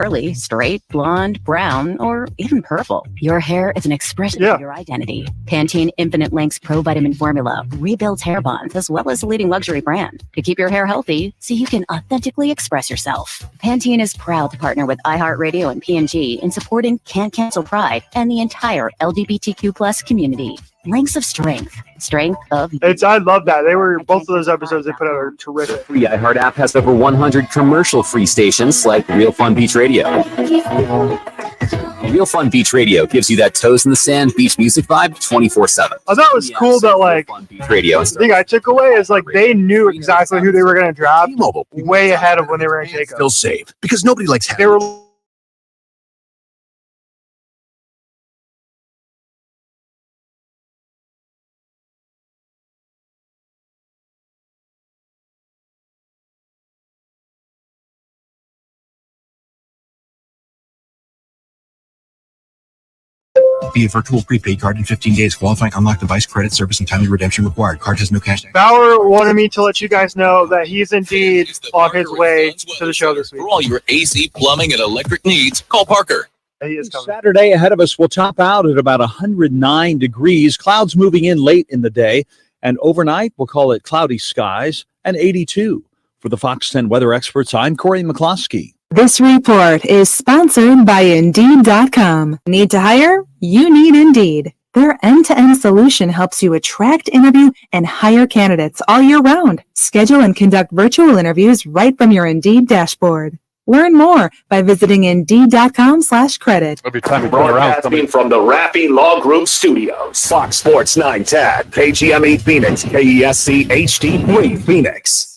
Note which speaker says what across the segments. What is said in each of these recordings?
Speaker 1: Curly, straight, blonde, brown, or even purple. Your hair is an expression of your identity. Pantene Infinite Lengths Pro Vitamin Formula rebuilds hair bonds as well as a leading luxury brand to keep your hair healthy so you can authentically express yourself. Pantene is proud to partner with iHeartRadio and P&G in supporting Can't Cancel Pride and the entire LGBTQ plus community. Lengths of strength. Strength of...
Speaker 2: I love that. They were, both of those episodes they put out are terrific.
Speaker 3: The iHeart app has over 100 commercial-free stations like Real Fun Beach Radio. Real Fun Beach Radio gives you that toes in the sand beach music vibe 24/7.
Speaker 2: I thought it was cool that, like,
Speaker 3: Radio.
Speaker 2: The thing I took away is, like, they knew exactly who they were going to draft way ahead of when they were going to take them.
Speaker 4: Still safe, because nobody likes
Speaker 2: They were...
Speaker 4: Via virtual prepaid card in 15 days. Qualifying unlocked device credit service and timely redemption required. Card has no cash.
Speaker 2: Bauer wanted me to let you guys know that he's indeed on his way to the show this week.
Speaker 5: For all your AC, plumbing, and electric needs, call Parker.
Speaker 2: He is coming.
Speaker 6: Saturday ahead of us will top out at about 109 degrees. Clouds moving in late in the day. And overnight, we'll call it cloudy skies and 82. For the Fox 10 weather experts, I'm Corey McCloskey.
Speaker 7: This report is sponsored by Indeed.com. Need to hire? You need Indeed. Their end-to-end solution helps you attract, interview, and hire candidates all year round. Schedule and conduct virtual interviews right from your Indeed dashboard. Learn more by visiting Indeed.com/credit.
Speaker 8: Every time we run around, from the Rappy Law Group Studios. Fox Sports 9 TAD, KGM8 Phoenix, KESC HD3 Phoenix.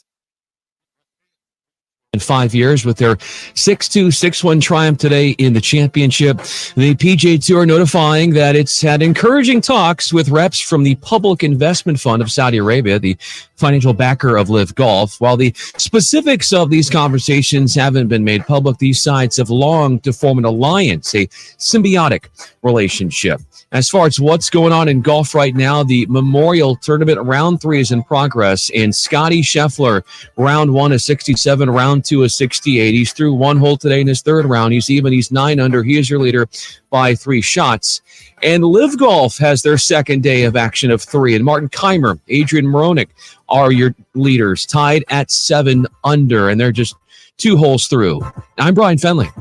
Speaker 9: In 5 years with their 6-2, 6-1 triumph today in the championship. The PGA Tour notifying that it's had encouraging talks with reps from the Public Investment Fund of Saudi Arabia, the financial backer of Live Golf. While the specifics of these conversations haven't been made public, these sides have longed to form an alliance, a symbiotic relationship. As far as what's going on in golf right now, the Memorial Tournament Round 3 is in progress, and Scotty Scheffler, Round 1 is 67, Round 2 is 68. He's through one hole today in his third round. He's even. He's 9 under. He is your leader by 3 shots. And Live Golf has their second day of action of 3, and Martin Keimer, Adrian Moronic are your leaders, tied at 7 under, and they're just 2 holes through. I'm Brian Fenley.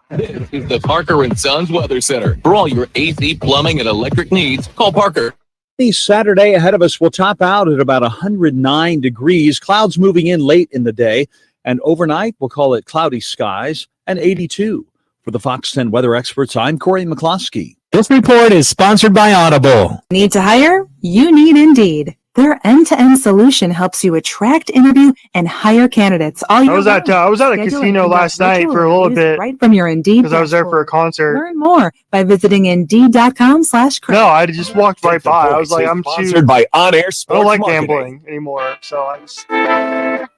Speaker 5: This is the Parker & Sons Weather Center. For all your AC, plumbing, and electric needs, call Parker.
Speaker 6: The Saturday ahead of us will top out at about 109 degrees. Clouds moving in late in the day. And overnight, we'll call it cloudy skies and 82. For the Fox 10 weather experts, I'm Corey McCloskey.
Speaker 10: This report is sponsored by Audible.
Speaker 7: Need to hire? You need Indeed. Their end-to-end solution helps you attract, interview, and hire candidates all year round.
Speaker 2: I was at a casino last night for a little bit.
Speaker 7: Right from your Indeed.
Speaker 2: Because I was there for a concert.
Speaker 7: Learn more by visiting Indeed.com/credit.
Speaker 2: No, I just walked right by. I was like, I'm too...
Speaker 8: Sponsored by On Air Sports
Speaker 2: I don't like
Speaker 8: Marketing.
Speaker 2: gambling anymore, so I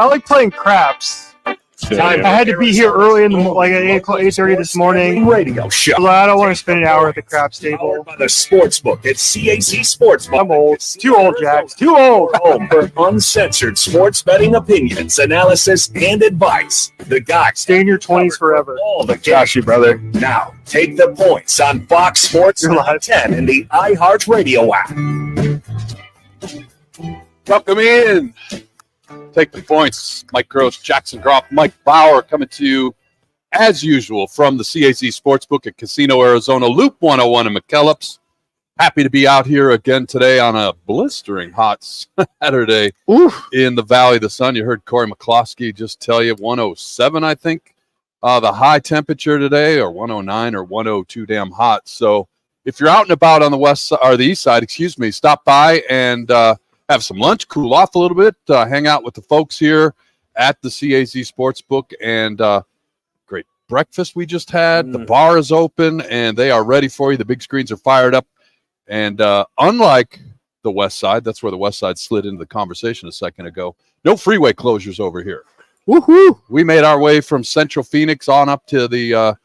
Speaker 2: like playing craps. I had to be here early in the like at 8:30 this morning.
Speaker 8: Radio show.
Speaker 2: I don't want to spend an hour at the craps table.
Speaker 8: By the Sportsbook at CAC Sports.
Speaker 2: I'm old. Too old, Jax. Too old.
Speaker 8: Home for uncensored sports betting opinions, analysis, and advice. The guys
Speaker 2: stay in your 20s forever.
Speaker 8: All the Josh, brother. Now take the points on Fox Sports 10 and the iHeartRadio app.
Speaker 11: Welcome in. Take the points. Mike Gross, Jackson Groff, Mike Bauer coming to you as usual from the CAC Sportsbook at Casino, Arizona, Loop 101 in McKellips. Happy to be out here again today on a blistering hot Saturday in the Valley of the Sun. You heard Corey McCloskey just tell you 107, I think, the high temperature today, or 109 or 102, damn hot. So if you're out and about on the west side, or the east side, stop by and have some lunch, cool off a little bit, hang out with the folks here at the CAC Sportsbook, and great breakfast we just had. The bar is open, and they are ready for you. The big screens are fired up, and unlike the west side, that's where the west side slid into the conversation a second ago, no freeway closures over here. Woohoo! We made our way from Central Phoenix on up to the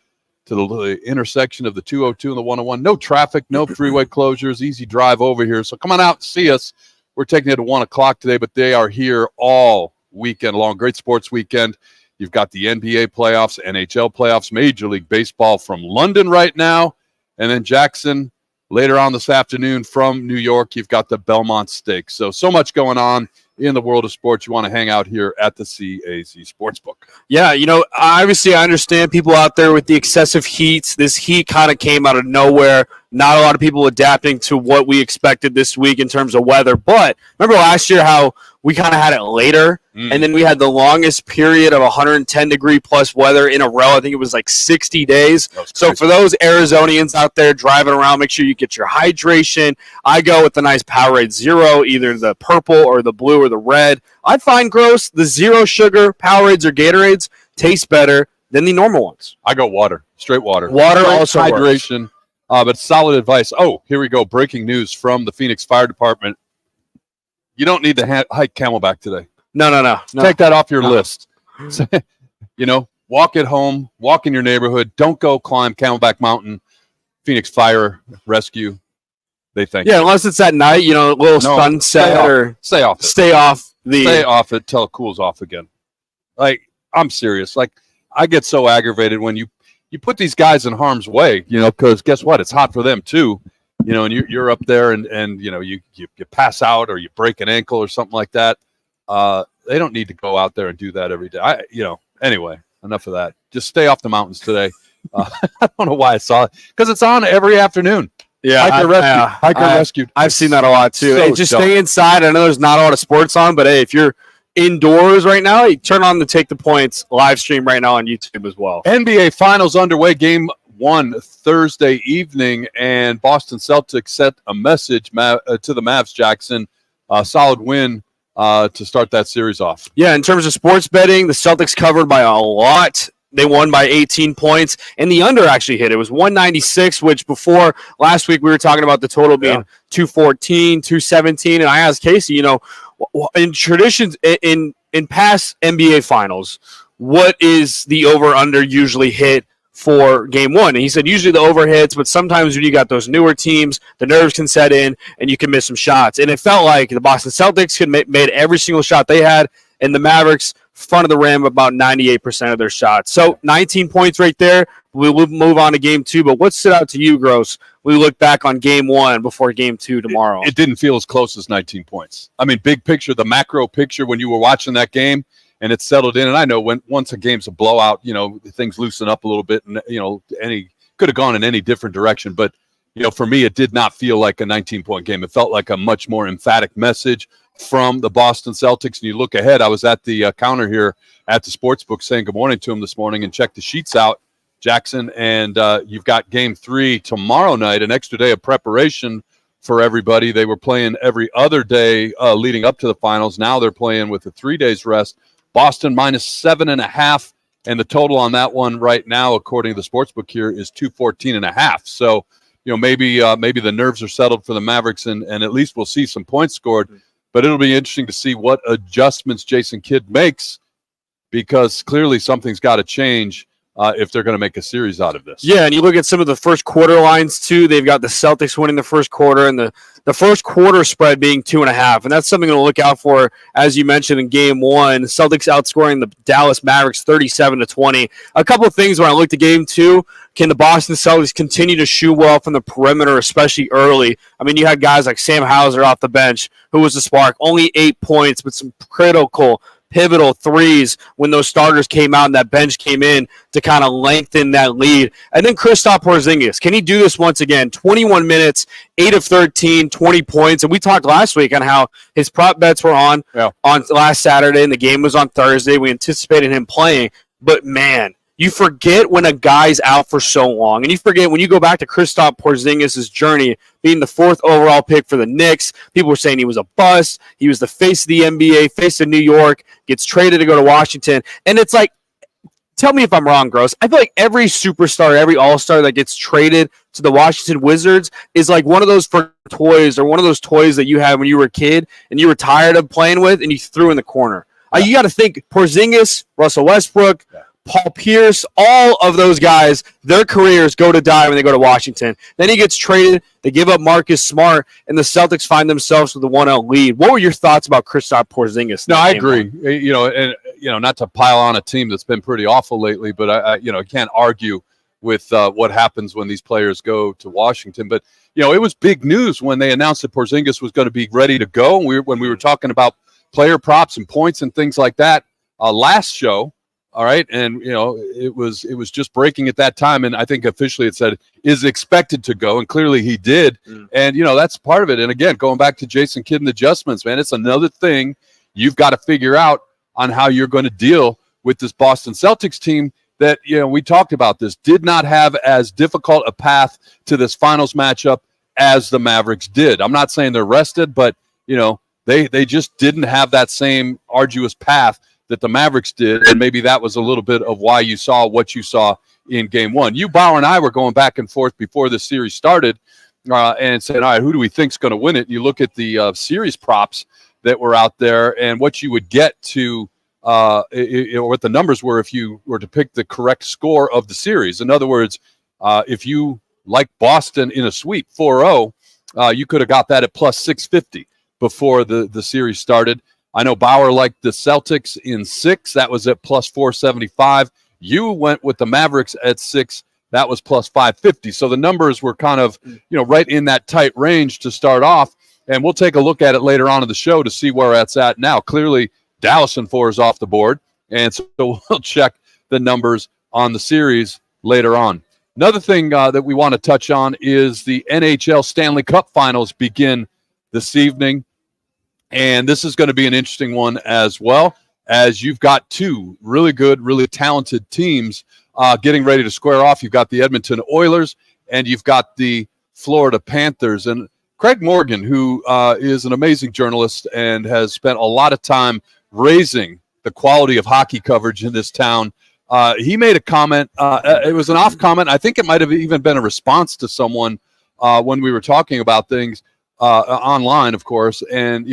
Speaker 11: intersection of the 202 and the 101. No traffic, no freeway closures, easy drive over here. So come on out and see us. We're taking it at 1 o'clock today, but they are here all weekend long. Great sports weekend. You've got the NBA playoffs, NHL playoffs, Major League Baseball from London right now. And then Jackson, later on this afternoon from New York, you've got the Belmont Stakes. So much going on in the world of sports. You want to hang out here at the CAZ Sportsbook.
Speaker 12: Yeah, obviously I understand people out there with the excessive heat. This heat kind of came out of nowhere. Not a lot of people adapting to what we expected this week in terms of weather. But remember last year how we kind of had it later, and then we had the longest period of 110-degree plus weather in a row. I think it was like 60 days. So for those Arizonians out there driving around, make sure you get your hydration. I go with the nice Powerade Zero, either the purple or the blue or the red. I find gross the zero sugar Powerades or Gatorades taste better than the normal ones.
Speaker 11: I go water, straight water.
Speaker 12: Water
Speaker 11: straight
Speaker 12: also
Speaker 11: hydration. But solid advice. Oh, here we go. Breaking news from the Phoenix Fire Department. You don't need to hike Camelback today.
Speaker 12: No.
Speaker 11: Take that off your list. Walk at home, walk in your neighborhood. Don't go climb Camelback Mountain. Phoenix Fire Rescue. They think.
Speaker 12: Yeah, unless it's at night, a little sunset
Speaker 11: stay off it.
Speaker 12: Stay off
Speaker 11: it till it cools off again. Like, I'm serious. Like, I get so aggravated when you put these guys in harm's way, because guess what? It's hot for them too, and you're up there and you pass out or you break an ankle or something like that. They don't need to go out there and do that every day. Anyway, enough of that. Just stay off the mountains today. I don't know why I saw it, because it's on every afternoon.
Speaker 12: Yeah,
Speaker 11: Hiker Rescue.
Speaker 12: I've seen that a lot too.
Speaker 11: So
Speaker 12: Hey, just stay inside. I know there's not a lot of sports on, but hey, if you're indoors right now, you turn on the Take the Points live stream right now on YouTube as well.
Speaker 11: NBA Finals underway. Game 1 Thursday evening, and Boston Celtics sent a message to the Mavs, Jackson. Solid win to start that series off.
Speaker 12: Yeah, in terms of sports betting, the Celtics covered by a lot. They won by 18 points, and the under actually hit. It was 196, which before last week we were talking about the total being 214, 217, and I asked Casey, in traditions, in past NBA finals, what is the over-under usually hit for game 1? And he said usually the over hits, but sometimes when you got those newer teams, the nerves can set in, and you can miss some shots. And it felt like the Boston Celtics made every single shot they had, and the Mavericks front of the rim about 98% of their shots. So 19 points right there. We'll move on to game 2, but what stood out to you, Gross? We look back on game 1 before game 2 tomorrow.
Speaker 11: It didn't feel as close as 19 points. I mean, big picture, the macro picture when you were watching that game and it settled in. And I know once a game's a blowout, things loosen up a little bit, and could have gone in any different direction. But for me, it did not feel like a 19-point game. It felt like a much more emphatic message from the Boston Celtics. And you look ahead, I was at the counter here at the sportsbook saying good morning to him this morning and checked the sheets out, Jackson. And you've got game 3 tomorrow night, an extra day of preparation for everybody. They were playing every other day leading up to the finals. Now they're playing with a 3 days rest. Boston minus 7.5. And the total on that one right now, according to the sportsbook here, is 214.5. So, maybe the nerves are settled for the Mavericks, and at least we'll see some points scored. But it'll be interesting to see what adjustments Jason Kidd makes, because clearly something's got to change if they're going to make a series out of this.
Speaker 12: Yeah, and you look at some of the first quarter lines, too. They've got the Celtics winning the first quarter, and the first quarter spread being 2.5. And that's something to look out for, as you mentioned, in game 1. Celtics outscoring the Dallas Mavericks 37-20. A couple of things when I looked at game 2. Can the Boston Celtics continue to shoot well from the perimeter, especially early? I mean, you had guys like Sam Hauser off the bench, who was the spark. Only 8 points, but some critical, pivotal threes when those starters came out and that bench came in to kind of lengthen that lead. And then Kristaps Porzingis, can he do this once again? 21 minutes, 8 of 13, 20 points. And we talked last week on how his prop bets were on last Saturday, and the game was on Thursday. We anticipated him playing. But, man, you forget when a guy's out for so long. And you forget when you go back to Kristaps Porzingis' journey, being the 4th overall pick for the Knicks. People were saying he was a bust. He was the face of the NBA, face of New York, gets traded to go to Washington. And it's like, tell me if I'm wrong, Gross. I feel like every superstar, every all-star that gets traded to the Washington Wizards is like one of those toys, or one of those toys that you had when you were a kid and you were tired of playing with and you threw in the corner. You got to think Porzingis, Russell Westbrook, Paul Pierce, all of those guys, their careers go to die when they go to Washington. Then he gets traded. They give up Marcus Smart, and the Celtics find themselves with a 1-0 lead. What were your thoughts about Kristaps Porzingis?
Speaker 11: No, I agree. Not to pile on a team that's been pretty awful lately, but I can't argue with what happens when these players go to Washington. But it was big news when they announced that Porzingis was going to be ready to go. When we were talking about player props and points and things like that last show. All right. And, it was just breaking at that time. And I think officially it said is expected to go. And clearly he did. And, that's part of it. And again, going back to Jason Kidd and adjustments, man, it's another thing you've got to figure out on how you're going to deal with this Boston Celtics team that, we talked about this, did not have as difficult a path to this finals matchup as the Mavericks did. I'm not saying they're rested, but, they just didn't have that same arduous path that the Mavericks did, and maybe that was a little bit of why you saw what you saw in Game 1. You, Bauer, and I were going back and forth before the series started and saying, all right, who do we think's going to win it? And you look at the series props that were out there and what you would get to what the numbers were if you were to pick the correct score of the series. In other words, if you like Boston in a sweep 4-0, you could have got that at plus 650 before the series started. I know Bauer liked the Celtics in 6. That was at plus 475. You went with the Mavericks at 6. That was plus 550. So the numbers were kind of, right in that tight range to start off. And we'll take a look at it later on in the show to see where that's at now. Clearly, Dallas in 4 is off the board. And so we'll check the numbers on the series later on. Another thing that we want to touch on is the NHL Stanley Cup Finals begin this evening. And this is going to be an interesting one as well, as you've got 2 really good, really talented teams getting ready to square off. You've got the Edmonton Oilers and you've got the Florida Panthers. And Craig Morgan, who is an amazing journalist and has spent a lot of time raising the quality of hockey coverage in this town, he made a comment. It was an off comment. I think it might have even been a response to someone when we were talking about things. Online, of course, and,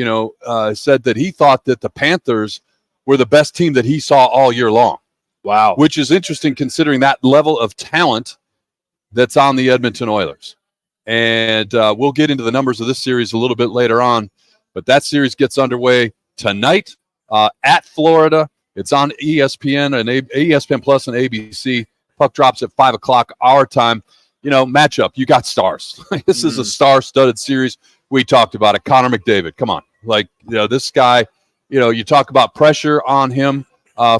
Speaker 11: said that he thought that the Panthers were the best team that he saw all year long.
Speaker 12: Wow.
Speaker 11: Which is interesting considering that level of talent that's on the Edmonton Oilers. And we'll get into the numbers of this series a little bit later on, but that series gets underway tonight at Florida. It's on ESPN and ESPN Plus and ABC. Puck drops at 5 o'clock our time. Matchup, you got stars. This is a star-studded series. We talked about it. Connor McDavid, come on. This guy, you talk about pressure on him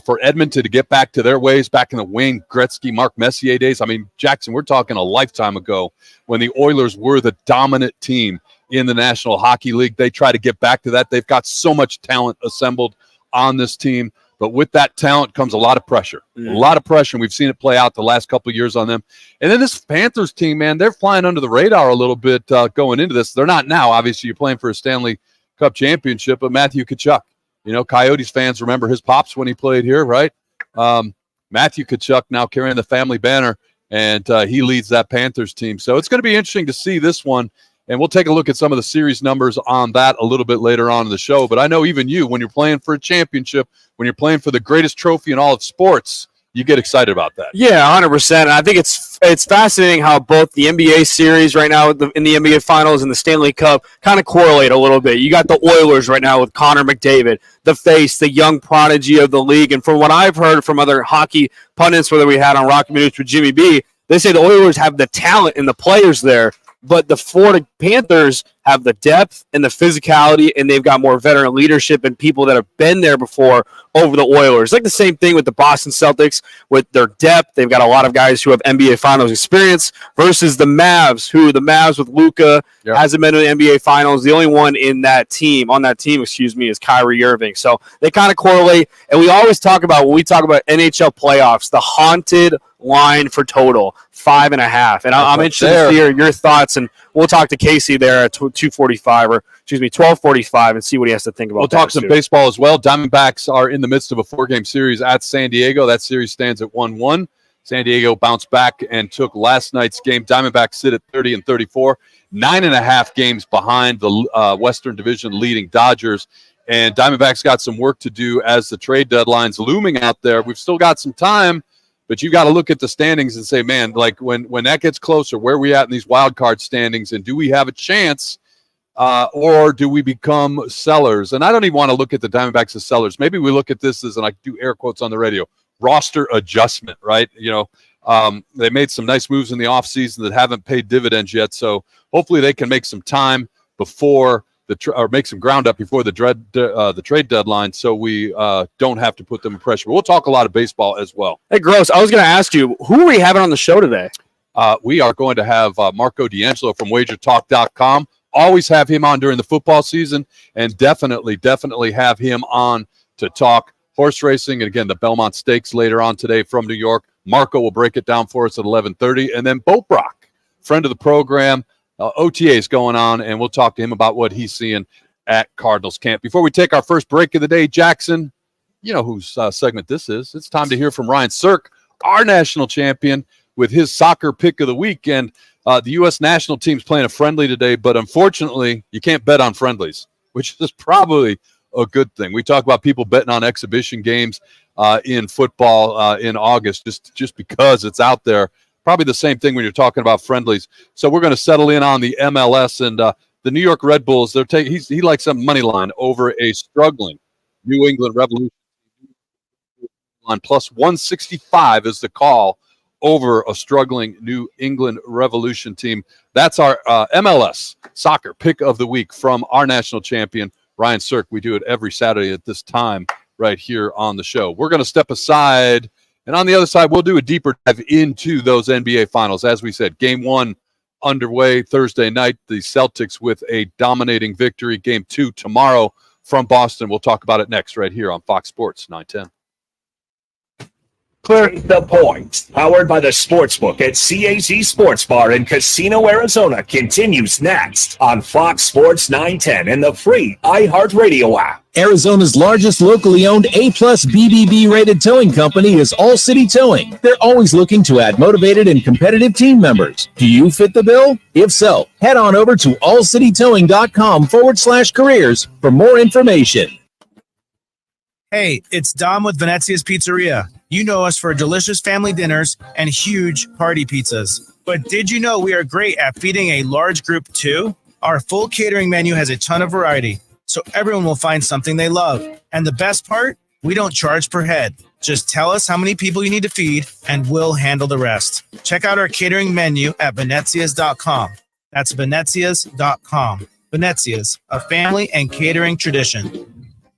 Speaker 11: for Edmonton to get back to their ways, back in the Wayne Gretzky, Mark Messier days. I mean, Jackson, we're talking a lifetime ago when the Oilers were the dominant team in the National Hockey League. They try to get back to that. They've got so much talent assembled on this team. But with that talent comes a lot of pressure. A lot of pressure, and we've seen it play out the last couple of years on them. And then this Panthers team, man, they're flying under the radar a little bit going into this. They're not now. Obviously, you're playing for a Stanley Cup championship, but Matthew Tkachuk, Coyotes fans remember his pops when he played here, right? Matthew Tkachuk now carrying the family banner, and he leads that Panthers team. So it's going to be interesting to see this one. And we'll take a look at some of the series numbers on that a little bit later on in the show. But I know even you, when you're playing for a championship, when you're playing for the greatest trophy in all of sports, you get excited about that.
Speaker 12: Yeah, 100%. And I think it's fascinating how both the NBA series right now in the NBA Finals and the Stanley Cup kind of correlate a little bit. You got the Oilers right now with Connor McDavid, the face, the young prodigy of the league. And from what I've heard from other hockey pundits, whether we had on Rocky Minutes with Jimmy B, they say the Oilers have the talent and the players there. But the Florida Panthers have the depth and the physicality, and they've got more veteran leadership and people that have been there before over the Oilers. Like the same thing with the Boston Celtics with their depth. They've got a lot of guys who have NBA Finals experience versus the Mavs, with Luka hasn't been to the NBA Finals. The only one on that team, is Kyrie Irving. So they kind of correlate. And we always talk about, when we talk about NHL playoffs, the haunted line for total 5.5. And I'm interested to hear your thoughts, and we'll talk to Casey there at 12:45 and see what he has to think about.
Speaker 11: We'll talk some baseball as well. Diamondbacks are in the midst of a 4-game series at San Diego. That series stands at 1-1. San Diego bounced back and took last night's game. Diamondbacks sit at 30-34, 9.5 games behind the Western Division leading Dodgers. And Diamondbacks got some work to do as the trade deadline's looming out there. We've still got some time, but you got to look at the standings and say, man, like when that gets closer, where are we at in these wild card standings, and do we have a chance, or do we become sellers? And I don't even want to look at the Diamondbacks as sellers. Maybe we look at this as, and I do air quotes on the radio, roster adjustment, right? They made some nice moves in the offseason that haven't paid dividends yet, so hopefully they can make some time before or make some ground up before the trade deadline, so we don't have to put them in pressure. We'll talk a lot of baseball as well.
Speaker 12: Hey, Gross, I was going to ask you, who are we having on the show today?
Speaker 11: We are going to have Marco D'Angelo from WagerTalk.com. Always have him on during the football season, and definitely have him on to talk horse racing. And again, the Belmont Stakes later on today from New York. Marco will break it down for us at 11:30, and then Bo Brock, friend of the program. OTA is going on, and we'll talk to him about what he's seeing at Cardinals camp. Before we take our first break of the day, Jackson, you know whose segment this is. It's time to hear from Ryan Sirk, our national champion, with his soccer pick of the week. And the U.S. national team's playing a friendly today, but unfortunately, you can't bet on friendlies, which is probably a good thing. We talk about people betting on exhibition games in football in August just because it's out there. Probably the same thing when you're talking about friendlies. So we're going to settle in on the MLS, and the New York Red Bulls. He likes some money line over a struggling New England Revolution on plus 165 is the call over a struggling New England Revolution team. That's our MLS soccer pick of the week from our national champion Ryan Sirk. We do it every Saturday at this time right here on the show. We're going to step aside. And on the other side, we'll do a deeper dive into those NBA Finals. As we said, Game 1 underway Thursday night. The Celtics with a dominating victory. Game 2 tomorrow from Boston. We'll talk about it next right here on Fox Sports 910.
Speaker 8: Take the Point, powered by the Sportsbook at CAZ Sports Bar in Casino, Arizona, continues next on Fox Sports 910 and the free iHeartRadio app.
Speaker 10: Arizona's largest locally owned A-plus BBB rated towing company is All City Towing. They're always looking to add motivated and competitive team members. Do you fit the bill? If so, head on over to allcitytowing.com/careers for more information.
Speaker 13: Hey, it's Dom with Venezia's Pizzeria. You know us for delicious family dinners and huge party pizzas. But did you know we are great at feeding a large group too? Our full catering menu has a ton of variety, so everyone will find something they love. And the best part? We don't charge per head. Just tell us how many people you need to feed, and we'll handle the rest. Check out our catering menu at venezias.com. That's venezias.com. Venezias, a family and catering tradition.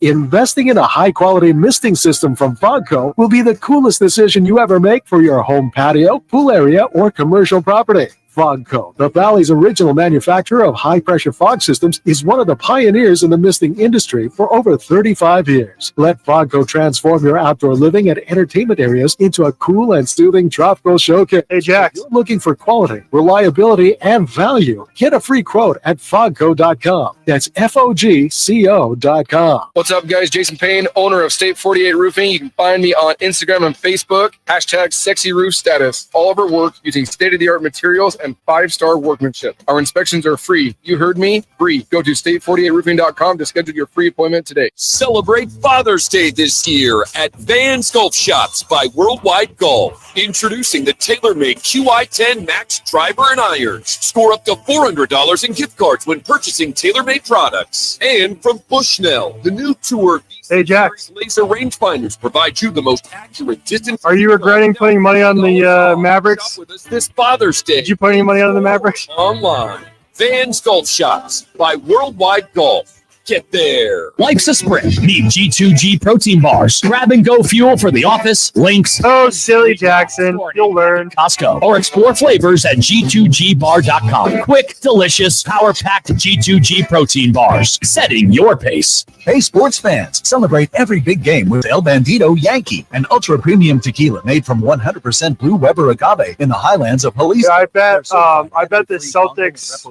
Speaker 14: Investing in a high-quality misting system from Fogco will be the coolest decision you ever make for your home patio, pool area, or commercial property. Fogco, the Valley's original manufacturer of high-pressure fog systems, is one of the pioneers in the misting industry for over 35 years. Let Fogco transform your outdoor living and entertainment areas into a cool and soothing tropical showcase.
Speaker 2: Hey, Jack.
Speaker 14: If you're looking for quality, reliability, and value, get a free quote at fogco.com. That's FOGCO.com.
Speaker 15: What's up, guys? Jason Payne, owner of State 48 Roofing. You can find me on Instagram and Facebook, #SexyRoofStatus. All of our work using state-of-the-art materials and 5-star workmanship. Our inspections are free. You heard me? Free. Go to state48roofing.com to schedule your free appointment today.
Speaker 5: Celebrate Father's Day this year at Van's Golf Shops by Worldwide Golf. Introducing the TaylorMade QI10 Max Driver and Irons. Score up to $400 in gift cards when purchasing TaylorMade products. And from Bushnell, the new Tour
Speaker 2: Hey, Jack.
Speaker 5: laser rangefinders provide you the most accurate distance.
Speaker 2: Are you regretting putting money on the Mavericks?
Speaker 5: With us this Father's Day.
Speaker 2: Did you put any money on the Mavericks?
Speaker 5: Online. Van's Golf Shops by Worldwide Golf. Get there.
Speaker 10: Life's a sprint. Need G2G protein bars. Grab and go fuel for the office, links.
Speaker 2: Oh, silly Jackson. You'll learn.
Speaker 10: Costco. Or explore flavors at G2Gbar.com. Quick, delicious, power-packed G2G protein bars. Setting your pace.
Speaker 16: Hey, sports fans. Celebrate every big game with El Bandito Yankee, an ultra-premium tequila made from 100% Blue Weber agave in the highlands of Jalisco.
Speaker 2: Yeah, I bet the Celtics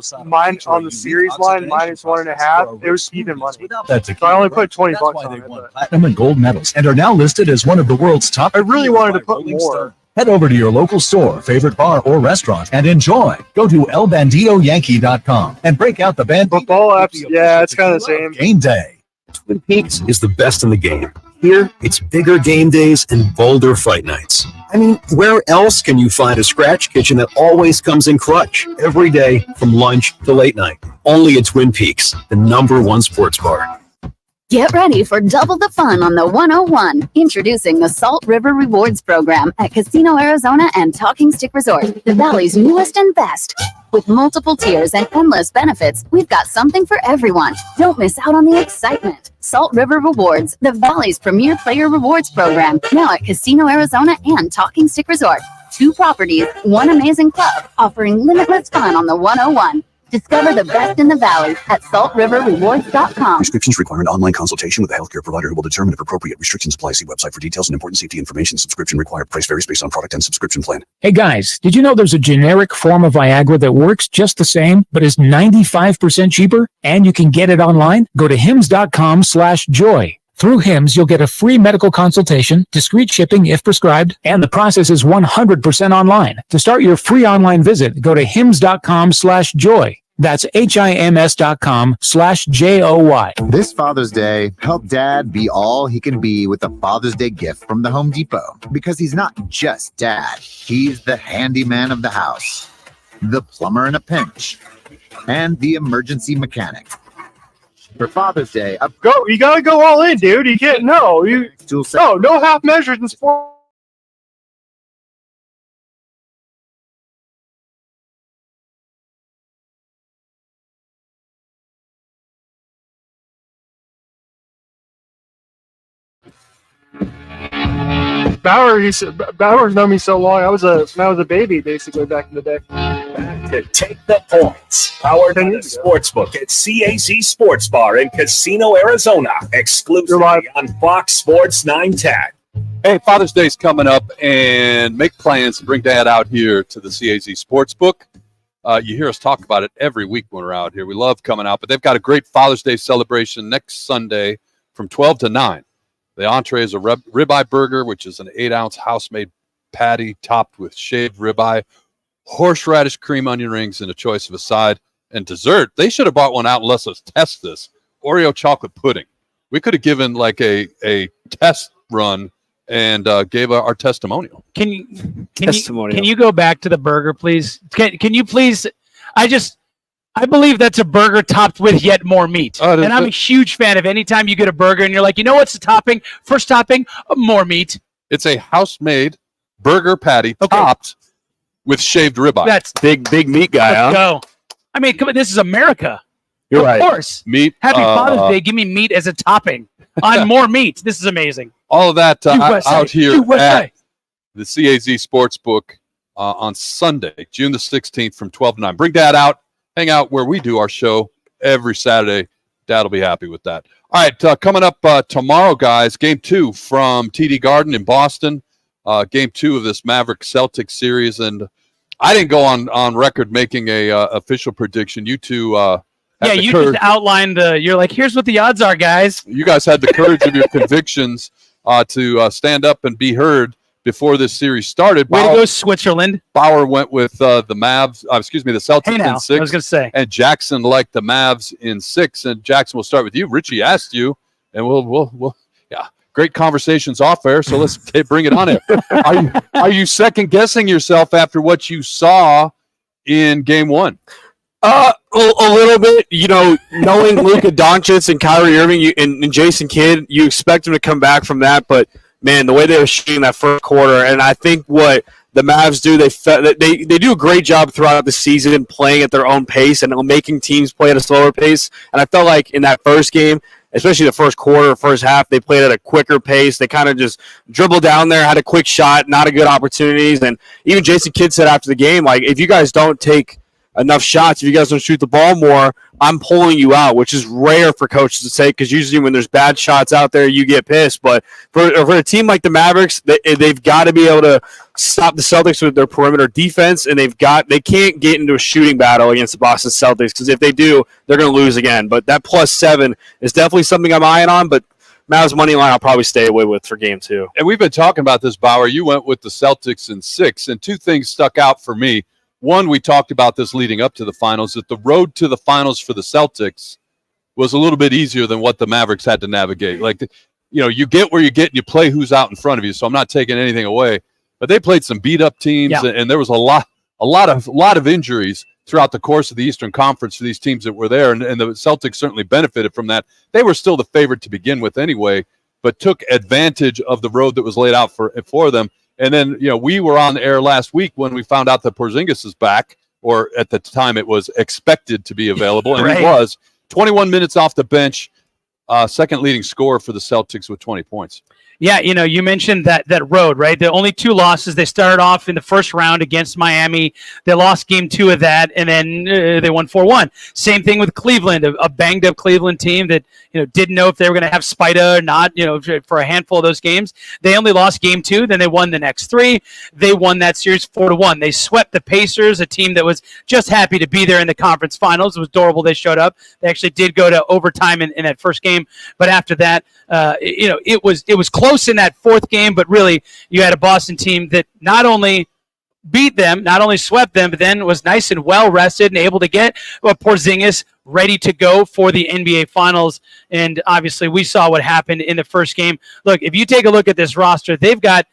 Speaker 2: on the series line -1.5. It was even money. So I only put $20 on it.
Speaker 16: Platinum and gold medals and are now listed as one of the world's top.
Speaker 2: I really wanted to put more.
Speaker 16: Head over to your local store, favorite bar, or restaurant and enjoy. Go to elbanditoyankee.com and break out the band.
Speaker 2: Football apps, yeah, it's kind of the same.
Speaker 16: Game day.
Speaker 4: Twin Peaks is the best in the game. Here, it's bigger game days and bolder fight nights. I mean, where else can you find a scratch kitchen that always comes in clutch every day from lunch to late night? Only at Twin Peaks, the #1 sports bar.
Speaker 17: Get ready for double the fun on the 101. Introducing the Salt River Rewards Program at Casino Arizona and Talking Stick Resort, the Valley's newest and best. With multiple tiers and endless benefits, we've got something for everyone. Don't miss out on the excitement. Salt River Rewards, the Valley's premier player rewards program, now at Casino Arizona and Talking Stick Resort. 2 properties, 1 amazing club, offering limitless fun on the 101. Discover the best in the Valley at saltriverrewards.com.
Speaker 4: Restrictions require an online consultation with a healthcare provider who will determine if appropriate. Restrictions apply. See website for details and important safety information. Subscription required. Price varies based on product and subscription plan.
Speaker 18: Hey guys, did you know there's a generic form of Viagra that works just the same, but is 95% cheaper? And you can get it online? Go to hims.com/joy. Through HIMS, you'll get a free medical consultation, discreet shipping if prescribed, and the process is 100% online. To start your free online visit, go to hims.com/joy. That's HIMS.com/JOY.
Speaker 19: This Father's Day, help Dad be all he can be with a Father's Day gift from the Home Depot. Because he's not just Dad, he's the handyman of the house, the plumber in a pinch, and the emergency mechanic. For Father's Day,
Speaker 2: you gotta go all in, dude. You can't. No half measures in sport. Bauer's known me so long. I was a baby basically back in the day.
Speaker 8: Back to Take the Points, powered by the Sportsbook at CAZ Sports Bar in Casino, Arizona, exclusively on Fox Sports 910.
Speaker 11: Hey, Father's Day's coming up, and make plans to bring Dad out here to the CAZ Sportsbook. You hear us talk about it every week when we're out here. We love coming out, but they've got a great Father's Day celebration next Sunday from 12 to 9. The entree is a ribeye burger, which is an 8-ounce house-made patty topped with shaved ribeye, horseradish cream onion rings, and a choice of a side. And dessert, they should have brought one out and let us test this. Oreo chocolate pudding. We could have given like a test run and gave our testimonial.
Speaker 20: Can you go back to the burger, please? Can you please? I believe that's a burger topped with yet more meat. And I'm a huge fan of any time you get a burger and you're like, you know what's the topping? First topping, more meat.
Speaker 11: It's a house-made burger patty topped with shaved ribeye.
Speaker 12: That's big meat guy,
Speaker 20: Let's go. I mean, come on, this is America.
Speaker 12: You're right.
Speaker 20: Of course.
Speaker 11: Meat.
Speaker 20: Happy Father's Day. Give me meat as a topping on more meat. This is amazing.
Speaker 11: All of that out here
Speaker 20: USA.
Speaker 11: at the CAZ Sportsbook on Sunday, June the 16th from 12 to 9. Bring Dad out. Hang out where we do our show every Saturday. Dad will be happy with that. All right, coming up tomorrow, guys, Game 2 from TD Garden in Boston. Game 2 of this Maverick-Celtics series. And I didn't go on record making a official prediction. You two
Speaker 20: you just outlined you're like, here's what the odds are, guys.
Speaker 11: You guys had the courage of your convictions to stand up and be heard before this series started.
Speaker 20: Way to go, Switzerland.
Speaker 11: Bauer went with the Celtics in 6.
Speaker 20: I was going to say.
Speaker 11: And Jackson liked the Mavs in 6. And Jackson, we'll start with you. Richie asked you, and we'll great conversations off air. So let's bring it on air. Are you second guessing yourself after what you saw in Game 1?
Speaker 12: A little bit, knowing Luka Doncic and Kyrie Irving and Jason Kidd, you expect them to come back from that, but man, the way they were shooting that first quarter, and I think what the Mavs do, they do a great job throughout the season playing at their own pace and making teams play at a slower pace. And I felt like in that first game, especially the first quarter, first half, they played at a quicker pace. They kind of just dribbled down there, had a quick shot, not a good opportunities. And even Jason Kidd said after the game, like, if you guys don't take enough shots, if you guys don't shoot the ball more, I'm pulling you out, which is rare for coaches to say, because usually when there's bad shots out there, you get pissed. But for a team like the Mavericks, they've got to be able to stop the Celtics with their perimeter defense, and they can't get into a shooting battle against the Boston Celtics, because if they do, they're going to lose again. But that +7 is definitely something I'm eyeing on, but Mavs money line I'll probably stay away with for Game 2.
Speaker 11: And we've been talking about this, Bauer. You went with the Celtics in 6, and two things stuck out for me. One, we talked about this leading up to the finals, that the road to the finals for the Celtics was a little bit easier than what the Mavericks had to navigate. Like, you get where you get and you play who's out in front of you. So I'm not taking anything away, but they played some beat up teams, and there was a lot of injuries throughout the course of the Eastern Conference for these teams that were there, and the Celtics certainly benefited from that. They were still the favorite to begin with anyway, but took advantage of the road that was laid out for them. And then, we were on the air last week when we found out that Porzingis is back, or at the time it was expected to be available, and He was. 21 minutes off the bench, second leading scorer for the Celtics with 20 points.
Speaker 20: Yeah, you mentioned that road, right? The only two losses, they started off in the first round against Miami. They lost game 2 of that, and then they won 4-1. Same thing with Cleveland, a banged-up Cleveland team that didn't know if they were going to have Spida or not, for a handful of those games. They only lost game 2, then they won the next 3. They won that series 4-1. They swept the Pacers, a team that was just happy to be there in the conference finals. It was adorable they showed up. They actually did go to overtime in that first game, but after that, it was close in that fourth game, but really you had a Boston team that not only beat them, not only swept them, but then was nice and well rested and able to get Porzingis ready to go for the NBA Finals. And obviously we saw what happened in the first game. Look, if you take a look at this roster, they've got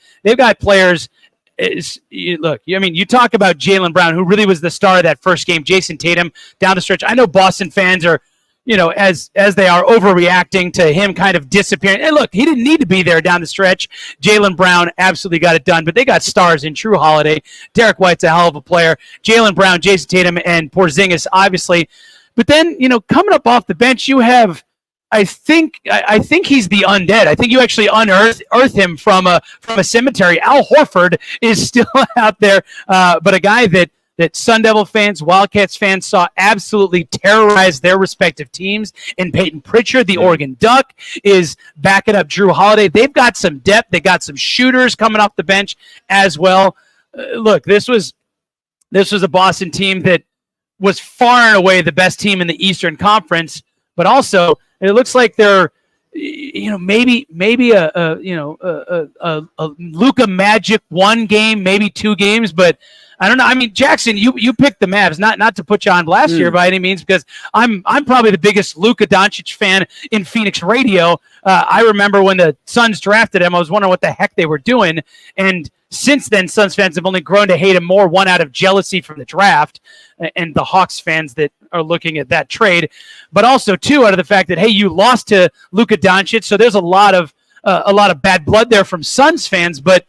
Speaker 20: players. You talk about Jaylen Brown, who really was the star of that first game. Jason Tatum down the stretch. I know Boston fans are, as they are overreacting to him kind of disappearing. And look, he didn't need to be there down the stretch. Jaylen Brown absolutely got it done, but they got stars in True Holiday. Derek White's a hell of a player. Jaylen Brown, Jason Tatum, and Porzingis, obviously. But then, coming up off the bench, you have, I think he's the undead. I think you actually unearth him from a cemetery. Al Horford is still out there, but a guy that Sun Devil fans, Wildcats fans saw absolutely terrorize their respective teams. And Peyton Pritchard, the Oregon Duck, is backing up Drew Holiday. They've got some depth. They got some shooters coming off the bench as well. Look, this was a Boston team that was far and away the best team in the Eastern Conference, but also it looks like they're maybe a Luka Magic 1 game, maybe 2 games, but I don't know. I mean, Jackson, you picked the Mavs, not to put you on blast here by any means, because I'm probably the biggest Luka Doncic fan in Phoenix radio. I remember when the Suns drafted him, I was wondering what the heck they were doing. And since then, Suns fans have only grown to hate him more, one out of jealousy from the draft and the Hawks fans that are looking at that trade, but also two out of the fact that, hey, you lost to Luka Doncic, so there's a lot of bad blood there from Suns fans. But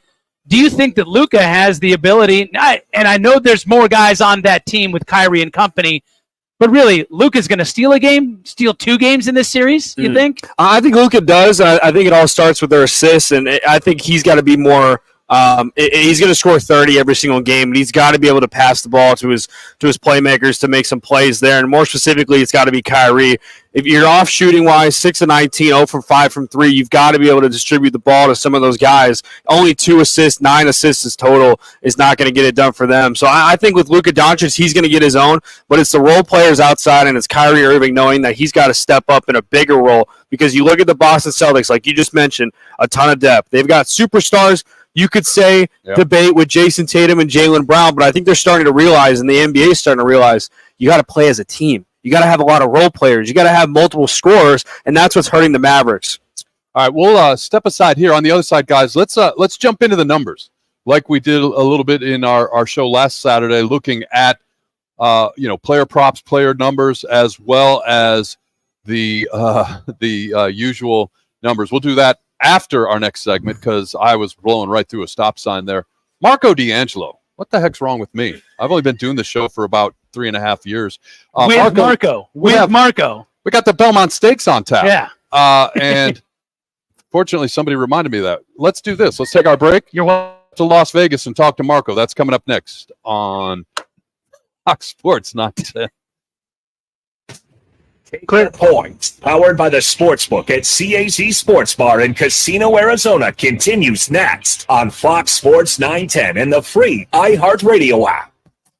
Speaker 20: do you think that Luka has the ability? And I know there's more guys on that team with Kyrie and company, but really, Luka's going to steal 2 games in this series, you think?
Speaker 12: I think Luka does. I think it all starts with their assists, and I think he's got to be more he's going to score 30 every single game, and he's got to be able to pass the ball to his playmakers to make some plays there. And more specifically, it's got to be Kyrie. If you're off shooting wise, 6 of 19, 0 for 5 from 3, you've got to be able to distribute the ball to some of those guys. Only 2 assists, 9 assists is total is not going to get it done for them. So I think with Luka Doncic, he's going to get his own, but it's the role players outside, and it's Kyrie Irving knowing that he's got to step up in a bigger role, because you look at the Boston Celtics, like you just mentioned, a ton of depth. They've got superstars. You could say debate with Jason Tatum and Jaylen Brown, but I think they're starting to realize, and the NBA is starting to realize, you got to play as a team. You got to have a lot of role players. You got to have multiple scorers, and that's what's hurting the Mavericks.
Speaker 11: All right, we'll step aside here. On the other side, guys, let's jump into the numbers, like we did a little bit in our show last Saturday, looking at player props, player numbers, as well as the usual numbers. We'll do that after our next segment, because I was blowing right through a stop sign there. Marco D'Angelo, what the heck's wrong with me? I've only been doing this show for about 3.5 years.
Speaker 20: Marco. We got
Speaker 11: the Belmont Steaks on tap.
Speaker 20: Yeah.
Speaker 11: And fortunately, somebody reminded me of that. Let's do this. Let's take our break.
Speaker 20: You're welcome.
Speaker 11: To Las Vegas and talk to Marco. That's coming up next on Fox Sports 910.
Speaker 8: Clear Points, powered by the Sportsbook at CAZ Sports Bar in Casino, Arizona, continues next on Fox Sports 910 and the free iHeartRadio app.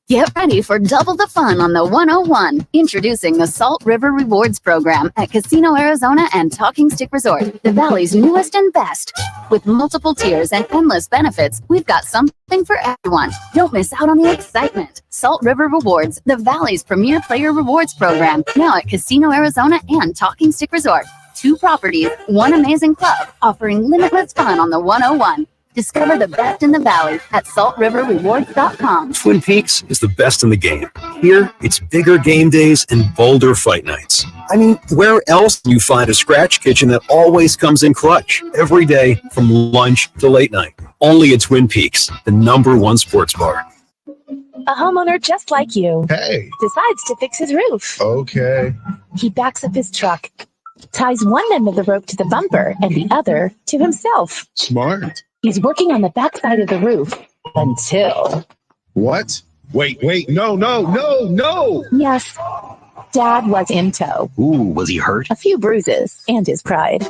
Speaker 17: Get ready for double the fun on the 101. Introducing the Salt River Rewards Program at Casino Arizona and Talking Stick Resort, the Valley's newest and best. With multiple tiers and endless benefits, we've got something for everyone. Don't miss out on the excitement. Salt River Rewards, the Valley's premier player rewards program, now at Casino Arizona and Talking Stick Resort. 2 properties, 1 amazing club, offering limitless fun on the 101. Discover the best in the Valley at saltriverrewards.com.
Speaker 4: Twin Peaks is the best in the game. Here, it's bigger game days and bolder fight nights. I mean, where else can you find a scratch kitchen that always comes in clutch every day from lunch to late night? Only at Twin Peaks, the #1 sports bar.
Speaker 21: A homeowner just like you decides to fix his roof.
Speaker 22: Okay.
Speaker 21: He backs up his truck, ties one end of the rope to the bumper and the other to himself.
Speaker 22: Smart.
Speaker 21: He's working on the backside of the roof until...
Speaker 22: What? Wait, no.
Speaker 21: Yes, Dad was in tow.
Speaker 16: Ooh, was he hurt?
Speaker 21: A few bruises and his pride.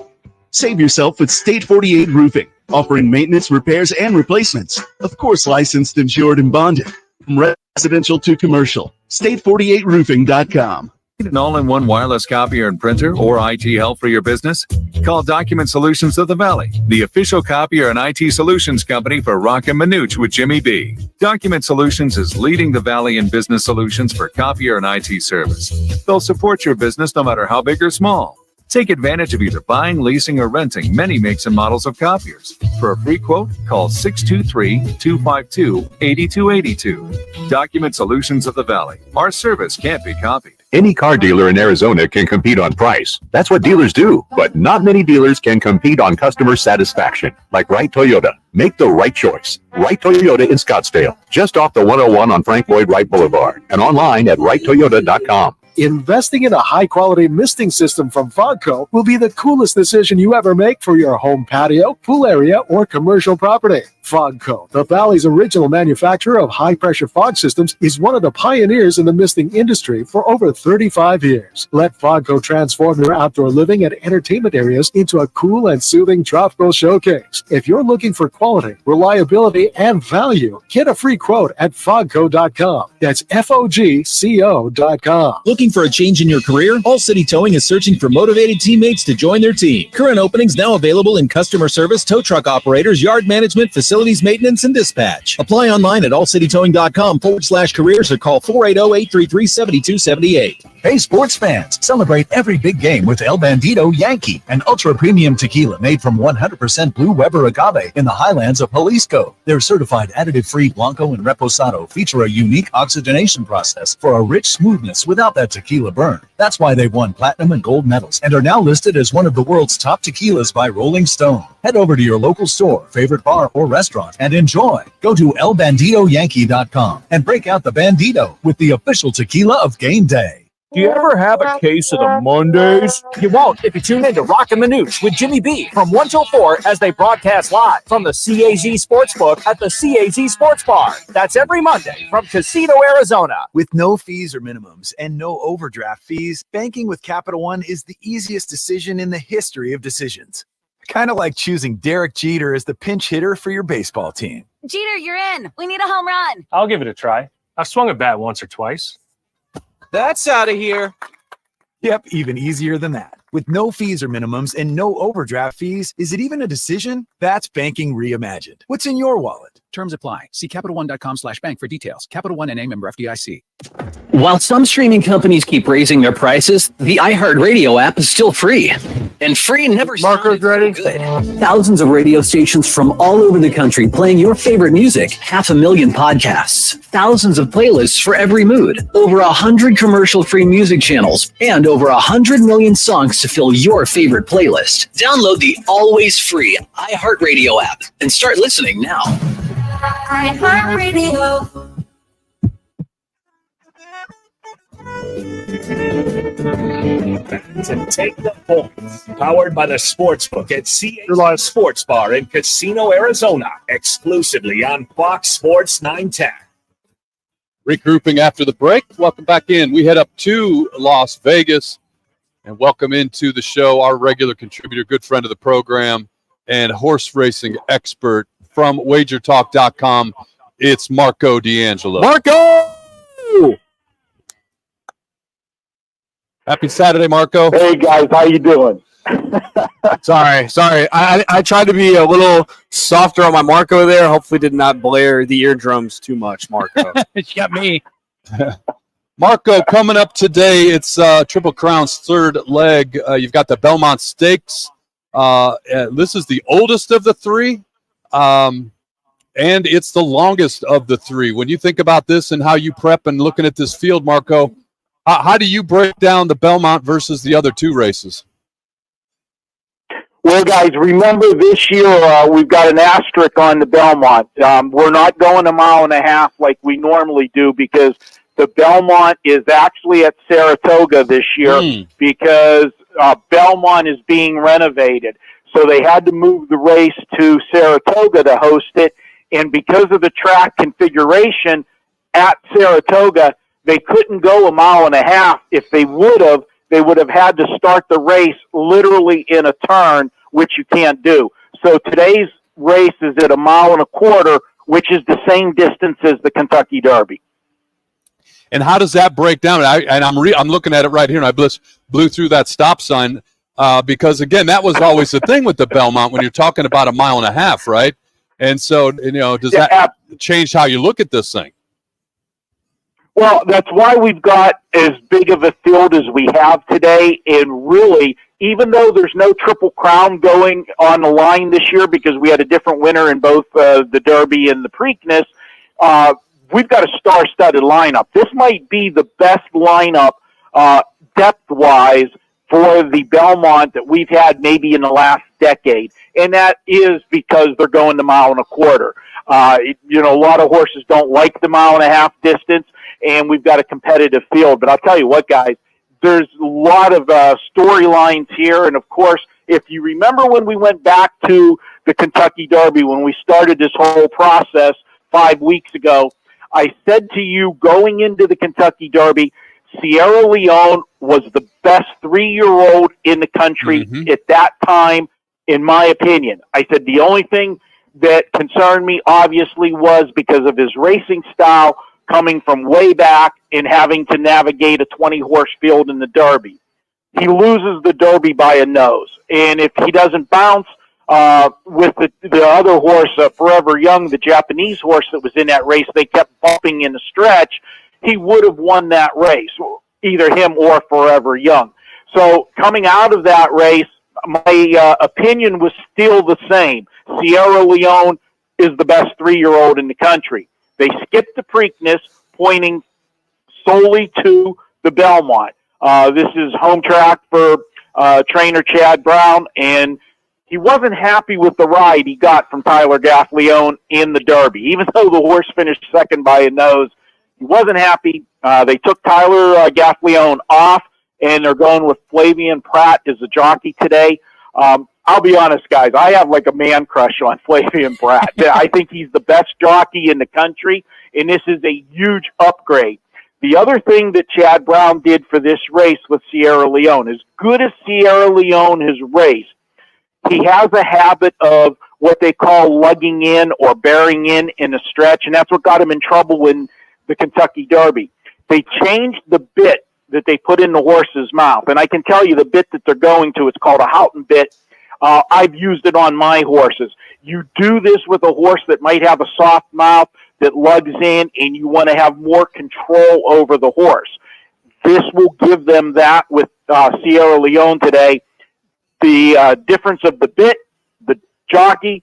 Speaker 23: Save yourself with State 48 Roofing, offering maintenance, repairs, and replacements. Of course, licensed, insured, and bonded. From residential to commercial. State48roofing.com.
Speaker 10: Need an all-in-one wireless copier and printer or IT help for your business? Call Document Solutions of the Valley, the official copier and IT solutions company for Rock and Manooch with Jimmy B. Document Solutions is leading the Valley in business solutions for copier and IT service. They'll support your business no matter how big or small. Take advantage of either buying, leasing, or renting many makes and models of copiers. For a free quote, call 623-252-8282. Document Solutions of the Valley. Our service can't be copied.
Speaker 24: Any car dealer in Arizona can compete on price. That's what dealers do. But not many dealers can compete on customer satisfaction. Like Wright Toyota. Make the right choice. Wright Toyota in Scottsdale. Just off the 101 on Frank Lloyd Wright Boulevard. And online at wrighttoyota.com.
Speaker 14: Investing in a high-quality misting system from Fogco will be the coolest decision you ever make for your home patio, pool area, or commercial property. Fogco, the Valley's original manufacturer of high-pressure fog systems, is one of the pioneers in the misting industry for over 35 years. Let Fogco transform your outdoor living and entertainment areas into a cool and soothing tropical showcase. If you're looking for quality, reliability, and value, get a free quote at fogco.com. That's FOGCO.com.
Speaker 10: Looking for a change in your career? All City Towing is searching for motivated teammates to join their team. Current openings now available in customer service, tow truck operators, yard management, facilities maintenance, and dispatch. Apply online at allcitytowing.com/careers or call 480-833-7278.
Speaker 16: Hey, sports fans, celebrate every big game with El Bandito Yankee, an ultra-premium tequila made from 100% Blue Weber agave in the highlands of Jalisco. Their certified additive-free Blanco and Reposado feature a unique oxygenation process for a rich smoothness without that tequila burn. That's why they've won platinum and gold medals and are now listed as one of the world's top tequilas by Rolling Stone. Head over to your local store, favorite bar, or restaurant and enjoy. Go to elbanditoyankee.com and break out the Bandito with the official tequila of game day.
Speaker 25: Do you ever have a case of the Mondays? You won't if you tune in to Rock and Manooch with Jimmy B from 1 till 4 as they broadcast live from the CAZ Sportsbook at the CAZ Sports Bar. That's every Monday from Casino, Arizona.
Speaker 26: With no fees or minimums and no overdraft fees, banking with Capital One is the easiest decision in the history of decisions. Kind of like choosing Derek Jeter as the pinch hitter for your baseball team.
Speaker 27: Jeter, you're in. We need a home run.
Speaker 28: I'll give it a try. I've swung a bat once or twice.
Speaker 26: That's out of here. Yep, even easier than that. With no fees or minimums and no overdraft fees, is it even a decision? That's banking reimagined. What's in your wallet?
Speaker 29: Terms apply. See CapitalOne.com/bank for details. Capital One NA, member FDIC.
Speaker 3: While some streaming companies keep raising their prices, the iHeartRadio app is still free. And free never sounded so good. Thousands of radio stations from all over the country playing your favorite music, 500,000 podcasts, thousands of playlists for every mood, over 100 commercial-free music channels, and over 100 million songs to fill your favorite playlist. Download the always free iHeartRadio app and start listening now.
Speaker 27: iHeartRadio.
Speaker 8: To take the points. Powered by the Sportsbook at CAZ Sports Bar in Casino, Arizona. Exclusively on Fox Sports 910.
Speaker 11: Regrouping after the break. Welcome back in. We head up to Las Vegas and welcome into the show our regular contributor, good friend of the program, and horse racing expert from wagertalk.com. It's Marco D'Angelo.
Speaker 12: Marco! Marco.
Speaker 11: Happy Saturday, Marco.
Speaker 1: Hey guys, how you doing?
Speaker 12: Sorry. I tried to be a little softer on my Marco there. Hopefully did not blare the eardrums too much, Marco.
Speaker 20: You got me.
Speaker 11: Marco, coming up today, it's Triple Crown's third leg. You've got the Belmont Stakes. This is the oldest of the three, and it's the longest of the three. When you think about this and how you prep and looking at this field, Marco, how do you break down the Belmont versus the other two races?
Speaker 1: Well, guys, remember this year we've got an asterisk on the Belmont. We're not going a mile and a half like we normally do because the Belmont is actually at Saratoga this year because Belmont is being renovated. So they had to move the race to Saratoga to host it. And because of the track configuration at Saratoga, they couldn't go a mile and a half. If they would have had to start the race literally in a turn, which you can't do. So today's race is at a mile and a quarter, which is the same distance as the Kentucky Derby.
Speaker 11: And how does that break down? I'm looking at it right here, and I blew through that stop sign because, again, that was always the thing with the Belmont when you're talking about a mile and a half, right? And so, does that change how you look at this thing?
Speaker 1: Well, that's why we've got as big of a field as we have today. And really, even though there's no Triple Crown going on the line this year because we had a different winner in both the Derby and the Preakness, we've got a star-studded lineup. This might be the best lineup depth-wise for the Belmont that we've had maybe in the last decade. And that is because they're going the mile and a quarter. A lot of horses don't like the mile and a half distance, and we've got a competitive field. But I'll tell you what, guys, there's a lot of storylines here. And, of course, if you remember when we went back to the Kentucky Derby, when we started this whole process 5 weeks ago, I said to you going into the Kentucky Derby, Sierra Leone was the best 3-year-old in the country at that time, in my opinion. I said the only thing that concerned me, obviously, was because of his racing style coming from way back and having to navigate a 20-horse field in the Derby. He loses the Derby by a nose. And if he doesn't bounce with the other horse, Forever Young, the Japanese horse that was in that race, they kept bumping in the stretch, he would have won that race, either him or Forever Young. So coming out of that race, my opinion was still the same. Sierra Leone is the best 3-year-old in the country. They skipped the Preakness, pointing solely to the Belmont. This is home track for trainer Chad Brown, and he wasn't happy with the ride he got from Tyler Gaffleone in the Derby. Even though the horse finished second by a nose, he wasn't happy. They took Tyler Gaffleone off, and they're going with Flavian Pratt as the jockey today. I'll be honest, guys, I have like a man crush on Flavian Pratt. I think he's the best jockey in the country, and this is a huge upgrade. The other thing that Chad Brown did for this race with Sierra Leone, as good as Sierra Leone has raced, he has a habit of what they call lugging in or bearing in a stretch, and that's what got him in trouble in the Kentucky Derby. They changed the bit that they put in the horse's mouth, and I can tell you the bit that they're going to, it's called a Houghton bit. I've used it on my horses. You do this with a horse that might have a soft mouth that lugs in, and you want to have more control over the horse. This will give them that with Sierra Leone today. The difference of the bit, the jockey,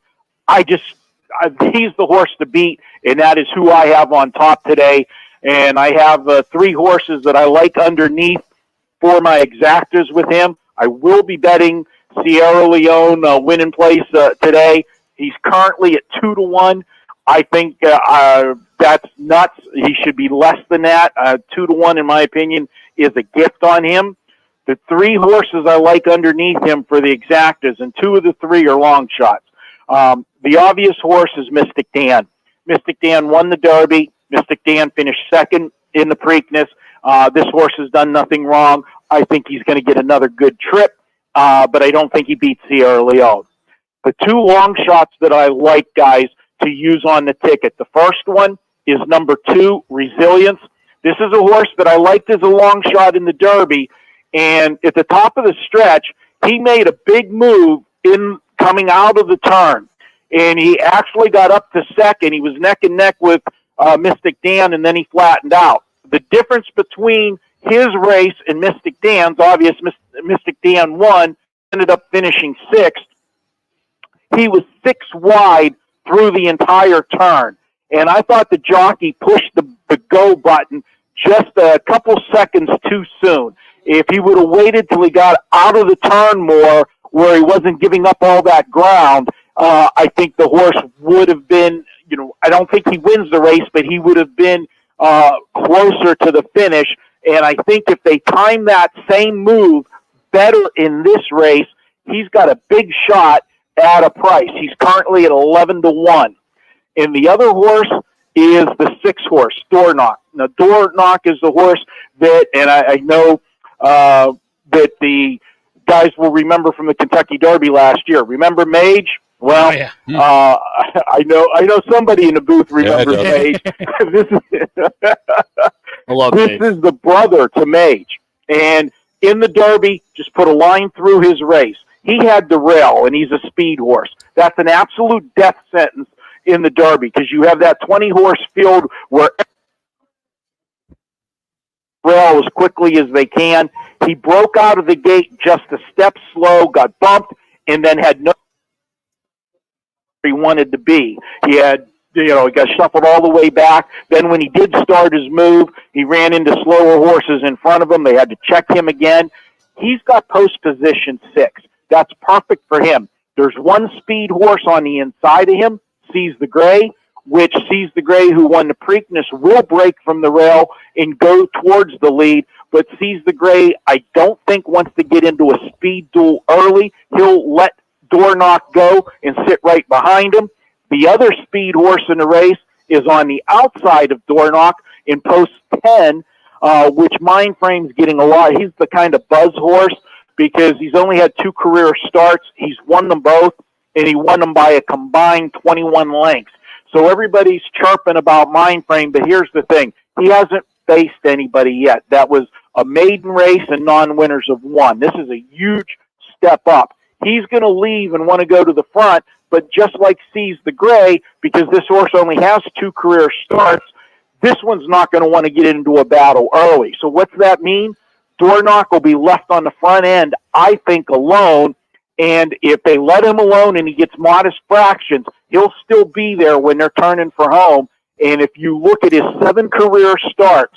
Speaker 1: he's the horse to beat, and that is who I have on top today. And I have 3 horses that I like underneath for my exactas with him. I will be betting Sierra Leone win in place today. He's currently at 2-1. I think that's nuts. He should be less than that. 2-1, in my opinion, is a gift on him. The 3 horses I like underneath him for the exactas, and 2 of the 3 are long shots. The obvious horse is Mystic Dan. Mystic Dan won the Derby. Mystic Dan finished second in the Preakness. This horse has done nothing wrong. I think he's going to get another good trip, but I don't think he beats Sierra Leone. The 2 long shots that I like, guys, to use on the ticket. The first one is number 2, Resilience. This is a horse that I liked as a long shot in the Derby, and at the top of the stretch, he made a big move in coming out of the turn, and he actually got up to second. He was neck and neck with Mystic Dan, and then he flattened out. The difference between his race and Mystic Dan's, obvious Mystic Dan won, ended up finishing sixth. He was 6 wide through the entire turn, and I thought the jockey pushed the go button just a couple seconds too soon. If he would have waited till he got out of the turn more, where he wasn't giving up all that ground, I think the horse would have been, I don't think he wins the race, but he would have been closer to the finish. And I think if they time that same move better in this race, he's got a big shot at a price. He's currently at 11-1. And the other horse is the 6 horse, Door Knock. Now, Door Knock is the horse that, and I know that the guys will remember from the Kentucky Derby last year. Remember Mage? Well, I know somebody in the booth remembers Mage.
Speaker 12: I love
Speaker 1: this
Speaker 12: Mage.
Speaker 1: is the brother to Mage. And in the Derby, just put a line through his race. He had the rail, and he's a speed horse. That's an absolute death sentence in the Derby, because you have that 20-horse field where rail as quickly as they can. He broke out of the gate just a step slow, got bumped, and then had no he wanted to be. He had, he got shuffled all the way back. Then when he did start his move, he ran into slower horses in front of him. They had to check him again. He's got post position 6. That's perfect for him. There's one speed horse on the inside of him, Seize the Gray, which Seize the Gray, who won the Preakness, will break from the rail and go towards the lead. But Seize the Gray, I don't think wants to get into a speed duel early. He'll let Door Knock go and sit right behind him. The other speed horse in the race is on the outside of Door Knock in post 10, which Mindframe's getting a lot. He's the kind of buzz horse because he's only had 2 career starts. He's won them both, and he won them by a combined 21 lengths. So everybody's chirping about Mindframe, but here's the thing. He hasn't faced anybody yet. That was a maiden race and non-winners of 1. This is a huge step up. He's going to leave and want to go to the front, but just like Seize the Gray, because this horse only has 2 career starts, this one's not going to want to get into a battle early. So what's that mean? Door Knock will be left on the front end, I think, alone. And if they let him alone and he gets modest fractions, he'll still be there when they're turning for home. And if you look at his 7 career starts,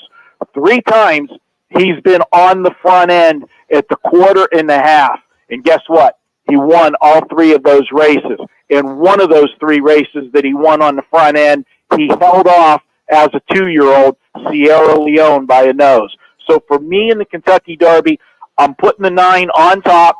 Speaker 1: 3 times he's been on the front end at the quarter and a half. And guess what? He won all 3 of those races. And one of those 3 races that he won on the front end, he held off as a 2-year-old Sierra Leone by a nose. So for me in the Kentucky Derby, I'm putting the 9 on top,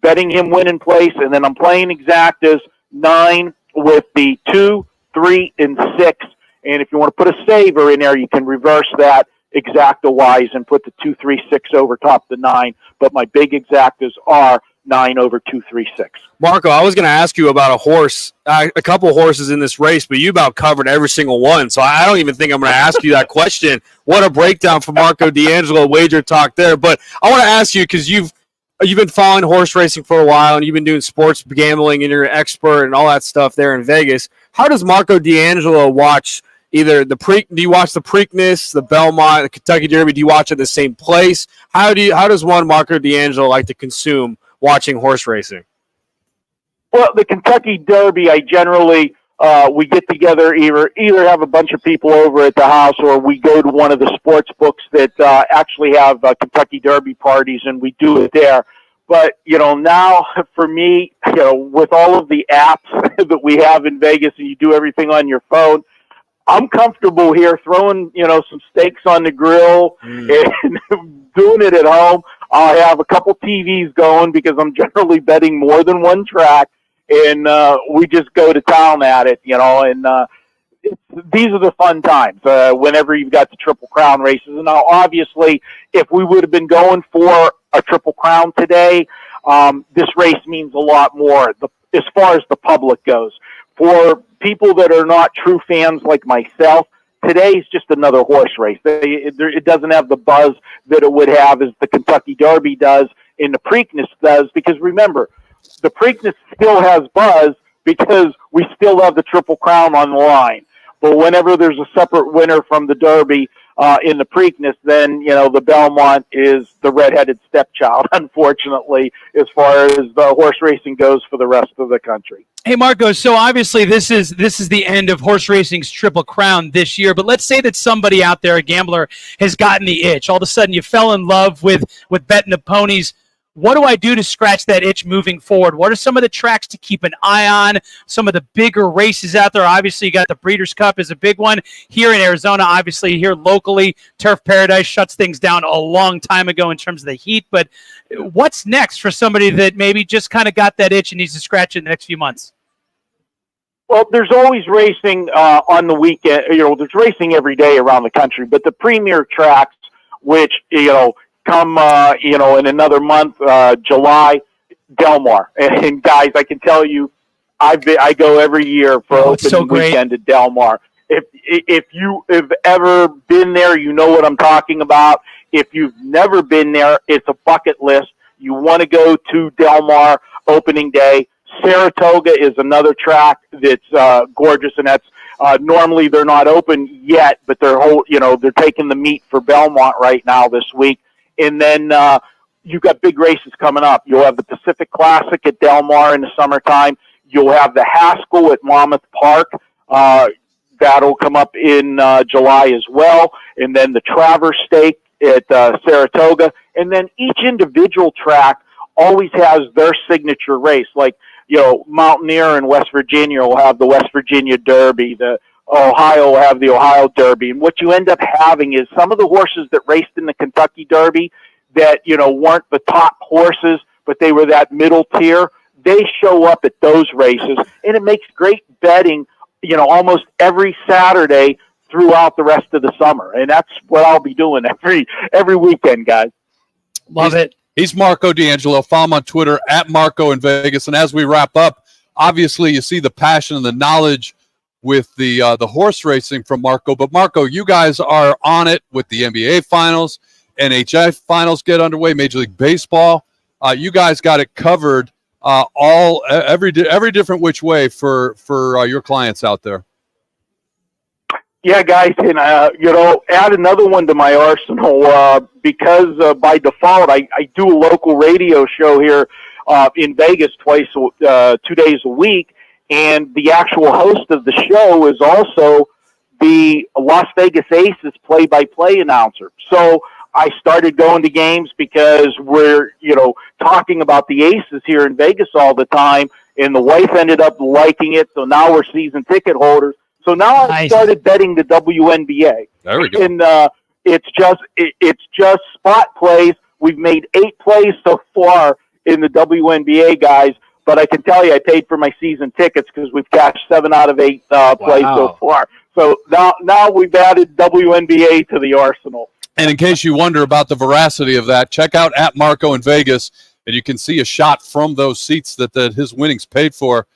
Speaker 1: betting him win in place, and then I'm playing exactas 9 with the 2, 3, and 6. And if you want to put a saver in there, you can reverse that exacta-wise and put the 2, 3, 6 over top the 9. But my big exactas are 9 over 2, 3, 6.
Speaker 12: Marco, I was going to ask you about a couple horses in this race, but you about covered every single one. So I don't even think I'm going to ask you that question. What a breakdown from Marco D'Angelo, wager talk there. But I want to ask you, because you've been following horse racing for a while, and you've been doing sports gambling, and you're an expert and all that stuff there in Vegas. How does Marco D'Angelo watch either do you watch the Preakness, the Belmont, the Kentucky Derby? Do you watch at the same place? How does one Marco D'Angelo like to consume watching horse racing?
Speaker 1: Well, the Kentucky Derby, I generally we get together, either have a bunch of people over at the house, or we go to one of the sports books that actually have Kentucky Derby parties, and we do it there. But now for me, with all of the apps that we have in Vegas, and you do everything on your phone, I'm comfortable here throwing some steaks on the grill and doing it at home. I'll have a couple TVs going because I'm generally betting more than one track, and we just go to town at it, and these are the fun times whenever you've got the Triple Crown races. And now, obviously, if we would have been going for a Triple Crown today, this race means a lot more as far as the public goes. For people that are not true fans like myself, today's just another horse race. It doesn't have the buzz that it would have as the Kentucky Derby does and the Preakness does, because remember, the Preakness still has buzz because we still have the Triple Crown on the line. But whenever there's a separate winner from the Derby in the Preakness, then, the Belmont is the redheaded stepchild, unfortunately, as far as the horse racing goes for the rest of the country.
Speaker 20: Hey, Marco, so obviously this is the end of horse racing's Triple Crown this year, but let's say that somebody out there, a gambler, has gotten the itch. All of a sudden you fell in love with betting the ponies. What do I do to scratch that itch moving forward? What are some of the tracks to keep an eye on? Some of the bigger races out there. Obviously, you got the Breeders' Cup is a big one. Here in Arizona, obviously, here locally, Turf Paradise shuts things down a long time ago in terms of the heat. But what's next for somebody that maybe just kind of got that itch and needs to scratch it in the next few months?
Speaker 1: Well, there's always racing on the weekend. There's racing every day around the country. But the premier tracks, which, come, in another month, July, Del Mar. And guys, I can tell you, I go every year for opening weekend at Del Mar. If you have ever been there, you know what I'm talking about. If you've never been there, it's a bucket list. You want to go to Del Mar opening day. Saratoga is another track that's gorgeous, and that's normally they're not open yet, but they're taking the meat for Belmont right now this week. And then you've got big races coming up. You'll have the Pacific Classic at Del Mar in the summertime. You'll have the Haskell at Monmouth Park. That'll come up in July as well. And then the Traverse Stake at Saratoga. And then each individual track always has their signature race. Like, Mountaineer in West Virginia will have the West Virginia Derby. The Ohio will have the Ohio Derby. And what you end up having is some of the horses that raced in the Kentucky Derby that, weren't the top horses, but they were that middle tier. They show up at those races, and it makes great betting, almost every Saturday throughout the rest of the summer. And that's what I'll be doing every weekend, guys.
Speaker 20: Love it.
Speaker 11: He's Marco D'Angelo. Follow him on Twitter at Marco in Vegas. And as we wrap up, obviously you see the passion and the knowledge with the horse racing from Marco. But Marco, you guys are on it with the NBA Finals, NHL Finals get underway, Major League Baseball. You guys got it covered every different which way for your clients out there.
Speaker 1: Yeah, guys, and add another one to my arsenal because by default I do a local radio show here in Vegas 2 days a week, and the actual host of the show is also the Las Vegas Aces play-by-play announcer. So I started going to games because we're talking about the Aces here in Vegas all the time, and the wife ended up liking it, so now we're season ticket holders. So now I started betting the WNBA.
Speaker 11: There we go.
Speaker 1: And it's just spot plays. We've made 8 plays so far in the WNBA, guys. But I can tell you, I paid for my season tickets because we've cashed 7 out of 8 plays so far. So now we've added WNBA to the arsenal.
Speaker 11: And in case you wonder about the veracity of that, check out at Marco in Vegas, and you can see a shot from those seats that his winnings paid for.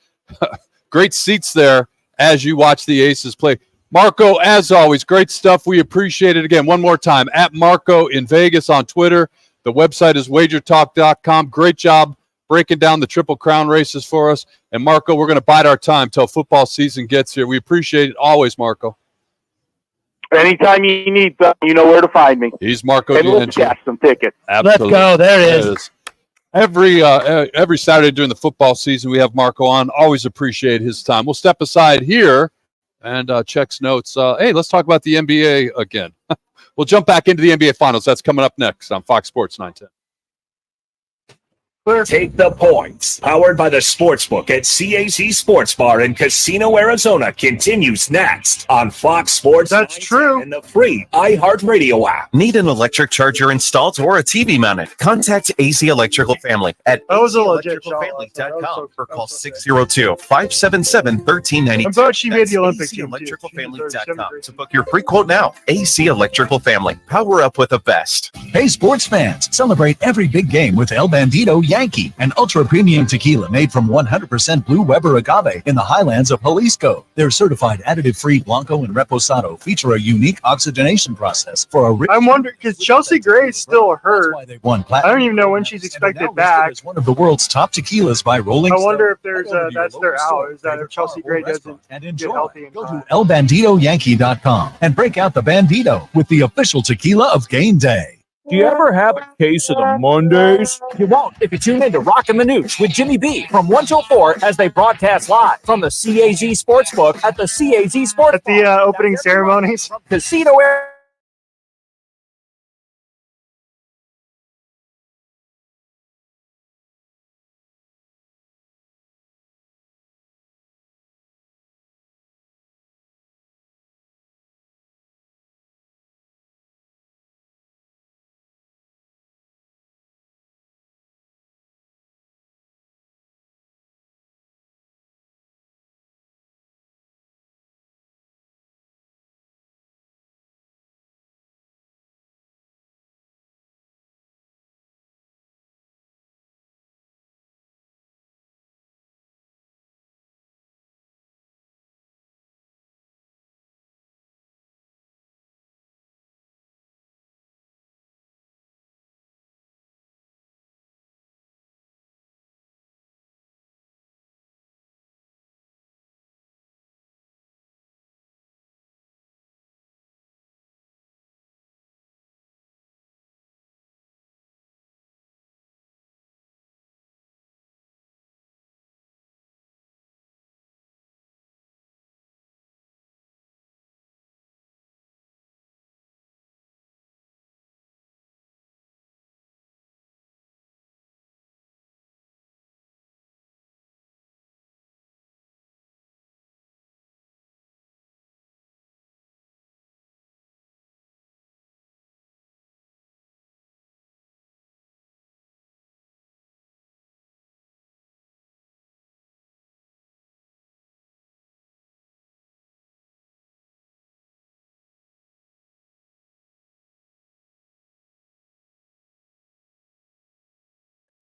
Speaker 11: Great seats there as you watch the Aces play. Marco, as always, great stuff. We appreciate it. Again, one more time, at Marco in Vegas on Twitter. The website is wagertalk.com. Great job breaking down the Triple Crown races for us. And, Marco, we're going to bide our time till football season gets here. We appreciate it always, Marco.
Speaker 1: Anytime you need something, you know where to find me.
Speaker 11: He's Marco
Speaker 1: D'Angelo. Let's cash some tickets.
Speaker 11: Absolutely.
Speaker 20: Let's go. There it is.
Speaker 11: Every Saturday during the football season, we have Marco on. Always appreciate his time. We'll step aside here and check's notes. Hey, let's talk about the NBA again. We'll jump back into the NBA Finals. That's coming up next on Fox Sports 910.
Speaker 8: Take the points. Powered by the Sportsbook at CAZ Sports Bar in Casino, Arizona continues next on Fox Sports.
Speaker 2: That's true.
Speaker 8: And the free iHeartRadio app.
Speaker 5: Need an electric charger installed or a TV mounted? Contact AC Electrical Family at acelectricalfamily.com or call 602-577-1392.
Speaker 2: I'm glad she made the Olympics.
Speaker 5: aceelectricalfamily.com to book your free quote now. AC Electrical Family. Power up with the best.
Speaker 16: Hey, sports fans, celebrate every big game with El Bandito Yankee, an ultra-premium tequila made from 100% Blue Weber agave in the highlands of Jalisco. Their certified additive-free Blanco and Reposado feature a unique oxygenation process for a rich...
Speaker 2: I'm wondering, because Chelsea Gray is still hurt.
Speaker 16: They won
Speaker 2: I
Speaker 16: platinum.
Speaker 2: don't even know when she's expected back.
Speaker 16: It's one of the world's top tequilas by Rolling
Speaker 2: I
Speaker 16: Stone.
Speaker 2: wonder if there's that's their out. Is that if Chelsea Gray doesn't get healthy in
Speaker 16: Go
Speaker 2: time?
Speaker 16: to elbandidoyankee.com and break out the Bandito with the official tequila of game day.
Speaker 25: Do you ever have a case of the Mondays? You won't if you tune in to Rockin' the Nooch with Jimmy B from 1 till 4 as they broadcast live from the CAZ Sportsbook at the CAZ Sports
Speaker 2: At the opening ceremonies.
Speaker 25: Casino area.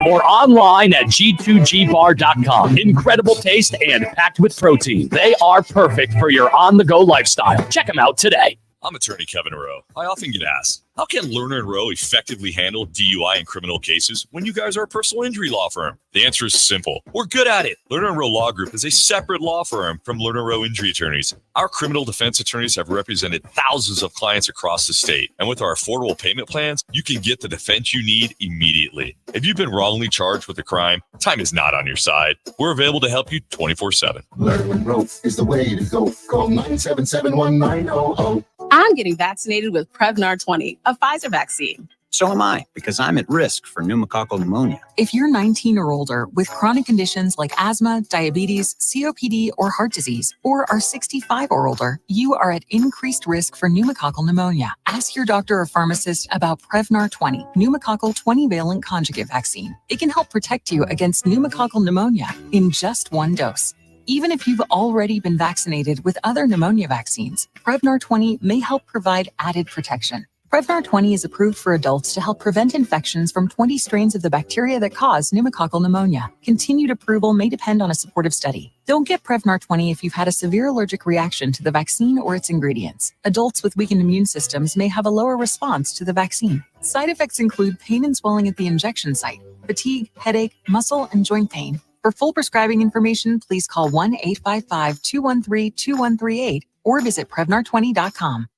Speaker 6: Or online at g2gbar.com. Incredible taste and packed with protein. They are perfect for your on-the-go lifestyle. Check them out today.
Speaker 7: I'm attorney Kevin Rowe. I often get asked, how can Lerner & Rowe effectively handle DUI and criminal cases when you guys are a personal injury law firm? The answer is simple. We're good at it. Lerner & Rowe Law Group is a separate law firm from Lerner & Rowe Injury Attorneys. Our criminal defense attorneys have represented thousands of clients across the state. And with our affordable payment plans, you can get the defense you need immediately. If you've been wrongly charged with a crime, time is not on your side. We're available to help you 24/7.
Speaker 22: Lerner & Rowe is the way to go. Call 977-1900.
Speaker 9: I'm getting vaccinated with Prevnar 20, a Pfizer vaccine.
Speaker 13: So am I, because I'm at risk for pneumococcal pneumonia.
Speaker 15: If you're 19 or older with chronic conditions like asthma, diabetes, COPD, or heart disease, or are 65 or older, you are at increased risk for pneumococcal pneumonia. Ask your doctor or pharmacist about Prevnar 20, pneumococcal 20-valent conjugate vaccine. It can help protect you against pneumococcal pneumonia in just one dose. Even if you've already been vaccinated with other pneumonia vaccines, Prevnar 20 may help provide added protection. Prevnar 20 is approved for adults to help prevent infections from 20 strains of the bacteria that cause pneumococcal pneumonia. Continued approval may depend on a supportive study. Don't get Prevnar 20 if you've had a severe allergic reaction to the vaccine or its ingredients. Adults with weakened immune systems may have a lower response to the vaccine. Side effects include pain and swelling at the injection site, fatigue, headache, muscle, and joint pain. For full prescribing information, please call 1-855-213-2138 or visit Prevnar20.com.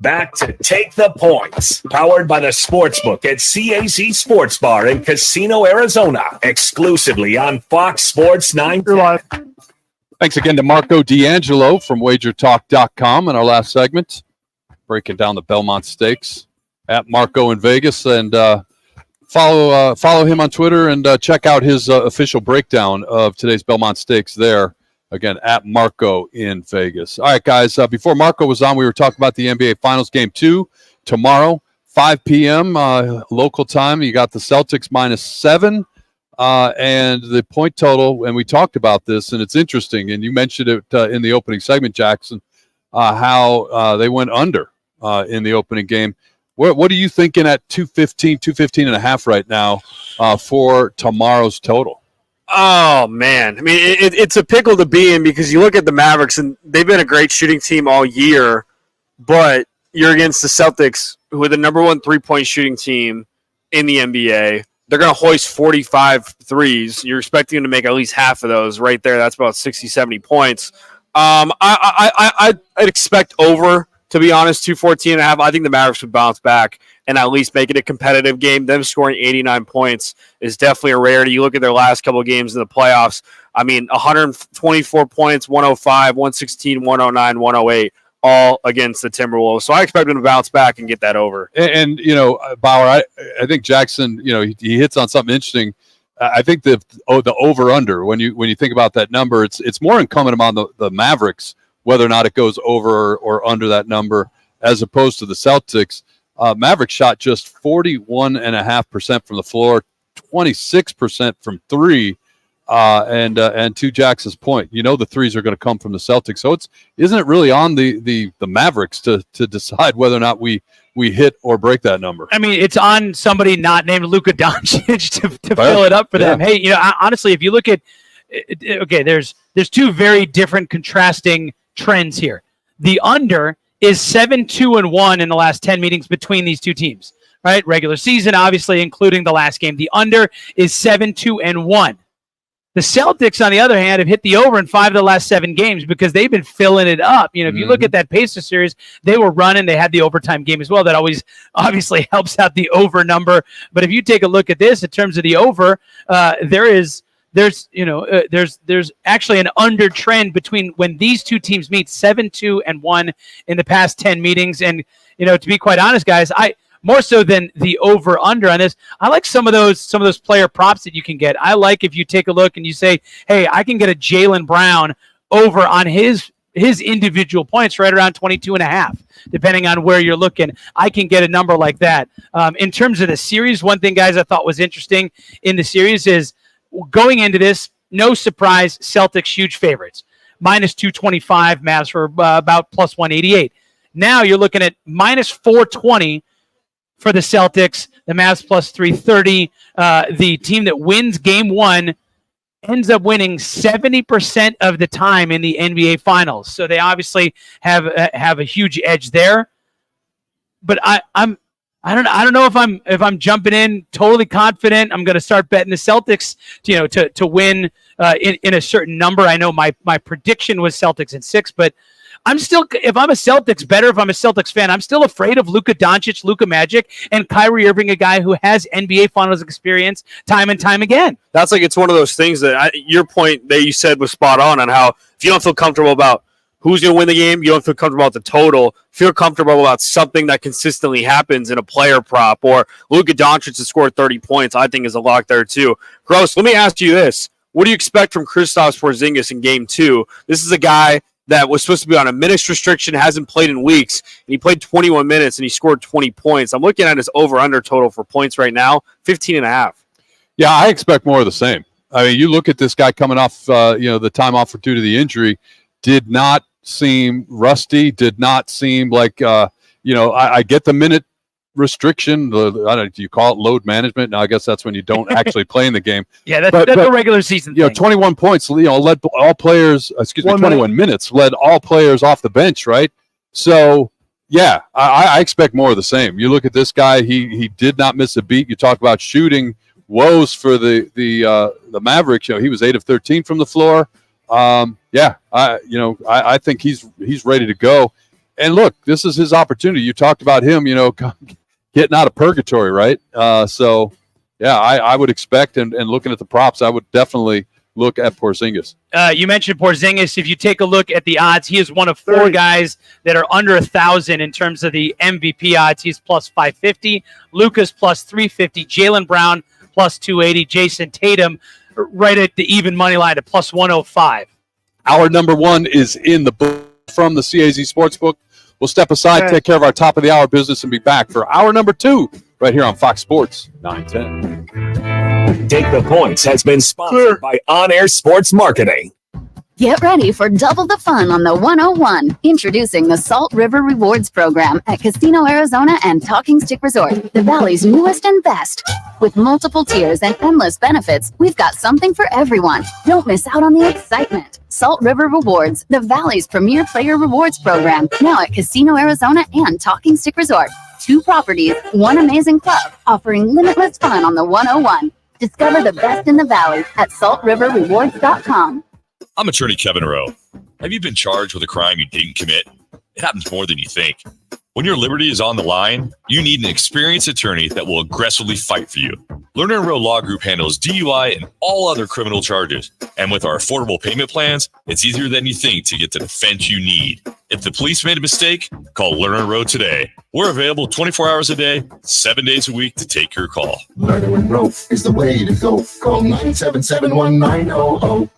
Speaker 8: Back to Take the Points, powered by the Sportsbook at CAZ Sports Bar in Casino, Arizona, exclusively on Fox Sports 910.
Speaker 11: Thanks again to Marco D'Angelo from WagerTalk.com in our last segment, breaking down the Belmont Stakes at Marco in Vegas. And follow him on Twitter and check out his official breakdown of today's Belmont Stakes there. Again, at Marco in Vegas. All right, guys, before Marco was on, we were talking about the NBA Finals Game 2 tomorrow, 5 p.m. Local time. You got the Celtics -7 and the point total, and we talked about this, and it's interesting, and you mentioned it in the opening segment, Jackson, how they went under in the opening game. What are you thinking at 215 and a half right now for tomorrow's total?
Speaker 12: Oh, man. I mean, it's a pickle to be in because you look at the Mavericks, and they've been a great shooting team all year, but you're against the Celtics, who are the number one three-point shooting team in the NBA. They're going to hoist 45 threes. You're expecting them to make at least half of those right there. That's about 60, 70 points. I'd expect over, to be honest, 214 and a half. I think the Mavericks would bounce back and at least make it a competitive game. Them scoring 89 points is definitely a rarity. You look at their last couple of games in the playoffs. I mean, 124 points, 105, 116, 109, 108, all against the Timberwolves. So I expect them to bounce back and get that over.
Speaker 11: And Bauer, I think Jackson, he hits on something interesting. I think the over-under, when you think about that number, it's more incumbent upon the Mavericks whether or not it goes over or under that number, as opposed to the Celtics. Mavericks shot just 41.5% from the floor, 26% from three, and to Jackson's point, the threes are going to come from the Celtics. So isn't it really on the Mavericks to decide whether or not we hit or break that number?
Speaker 20: I mean, it's on somebody not named Luka Doncic to fill it up for them. Hey, honestly, if you look at there's two very different contrasting trends here. The under is 7-2-1 in the last 10 meetings between these two teams, right? Regular season, obviously, including the last game. The under is 7-2-1. The Celtics, on the other hand, have hit the over in 5 of the last 7 games because they've been filling it up. If you look at that Pacers series, they were running. They had the overtime game as well. That always obviously helps out the over number. But if you take a look at this in terms of the over, there's actually an under trend between when these two teams meet, 7-2-1 in the past 10 meetings. And, to be quite honest, guys, more so than the over under on this, I like some of those player props that you can get. I like if you take a look and you say, hey, I can get a Jaylen Brown over on his individual points right around 22.5, depending on where you're looking. I can get a number like that. In terms of the series, one thing, guys, I thought was interesting in the series is, going into this, no surprise, Celtics huge favorites. Minus 225, Mavs were about plus 188. Now you're looking at minus 420 for the Celtics, the Mavs plus 330. The team that wins game one ends up winning 70% of the time in the NBA Finals. So they obviously have a huge edge there. But I don't know if I'm jumping in totally confident. I'm going to start betting the Celtics, to win in a certain number. I know my prediction was Celtics in 6, but I'm still, if I'm a Celtics fan, I'm still afraid of Luka Doncic, Luka Magic, and Kyrie Irving, a guy who has NBA Finals experience time and time again.
Speaker 12: That's it's one of those things that your point that you said was spot on how if you don't feel comfortable about who's going to win the game, you don't feel comfortable about the total, feel comfortable about something that consistently happens in a player prop, or Luka Doncic to score 30 points, I think is a lock there too. Gross, let me ask you this. What do you expect from Kristaps Porzingis in game 2? This is a guy that was supposed to be on a minutes restriction, hasn't played in weeks, and he played 21 minutes and he scored 20 points. I'm looking at his over-under total for points right now, 15.5.
Speaker 11: Yeah, I expect more of the same. I mean, you look at this guy coming off, the time off due to the injury, did not seem rusty, did not seem like, I get the minute restriction. I don't know, do you call it load management? Now, I guess that's when you don't actually play in the game.
Speaker 20: Yeah, that's a regular season thing.
Speaker 11: 21 points, led all players, 21 minutes, led all players off the bench, right? So, yeah, I expect more of the same. You look at this guy, he did not miss a beat. You talk about shooting woes for the Mavericks. He was 8 of 13 from the floor. I think he's ready to go. And look, this is his opportunity. You talked about him, getting out of purgatory, right? I would expect, and looking at the props, I would definitely look at Porzingis.
Speaker 20: You mentioned Porzingis. If you take a look at the odds, he is one of 4 guys that are under 1,000 in terms of the MVP odds. He's plus 550. Luka's plus 350. Jaylen Brown plus 280. Jason Tatum right at the even money line at plus 105.
Speaker 11: Our number 1 is in the book from the CAZ Sportsbook. We'll step aside, take care of our top of the hour business, and be back for hour number 2 right here on Fox Sports 910.
Speaker 8: Take the Points has been sponsored by On Air Sports Marketing.
Speaker 4: Get ready for double the fun on the 101. Introducing the Salt River Rewards Program at Casino Arizona and Talking Stick Resort, the Valley's newest and best. With multiple tiers and endless benefits, we've got something for everyone. Don't miss out on the excitement. Salt River Rewards, the Valley's premier player rewards program, now at Casino Arizona and Talking Stick Resort. 2 properties, 1 amazing club, offering limitless fun on the 101. Discover the best in the Valley at saltriverrewards.com.
Speaker 7: I'm attorney Kevin Rowe. Have you been charged with a crime you didn't commit? It happens more than you think. When your liberty is on the line, you need an experienced attorney that will aggressively fight for you. Lerner & Rowe Law Group handles DUI and all other criminal charges. And with our affordable payment plans, it's easier than you think to get the defense you need. If the police made a mistake, call Lerner & Rowe today. We're available 24 hours a day, 7 days a week to take your call.
Speaker 22: Lerner & Rowe is the way to go. Call 977-1900.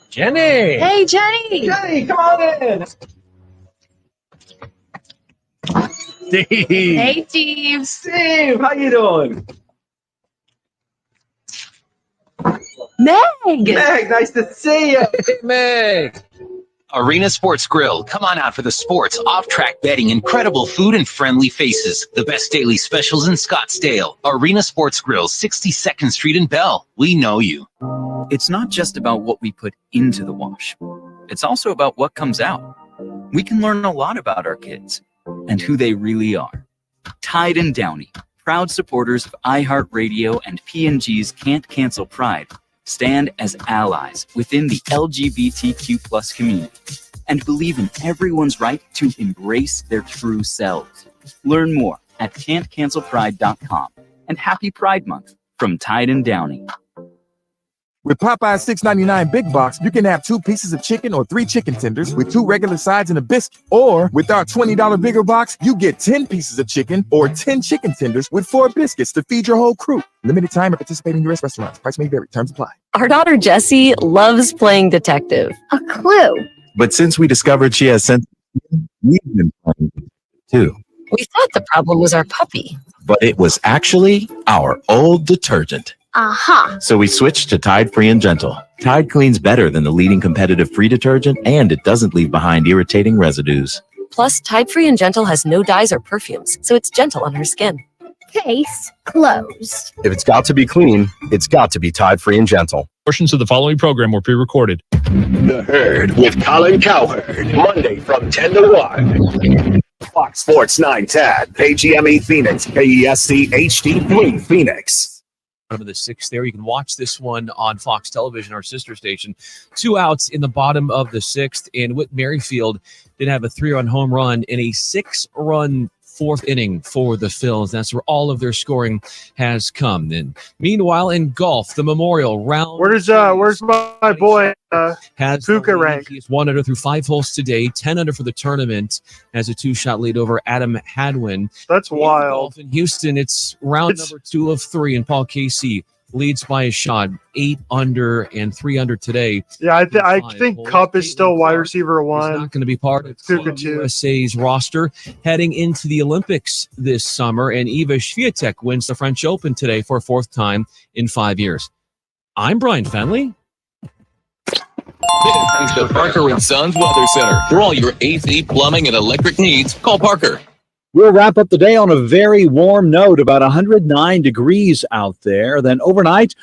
Speaker 25: Jenny.
Speaker 9: Hey, Jenny.
Speaker 25: Jenny, come on in. Steve.
Speaker 9: Hey, Steve.
Speaker 25: Steve, how you doing?
Speaker 9: Meg.
Speaker 25: Meg, nice to see you. Hey, Meg.
Speaker 3: Arena Sports Grill. Come on out for the sports, off-track betting, incredible food, and friendly faces. The best daily specials in Scottsdale. Arena Sports Grill, 62nd Street in Bell. We know you.
Speaker 10: It's not just about what we put into the wash. It's also about what comes out. We can learn a lot about our kids and who they really are. Tide and Downey, proud supporters of iHeartRadio and P&G's Can't Cancel Pride, stand as allies within the LGBTQ+ community and believe in everyone's right to embrace their true selves. Learn more at can'tcancelpride.com. And happy Pride Month from Tide and Downey.
Speaker 14: With Popeye's $6.99 Big Box, you can have 2 pieces of chicken or 3 chicken tenders with 2 regular sides and a biscuit. Or with our $20 Bigger Box, you get 10 pieces of chicken or 10 chicken tenders with 4 biscuits to feed your whole crew. Limited time at participating U.S. restaurants. Price may vary. Terms apply.
Speaker 17: Our daughter Jessie loves playing detective. A clue.
Speaker 18: But since we discovered she has sense, we've been playing too.
Speaker 17: We thought the problem was our puppy.
Speaker 18: But it was actually our old detergent.
Speaker 17: Aha.
Speaker 18: So we switched to Tide Free and Gentle. Tide cleans better than the leading competitive free detergent, and it doesn't leave behind irritating residues.
Speaker 17: Plus, Tide Free and Gentle has no dyes or perfumes, so it's gentle on her skin. Case closed.
Speaker 19: If it's got to be clean, it's got to be Tide Free and Gentle.
Speaker 21: Portions of the following program were pre-recorded.
Speaker 8: The Herd with Colin Cowherd, Monday from 10 to 1. Fox Sports 910, KGME Phoenix, KESC HD3 Phoenix.
Speaker 23: Bottom of the 6th there. You can watch this one on Fox Television, our sister station. 2 outs in the bottom of the 6th, and Whit Merrifield did have a 3-run home run in a 6-run 4th inning for the Phils. That's where all of their scoring has come. Then, meanwhile, in golf, the Memorial round.
Speaker 2: Where's my boy Puka rank?
Speaker 23: He's 1 under through 5 holes today, 10 under for the tournament, has a 2-shot lead over Adam Hadwin.
Speaker 2: That's wild.
Speaker 23: In Houston, it's round number 2 of 3, and Paul Casey leads by a shot, 8 under and 3 under today.
Speaker 2: Yeah, I think Cup is still wide receiver 1.
Speaker 23: He's not going to be part of
Speaker 2: Puka 2.
Speaker 23: USA's roster heading into the Olympics this summer, and Iga Swiatek wins the French Open today for a 4th time in 5 years. I'm Brian Fenley.
Speaker 24: Thanks to Parker & Sons Weather Center. For all your AC, plumbing, and electric needs, call Parker.
Speaker 30: We'll wrap up the day on a very warm note, about 109 degrees out there. Then overnight,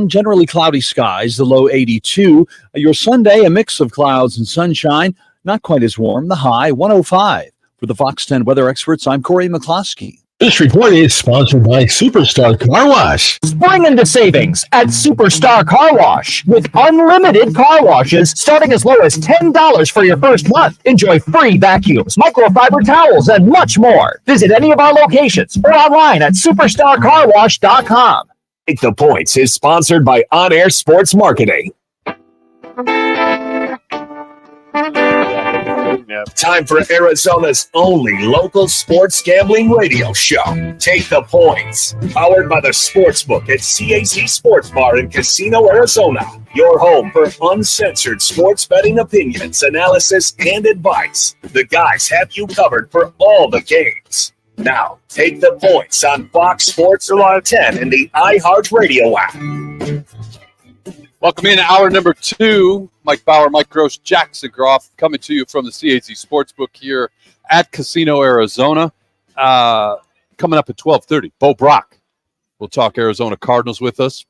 Speaker 30: generally cloudy skies, the low 82. Your Sunday, a mix of clouds and sunshine, not quite as warm, the high 105. For the Fox 10 weather experts, I'm Corey McCloskey.
Speaker 31: This report is sponsored by Superstar Car Wash.
Speaker 25: Spring into savings at Superstar Car Wash with unlimited car washes starting as low as $10 for your first month. Enjoy free vacuums, microfiber towels, and much more. Visit any of our locations or online at superstarcarwash.com.
Speaker 8: Take the Points is sponsored by On Air Sports Marketing. Time for Arizona's only local sports gambling radio show. Take the Points. Powered by the Sportsbook at CAC Sports Bar in Casino, Arizona. Your home for uncensored sports betting opinions, analysis, and advice. The guys have you covered for all the games. Now, take the Points on Fox Sports 10 and the iHeartRadio app.
Speaker 11: Welcome in hour number 2. Mike Bauer, Mike Gross, Jackson Groff coming to you from the CAZ Sportsbook here at Casino, Arizona. Coming up at 12:30, Bo Brock will talk Arizona Cardinals with us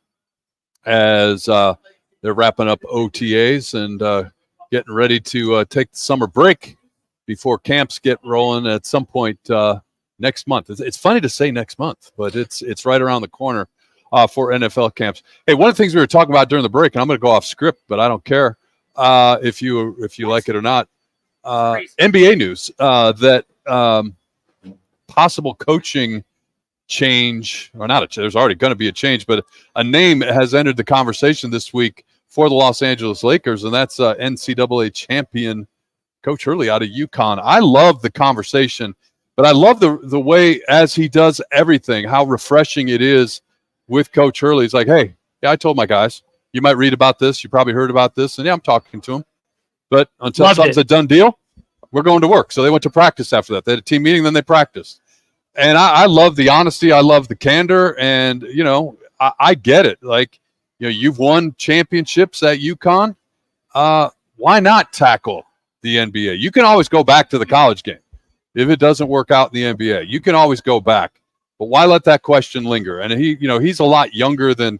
Speaker 11: as they're wrapping up OTAs and getting ready to take the summer break before camps get rolling at some point next month. It's funny to say next month, but it's right around the corner for NFL camps. Hey, one of the things we were talking about during the break, and I'm going to go off script, but I don't care if you like it or not. NBA news that possible coaching change, or not, there's already going to be a change, but a name has entered the conversation this week for the Los Angeles Lakers, and that's NCAA champion Coach Hurley out of UConn. I love the conversation, but I love the way as he does everything, how refreshing it is with Coach Hurley. He's like, hey, yeah, I told my guys, you might read about this, you probably heard about this, and yeah, I'm talking to them. But until something's a done deal, we're going to work. So they went to practice after that. They had a team meeting, then they practiced. And I love the honesty. I love the candor. And, I get it. Like, you've won championships at UConn. Why not tackle the NBA? You can always go back to the college game. If it doesn't work out in the NBA, you can always go back. But why let that question linger? And he's a lot younger than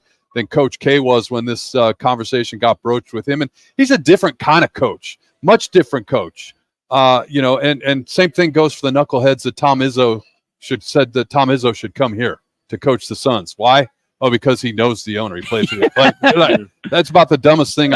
Speaker 11: Coach K was when this conversation got broached with him. And he's a different kind of coach, much different coach. And same thing goes for the knuckleheads that Tom Izzo should come here to coach the Suns. Why? Oh, because he knows the owner. He plays with it. That's about the dumbest thing.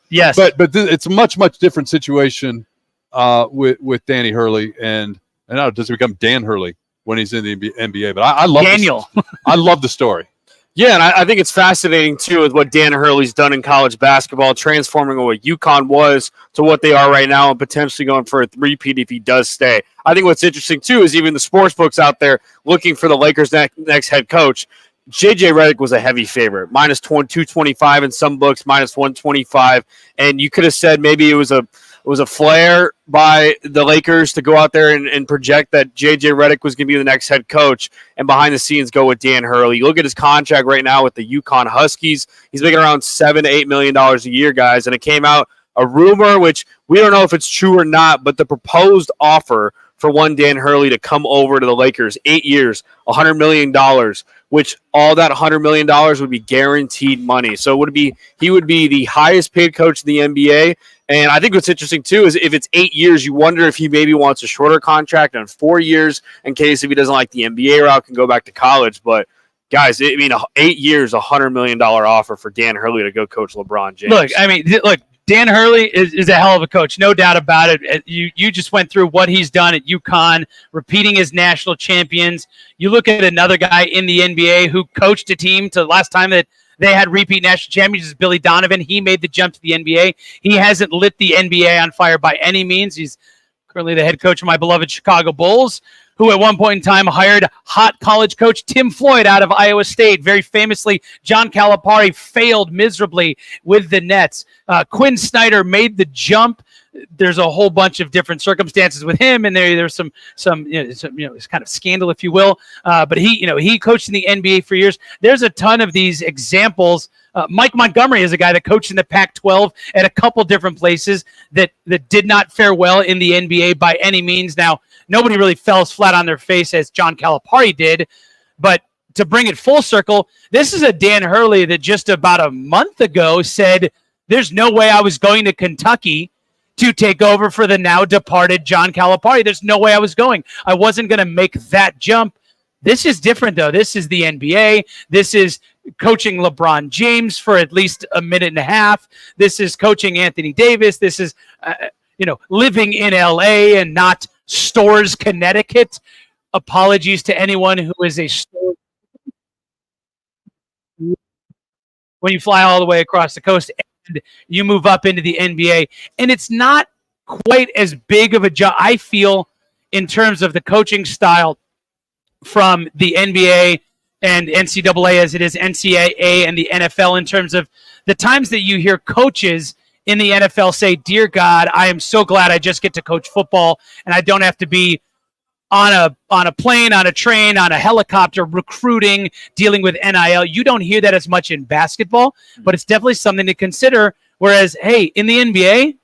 Speaker 20: Yes.
Speaker 11: But it's a much different situation with Danny Hurley, and now does he become Dan Hurley when he's in the NBA? But I love
Speaker 1: Daniel.
Speaker 11: I love the story.
Speaker 1: Yeah, and I think it's fascinating, too, with what Dan Hurley's done in college basketball, transforming what UConn was to what they are right now and potentially going for a three-peat if he does stay. I think what's interesting, too, is even the sports books out there looking for the Lakers' next head coach. J.J. Redick was a heavy favorite, minus 225 in some books, minus 125. And you could have said maybe it was a flare by the Lakers to go out there and project that J.J. Redick was going to be the next head coach, and behind the scenes go with Dan Hurley. You look at his contract right now with the UConn Huskies. He's making around $7 to $8 million a year, guys, and it came out a rumor, which we don't know if it's true or not, but the proposed offer for one Dan Hurley to come over to the Lakers, 8 years, $100 million, which all that $100 million would be guaranteed money. So he would be the highest paid coach in the NBA. And I think what's interesting, too, is if it's 8 years, you wonder if he maybe wants a shorter contract on 4 years in case if he doesn't like the NBA route, can go back to college. But, guys, 8 years, $100 million offer for Dan Hurley to go coach LeBron James.
Speaker 20: Look, Dan Hurley is a hell of a coach, no doubt about it. You just went through what he's done at UConn, repeating his national champions. You look at another guy in the NBA who coached a team to last time that they had repeat national champions is Billy Donovan. He made the jump to the NBA. He hasn't lit the NBA on fire by any means. He's currently the head coach of my beloved Chicago Bulls, who at one point in time hired hot college coach Tim Floyd out of Iowa State. Very famously, John Calipari failed miserably with the Nets. Quinn Snyder made the jump. There's a whole bunch of different circumstances with him, and there's some it's kind of scandal, if you will. But he coached in the NBA for years. There's a ton of these examples. Mike Montgomery is a guy that coached in the Pac-12 at a couple different places that did not fare well in the NBA by any means. Now, nobody really fell as flat on their face as John Calipari did, but to bring it full circle, this is a Dan Hurley that just about a month ago said, there's no way I was going to Kentucky to take over for the now departed John Calipari. There's no way I was going. I wasn't going to make that jump. This is different, though. This is the NBA. This is coaching LeBron James for at least a minute and a half. This is coaching Anthony Davis. This is, living in LA and not Storrs, Connecticut. Apologies to anyone who is a Storrs. When you fly all the way across the coast and you move up into the NBA, and it's not quite as big of a job, I feel, in terms of the coaching style from the NBA and NCAA as it is NCAA and the NFL, in terms of the times that you hear coaches in the NFL say, dear God, I am so glad I just get to coach football and I don't have to be on a plane, on a train, on a helicopter, recruiting, dealing with NIL. You don't hear that as much in basketball, but it's definitely something to consider. Whereas, hey, in the NBA,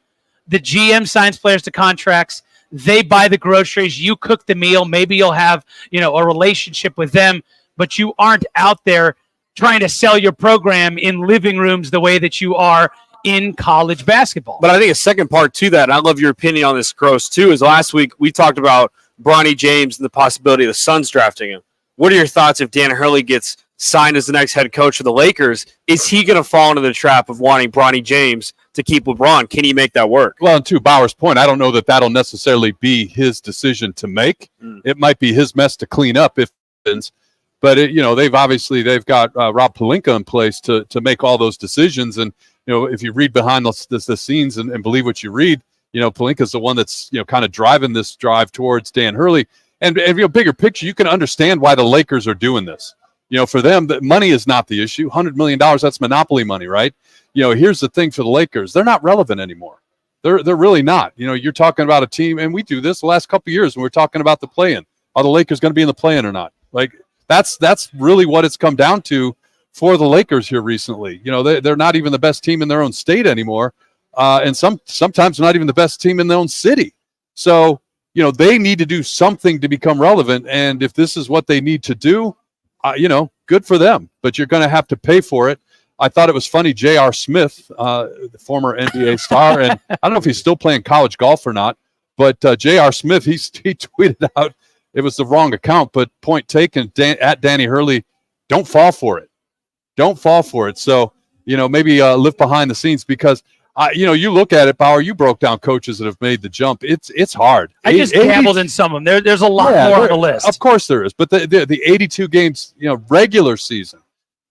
Speaker 20: the GM signs players to contracts. They buy the groceries. You cook the meal. Maybe you'll have, a relationship with them, but you aren't out there trying to sell your program in living rooms the way that you are in college basketball.
Speaker 1: But I think a second part to that, and I love your opinion on this, Gross, too, is last week we talked about Bronny James and the possibility of the Suns drafting him. What are your thoughts if Dan Hurley gets signed as the next head coach of the Lakers? Is he going to fall into the trap of wanting Bronny James to keep LeBron? Can he make that work?
Speaker 11: Well, and to Bauer's point, I don't know that that'll necessarily be his decision to make. It might be his mess to clean up if it happens. But they've got Rob Pelinka in place to make all those decisions. And if you read behind the scenes and believe what you read, Pelinka's the one that's kind of driving this drive towards Dan Hurley. And bigger picture, you can understand why the Lakers are doing this. For them, the money is not the issue. $100 million, that's monopoly money, right? Here's the thing for the Lakers. They're not relevant anymore. They're really not. You're talking about a team, and we do this the last couple of years when we're talking about the play-in. Are the Lakers going to be in the play-in or not? Like, that's really what it's come down to for the Lakers here recently. They're not even the best team in their own state anymore, and sometimes not even the best team in their own city. So, they need to do something to become relevant, and if this is what they need to do, good for them. But you're going to have to pay for it. I thought it was funny, J.R. Smith, the former NBA star, and I don't know if he's still playing college golf or not, but J.R. Smith, he tweeted out, it was the wrong account, but point taken, at Danny Hurley, don't fall for it. Don't fall for it. So, maybe live behind the scenes because, you look at it, Bauer, you broke down coaches that have made the jump. It's hard.
Speaker 20: I just dabbled in some of them. There's a lot more on the list.
Speaker 11: Of course there is. But the 82 games, regular season,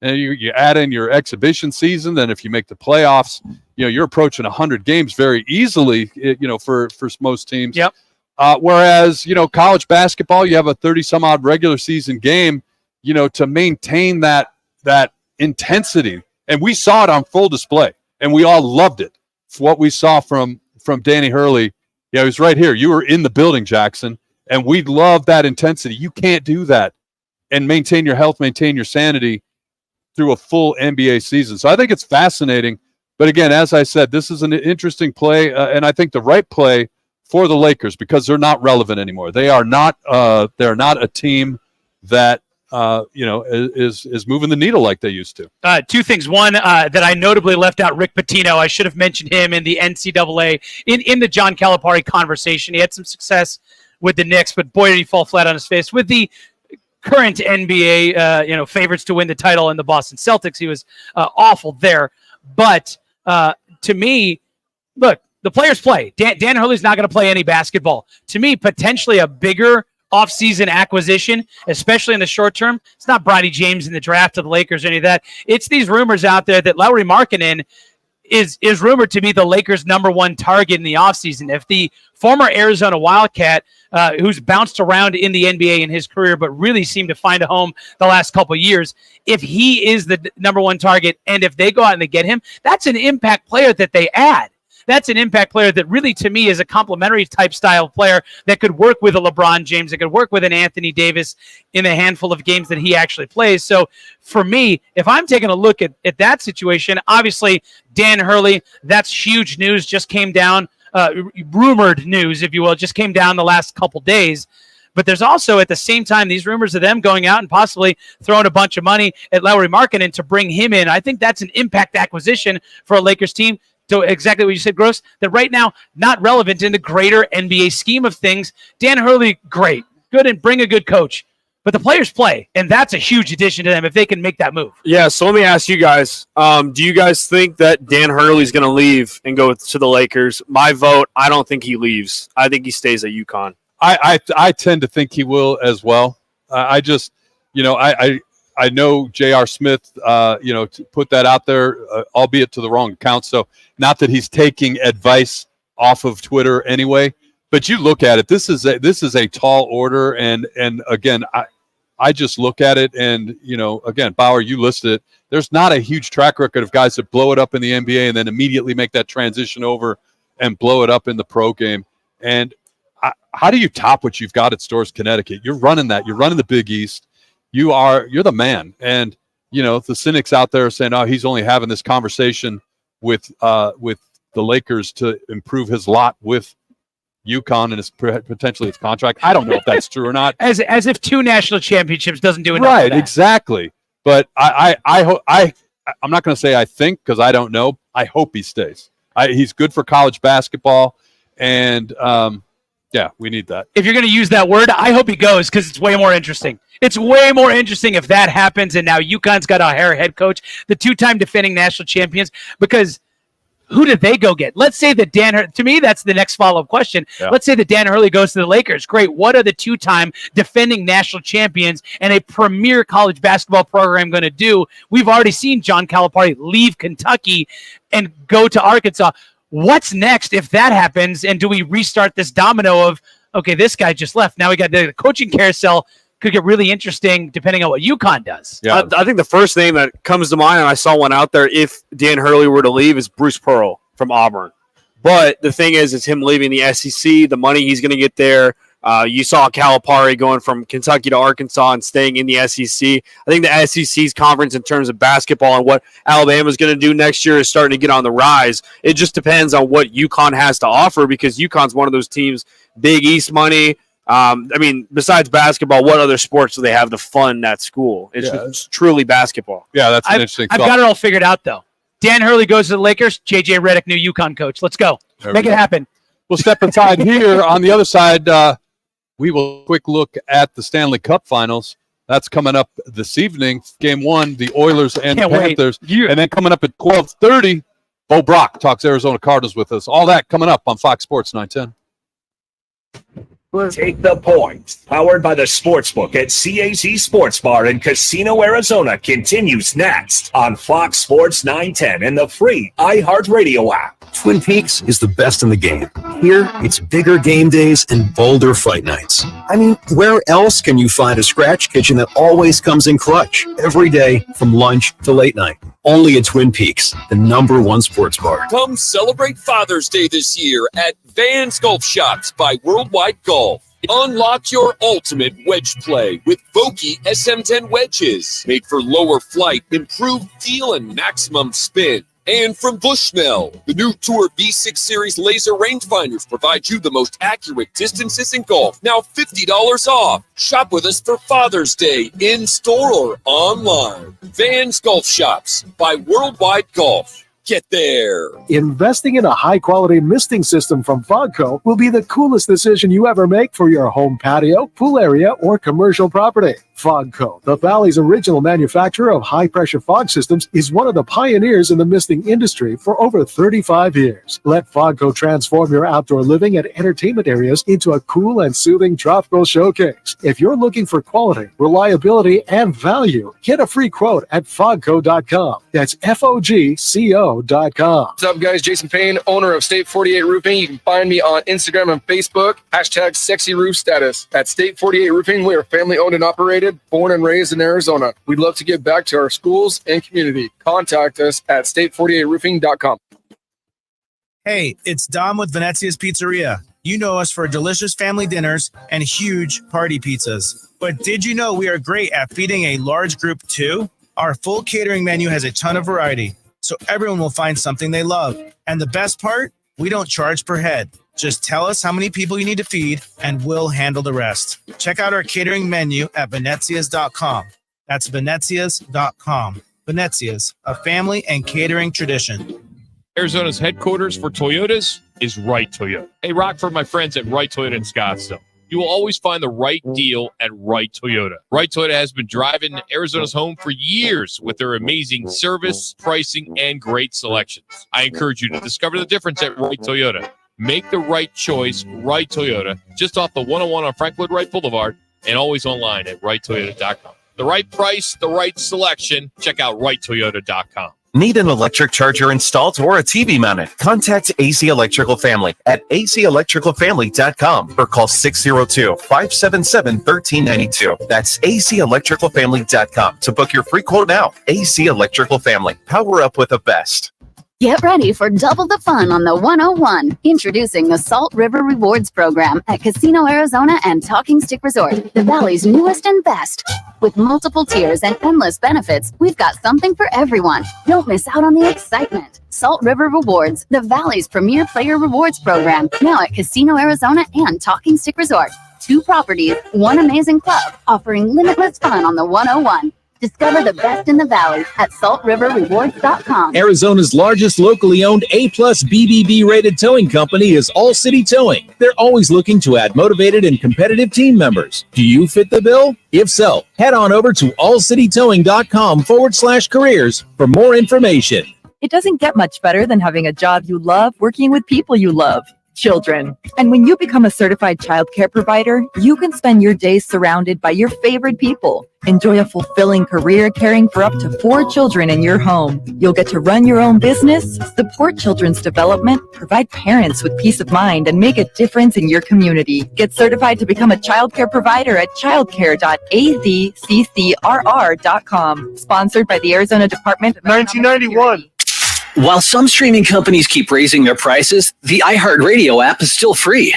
Speaker 11: and you add in your exhibition season, then if you make the playoffs, you're approaching 100 games very easily, for most teams.
Speaker 20: Yep.
Speaker 11: Whereas, college basketball, you have a 30-some-odd regular season game, to maintain that intensity. And we saw it on full display, and we all loved it. What we saw from Danny Hurley, he was right here. You were in the building, Jackson, and we love that intensity. You can't do that and maintain your health, maintain your sanity through a full NBA season. So I think it's fascinating. But again, as I said, this is an interesting play, and I think the right play for the Lakers because they're not relevant anymore. They are not. They're not a team that is moving the needle like they used to.
Speaker 20: Two things. One, that I notably left out Rick Pitino. I should have mentioned him in the NCAA in the John Calipari conversation. He had some success with the Knicks, but boy, did he fall flat on his face with the current NBA favorites to win the title in the Boston Celtics. He was awful there. But to me, look, the players play. Dan Hurley's not going to play any basketball. To me, potentially a bigger offseason acquisition, especially in the short term. It's not Bronny James in the draft of the Lakers or any of that. It's these rumors out there that Lauri Markkanen is rumored to be the Lakers' #1 target in the offseason. If the former Arizona Wildcat, who's bounced around in the NBA in his career but really seemed to find a home the last couple of years, if he is the #1 target and if they go out and they get him, that's an impact player that they add. That's an impact player that really, to me, is a complementary type style player that could work with a LeBron James, that could work with an Anthony Davis in a handful of games that he actually plays. So for me, if I'm taking a look at that situation, obviously Dan Hurley, that's huge news, just came down, rumored news, if you will, just came down the last couple days. But there's also, at the same time, these rumors of them going out and possibly throwing a bunch of money at Lauri Markkanen to bring him in. I think that's an impact acquisition for a Lakers team. So exactly what you said, Gross, that right now, not relevant in the greater NBA scheme of things. Dan Hurley, great. Good, and bring a good coach. But the players play, and that's a huge addition to them if they can make that move.
Speaker 1: Yeah, so let me ask you guys, do you guys think that Dan Hurley's going to leave and go to the Lakers? My vote, I don't think he leaves. I think he stays at UConn.
Speaker 11: I tend to think he will as well. I just, I know J.R. Smith, to put that out there, albeit to the wrong account. So not that he's taking advice off of Twitter anyway, but you look at it. This is a tall order, and again, I just look at it, and again, Bauer, you listed it. There's not a huge track record of guys that blow it up in the NBA and then immediately make that transition over and blow it up in the pro game. And how do you top what you've got at Storrs, Connecticut? You're running that. You're running the Big East. You're the man. And the cynics out there are saying, "Oh, he's only having this conversation with the Lakers to improve his lot with UConn and potentially his contract." I don't know if that's true or not.
Speaker 20: As if 2 national championships doesn't do enough.
Speaker 11: Right, exactly. But I'm not going to say I think, because I don't know. I hope he stays. He's good for college basketball, and we need that.
Speaker 20: If you're going to use that word, I hope he goes, because it's way more interesting. It's way more interesting if that happens, and now UConn's got a head coach, the 2-time defending national champions, because who did they go get? Let's say that to me, that's the next follow-up question. Yeah. Let's say that Dan Hurley goes to the Lakers. Great. What are the 2-time defending national champions and a premier college basketball program going to do? We've already seen John Calipari leave Kentucky and go to Arkansas. What's next if that happens? And do we restart this domino of, okay, this guy just left. Now we got the coaching carousel could get really interesting depending on what UConn does.
Speaker 1: Yeah. I think the first name that comes to mind, and I saw one out there, if Dan Hurley were to leave, is Bruce Pearl from Auburn. But the thing is, it's him leaving the SEC, the money he's going to get there. You saw Calipari going from Kentucky to Arkansas and staying in the SEC. I think the SEC's conference in terms of basketball and what Alabama's going to do next year is starting to get on the rise. It just depends on what UConn has to offer, because UConn's one of those teams, Big East money. Besides basketball, what other sports do they have to fund that school? It's just truly basketball.
Speaker 11: Yeah, that's an interesting
Speaker 20: I've
Speaker 11: thought.
Speaker 20: got it all figured out, though. Dan Hurley goes to the Lakers. JJ Redick, new UConn coach. Let's go. Make it happen.
Speaker 11: We'll step aside here. On the other side, we will quick look at the Stanley Cup Finals. That's coming up this evening. Game 1, the Oilers and Panthers. And then coming up at 12:30, Bo Brock talks Arizona Cardinals with us. All that coming up on Fox Sports 910.
Speaker 8: Take the points. Powered by the Sportsbook at CAZ Sports Bar in Casino, Arizona continues next on Fox Sports 910 and the free iHeartRadio app.
Speaker 4: Twin Peaks is the best in the game. Here, it's bigger game days and bolder fight nights. I mean, where else can you find a scratch kitchen that always comes in clutch every day from lunch to late night? Only at Twin Peaks, the #1 sports bar.
Speaker 5: Come celebrate Father's Day this year at Van's Golf Shops by Worldwide Golf. Unlock your ultimate wedge play with Vokey SM10 wedges, made for lower flight, improved feel, and maximum spin. And from Bushnell, the new Tour V6 Series laser rangefinders provide you the most accurate distances in golf. Now $50 off. Shop with us for Father's Day in store or online. Van's Golf Shops by Worldwide Golf. Get there.
Speaker 6: Investing in a high-quality misting system from Fogco will be the coolest decision you ever make for your home patio, pool area, or commercial property. Fogco, the Valley's original manufacturer of high-pressure fog systems, is one of the pioneers in the misting industry for over 35 years. Let Fogco transform your outdoor living and entertainment areas into a cool and soothing tropical showcase. If you're looking for quality, reliability, and value, get a free quote at fogco.com. That's FOGCO.com.
Speaker 12: What's up, guys? Jason Payne, owner of State 48 Roofing. You can find me on Instagram and Facebook. # sexy roof status. At State 48 Roofing, we are family owned and operated, born and raised in Arizona. We'd love to give back to our schools and community. Contact us at state48roofing.com.
Speaker 13: Hey, it's Dom with Venezia's Pizzeria. You know us for delicious family dinners and huge party pizzas. But did you know we are great at feeding a large group too? Our full catering menu has a ton of variety, so everyone will find something they love. And the best part? We don't charge per head. Just tell us how many people you need to feed, and we'll handle the rest. Check out our catering menu at Venezias.com. That's Venezias.com. Venezias, a family and catering tradition.
Speaker 21: Arizona's headquarters for Toyotas is Wright Toyota. Hey, Rock, for my friends at Wright Toyota in Scottsdale. You will always find the right deal at Wright Toyota. Wright Toyota has been driving Arizona's home for years with their amazing service, pricing, and great selections. I encourage you to discover the difference at Wright Toyota. Make the right choice, Wright Toyota, just off the 101 on Frank Lloyd Wright Boulevard, and always online at WrightToyota.com. The right price, the right selection. Check out WrightToyota.com.
Speaker 19: Need an electric charger installed or a TV mounted? Contact AC Electrical Family at aceelectricalfamily.com or call 602-577-1392. That's aceelectricalfamily.com to book your free quote now. AC Electrical Family. Power up with the best.
Speaker 3: Get ready for double the fun on the 101. Introducing the Salt River Rewards Program at Casino Arizona and Talking Stick Resort, the Valley's newest and best. With multiple tiers and endless benefits, we've got something for everyone. Don't miss out on the excitement. Salt River Rewards, the Valley's premier player rewards program, now at Casino Arizona and Talking Stick Resort. 2 properties, 1 amazing club, offering limitless fun on the 101. Discover the best in the Valley at saltriverrewards.com.
Speaker 7: Arizona's largest locally owned A-plus BBB rated towing company is All City Towing. They're always looking to add motivated and competitive team members. Do you fit the bill? If so, head on over to allcitytowing.com/careers for more information.
Speaker 9: It doesn't get much better than having a job you love, working with people you love. Children. And when you become a certified childcare provider, you can spend your days surrounded by your favorite people. Enjoy a fulfilling career caring for up to 4 children in your home. You'll get to run your own business, support children's development, provide parents with peace of mind, and make a difference in your community. Get certified to become a childcare provider at childcare.azccrr.com. Sponsored by the Arizona Department of
Speaker 2: 1991.
Speaker 10: While some streaming companies keep raising their prices, the iHeartRadio app is still free.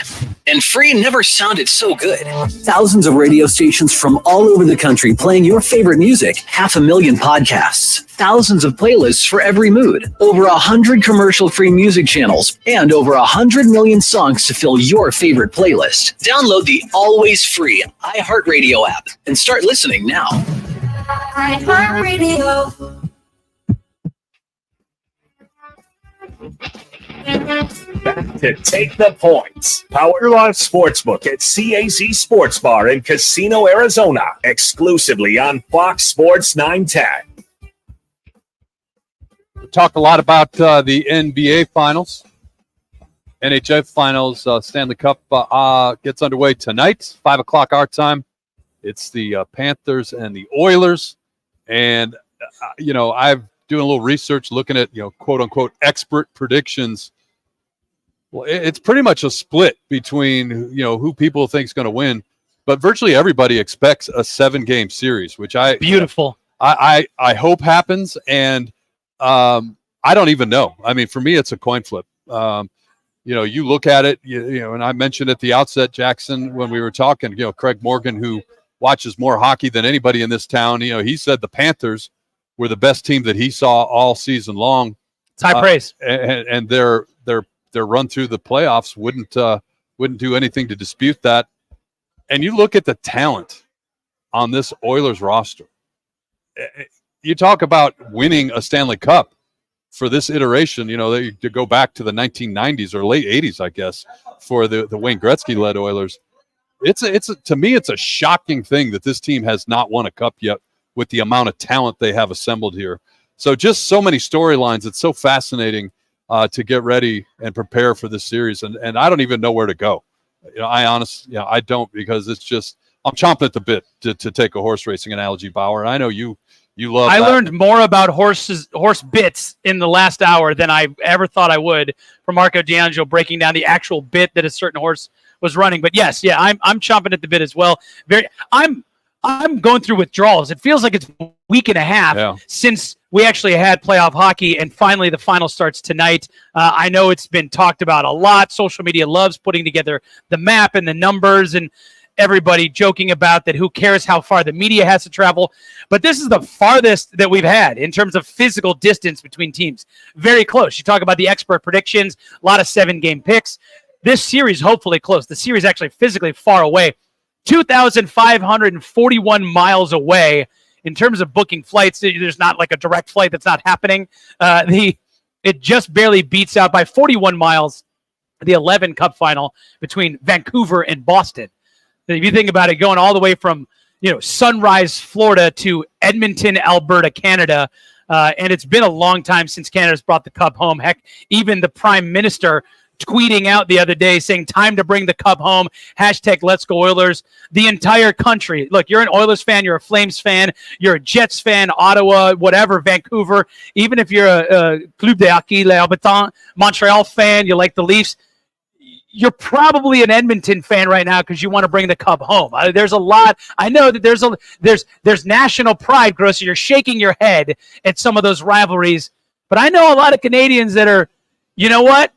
Speaker 10: And free never sounded so good. Thousands of radio stations from all over the country playing your favorite music, 500,000 podcasts, thousands of playlists for every mood, over 100 commercial-free music channels, and over 100 million songs to fill your favorite playlist. Download the always free iHeartRadio app and start listening now.
Speaker 3: iHeartRadio.
Speaker 8: Back to Take the Points. Power Live Sportsbook at CAZ Sports Bar in Casino, Arizona. Exclusively on Fox Sports 910.
Speaker 11: We talked a lot about the NBA Finals. NHL Finals Stanley Cup gets underway tonight, 5 o'clock our time. It's the Panthers and the Oilers. And, I've doing a little research, looking at, quote unquote, expert predictions. Well, it's pretty much a split between, who people think is going to win, but virtually everybody expects a 7-game series, which I hope happens. And I don't even know. I mean, for me, it's a coin flip. You look at it, and I mentioned at the outset, Jackson, when we were talking, Craig Morgan, who watches more hockey than anybody in this town, he said the Panthers were the best team that he saw all season long.
Speaker 20: It's high praise.
Speaker 11: And their run through the playoffs wouldn't do anything to dispute that. And you look at the talent on this Oilers roster. You talk about winning a Stanley Cup for this iteration, they to go back to the 1990s or late 80s, I guess, for the Wayne Gretzky-led Oilers. To me, it's a shocking thing that this team has not won a cup yet, with the amount of talent they have assembled here. So just so many storylines. It's so fascinating to get ready and prepare for this series. And I don't even know where to go. I don't, because it's just, I'm chomping at the bit to take a horse racing analogy, Bauer. And I know you love
Speaker 20: I
Speaker 11: that.
Speaker 20: learned more about horse bits in the last hour than I ever thought I would from Marco D'Angelo breaking down the actual bit that a certain horse was running. But yes, I'm chomping at the bit as well. I'm going through withdrawals. It feels like it's a week and a half since we actually had playoff hockey, and finally the final starts tonight. I know it's been talked about a lot. Social media loves putting together the map and the numbers, and everybody joking about that. Who cares how far the media has to travel? But this is the farthest that we've had in terms of physical distance between teams. Very close. You talk about the expert predictions, a lot of 7-game picks. This series hopefully close. The series actually physically far away. 2,541 miles away in terms of booking flights. There's not like a direct flight that's not happening. It just barely beats out by 41 miles the 11 Cup final between Vancouver and Boston. If you think about it, going all the way from Sunrise, Florida to Edmonton, Alberta, Canada, and it's been a long time since Canada's brought the Cup home. Heck, even the Prime Minister tweeting out the other day saying time to bring the Cup home, #Let's Go Oilers. The entire country. Look, you're an Oilers fan, you're a Flames fan, you're a Jets fan, Ottawa, whatever, Vancouver. Even if you're a Club de Hockey, Les Habitants, Montreal fan, you like the Leafs, you're probably an Edmonton fan right now because you want to bring the Cup home. There's a lot. I know that there's national pride, Grossi. You're shaking your head at some of those rivalries. But I know a lot of Canadians that are, you know what?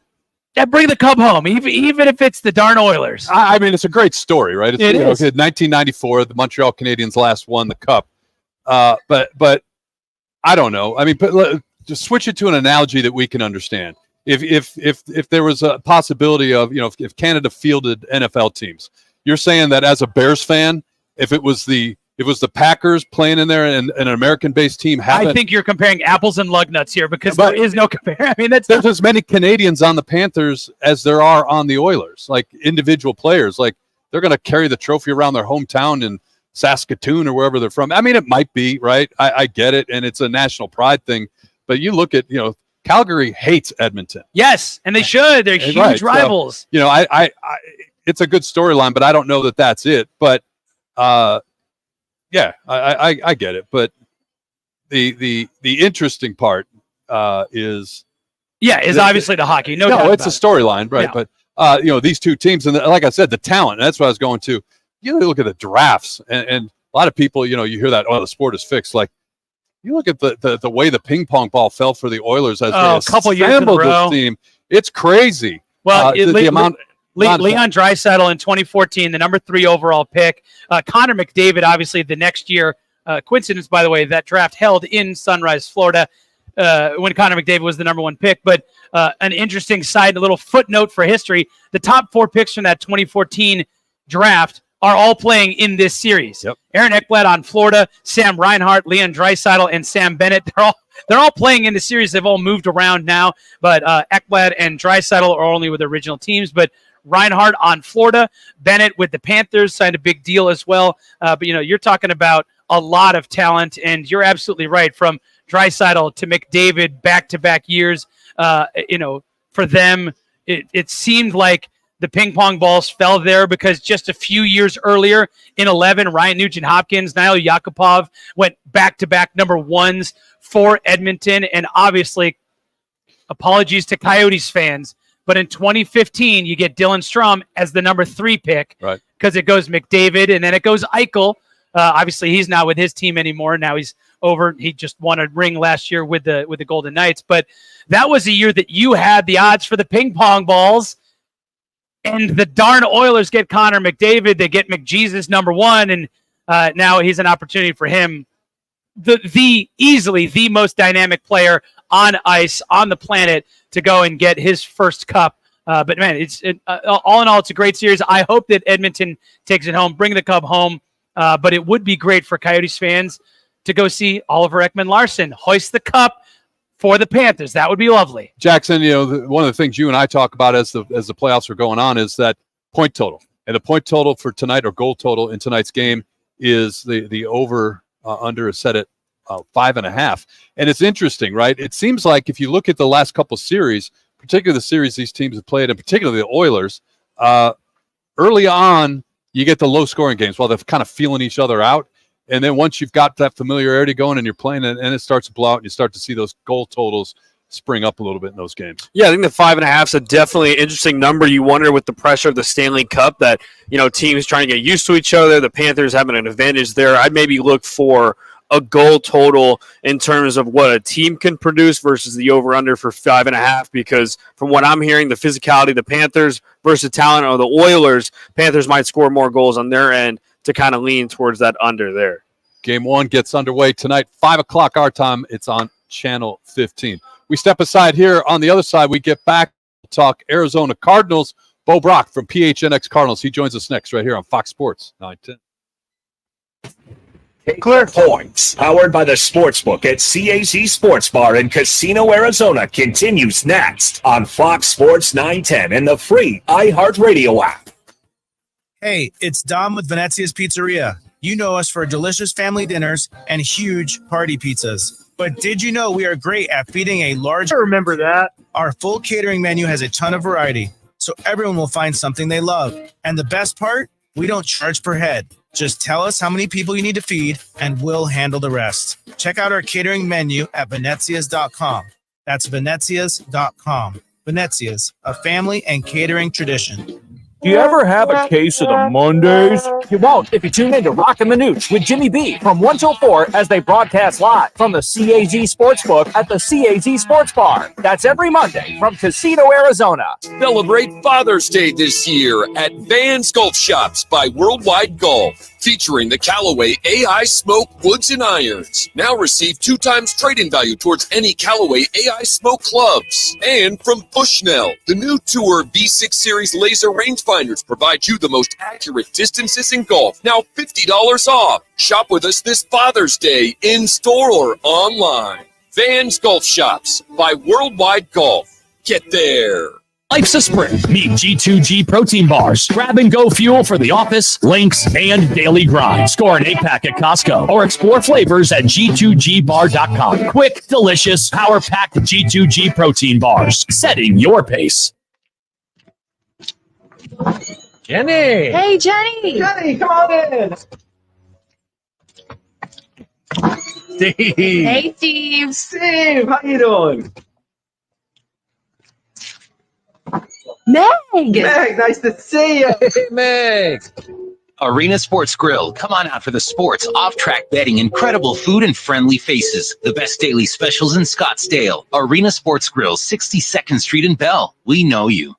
Speaker 20: That bring the Cub home, even if it's the darn Oilers.
Speaker 11: I mean, it's a great story, right? It's,
Speaker 20: It is.
Speaker 11: 1994, the Montreal Canadiens last won the Cup. But I don't know. I mean, just switch it to an analogy that we can understand. If there was a possibility of, if Canada fielded NFL teams, you're saying that as a Bears fan, if it was the Packers playing in there and an American-based team,
Speaker 20: I think you're comparing apples and lug nuts here because there is no compare. I mean,
Speaker 11: there's as many Canadians on the Panthers as there are on the Oilers, like individual players. Like they're going to carry the trophy around their hometown in Saskatoon or wherever they're from. I mean, it might be, right? I get it, and it's a national pride thing. But you look at, Calgary hates Edmonton.
Speaker 20: Yes, and they should. They're huge rivals.
Speaker 11: So, I it's a good storyline, but I don't know that that's it. But yeah, I get it. But the interesting part is
Speaker 20: obviously the hockey. No,
Speaker 11: it's a storyline, right? Yeah. But these two teams, and like I said, the talent. That's what I was going to. You look at the drafts, and a lot of people, you hear that, the sport is fixed. Like you look at the way the ping pong ball fell for the Oilers as they
Speaker 20: a couple years in a row.
Speaker 11: This team. It's crazy.
Speaker 20: Well,
Speaker 11: the amount.
Speaker 20: Leon Draisaitl in 2014, the number 3 overall pick. Connor McDavid, obviously, the next year. Coincidence, by the way, that draft held in Sunrise, Florida, when Connor McDavid was the number 1 pick. But an interesting side, a little footnote for history: the top 4 picks from that 2014 draft are all playing in this series.
Speaker 11: Yep.
Speaker 20: Aaron Ekblad on Florida, Sam Reinhart, Leon Draisaitl, and Sam Bennett. They're all playing in the series. They've all moved around now, but Ekblad and Draisaitl are only with original teams. But Reinhart on Florida, Bennett with the Panthers signed a big deal as well. But you're talking about a lot of talent, and you're absolutely right. From Draisaitl to McDavid, back-to-back years. For them, it seemed like the ping pong balls fell there because just a few years earlier in 11, Ryan Nugent-Hopkins, Nail Yakupov went back-to-back number 1s for Edmonton. And obviously, apologies to Coyotes fans, but in 2015, you get Dylan Strom as the number 3 pick,
Speaker 11: right?
Speaker 20: Because it goes McDavid and then it goes Eichel. Obviously, he's not with his team anymore. Now he's over. He just won a ring last year with the Golden Knights. But that was a year that you had the odds for the ping pong balls. And the darn Oilers get Connor McDavid. They get McJesus number 1, and now he's an opportunity for him. The easily the most dynamic player on ice on the planet to go and get his first cup. But man, all in all, it's a great series. I hope that Edmonton takes it home, bring the Cub home. But it would be great for Coyotes fans to go see Oliver Ekman-Larsson hoist the cup for the Panthers. That would be lovely.
Speaker 11: Jackson, one of the things you and I talk about as the playoffs are going on is that point total. And the point total for tonight, or goal total in tonight's game, is the over under is set at 5.5. And it's interesting, right? It seems like if you look at the last couple series, particularly the series these teams have played, and particularly the Oilers, early on, you get the low-scoring games while they're kind of feeling each other out. And then once you've got that familiarity going and you're playing it, and it starts to blow out, and you start to see those goal totals spring up a little bit in those games.
Speaker 1: Yeah, I think the 5.5 is a definitely interesting number. You wonder with the pressure of the Stanley Cup that, teams trying to get used to each other, the Panthers having an advantage there. I'd maybe look for a goal total in terms of what a team can produce versus the over-under for 5.5, because from what I'm hearing, the physicality of the Panthers versus talent of the Oilers, Panthers might score more goals on their end to kind of lean towards that under there.
Speaker 11: Game 1 gets underway tonight, 5 o'clock our time. It's on Channel 15. We step aside here. On the other side, we get back to talk Arizona Cardinals. Bo Brock from PHNX Cardinals. He joins us next right here on Fox Sports 910.
Speaker 8: Clear Points, powered by the Sportsbook at CAZ Sports Bar in Casino, Arizona, continues next on Fox Sports 910 and the free iHeartRadio app.
Speaker 13: Hey, it's Dom with Venezia's Pizzeria. You know us for delicious family dinners and huge party pizzas. But did you know we are great at feeding a large...
Speaker 2: I remember that.
Speaker 13: Our full catering menu has a ton of variety, so everyone will find something they love. And the best part? We don't charge per head. Just tell us how many people you need to feed, and we'll handle the rest. Check out our catering menu at Venezias.com. That's Venezias.com. Venezias, a family and catering tradition.
Speaker 25: Do you ever have a case of the Mondays? You won't if you tune in to Rockin' the Nooch with Jimmy B from 1 till 4 as they broadcast live from the CAZ Sportsbook at the CAZ Sports Bar. That's every Monday from Casino, Arizona.
Speaker 5: Celebrate Father's Day this year at Van's Golf Shops by Worldwide Golf, featuring the Callaway AI Smoke Woods and Irons. Now receive 2 times trade-in value towards any Callaway AI Smoke clubs. And from Bushnell, the new Tour V6 Series laser rangefinders provide you the most accurate distances in golf. Now $50 off. Shop with us this Father's Day in store or online. Van's Golf Shops by Worldwide Golf. Get there.
Speaker 25: Life's a sprint. Meet G2G protein bars. Grab and go fuel for the office, links, and daily grind. Score an 8-pack at Costco or explore flavors at G2Gbar.com. Quick, delicious, power-packed G2G protein bars. Setting your pace.
Speaker 11: Jenny.
Speaker 14: Hey, Jenny.
Speaker 11: Jenny, come on in. Steve.
Speaker 14: Hey, Steve.
Speaker 11: Steve, how you doing?
Speaker 14: Meg.
Speaker 11: Meg, nice to see you. Hey, Meg.
Speaker 15: Arena Sports Grill. Come on out for the sports, off-track betting, incredible food, and friendly faces. The best daily specials in Scottsdale. Arena Sports Grill, 62nd Street in Bell. We know you.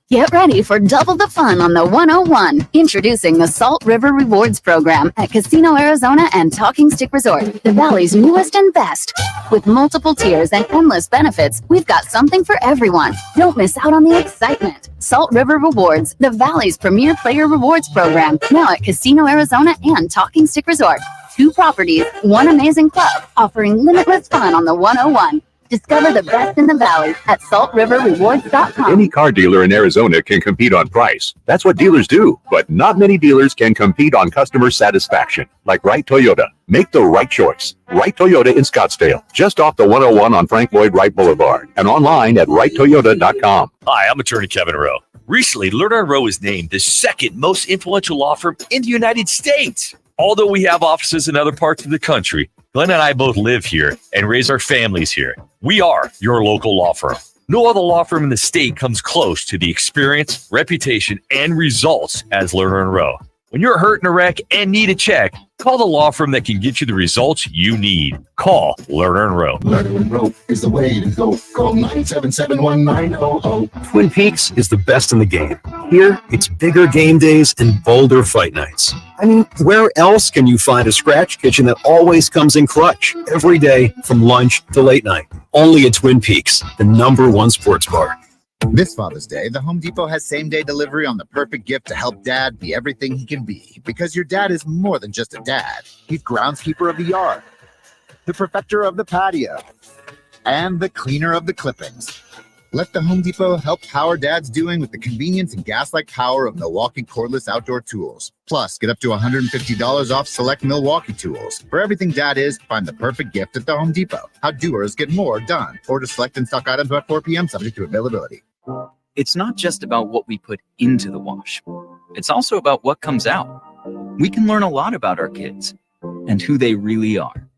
Speaker 3: Get ready for double the fun on the 101. Introducing the Salt River Rewards Program at Casino Arizona and Talking Stick Resort, the Valley's newest and best. With multiple tiers and endless benefits, we've got something for everyone. Don't miss out on the excitement. Salt River Rewards, the Valley's premier player rewards program, now at Casino Arizona and Talking Stick Resort. 2 properties, 1 amazing club, offering limitless fun on the 101. Discover the best in the Valley at saltriverrewards.com.
Speaker 16: Any car dealer in Arizona can compete on price. That's what dealers do. But not many dealers can compete on customer satisfaction. Like Wright Toyota. Make the right choice. Wright Toyota in Scottsdale. Just off the 101 on Frank Lloyd Wright Boulevard. And online at wrighttoyota.com.
Speaker 17: Hi, I'm attorney Kevin Rowe. Recently, Lerner & Rowe was named the second most influential law firm in the United States. Although we have offices in other parts of the country, Glenn and I both live here and raise our families here. We are your local law firm. No other law firm in the state comes close to the experience, reputation, and results as Lerner & Rowe. When you're hurt in a wreck and need a check, call the law firm that can get you the results you need. Call Lerner & Rowe.
Speaker 31: Lerner & Rowe is the way to go. Call 977-1900.
Speaker 4: Twin Peaks is the best in the game. Here, it's bigger game days and bolder fight nights. I mean, where else can you find a scratch kitchen that always comes in clutch every day from lunch to late night? Only at Twin Peaks, the #1 sports bar.
Speaker 18: This Father's Day, the Home Depot has same-day delivery on the perfect gift to help Dad be everything he can be. Because your dad is more than just a dad. He's groundskeeper of the yard, the perfecter of the patio, and the cleaner of the clippings. Let the Home Depot help power Dad's doing with the convenience and gas-like power of Milwaukee cordless outdoor tools. Plus, get up to $150 off select Milwaukee tools. For everything Dad is, find the perfect gift at the Home Depot. How doers get more done. Order select and stock items by 4 p.m. subject to availability.
Speaker 22: It's not just about what we put into the wash. It's also about what comes out. We can learn a lot about our kids and who they really are.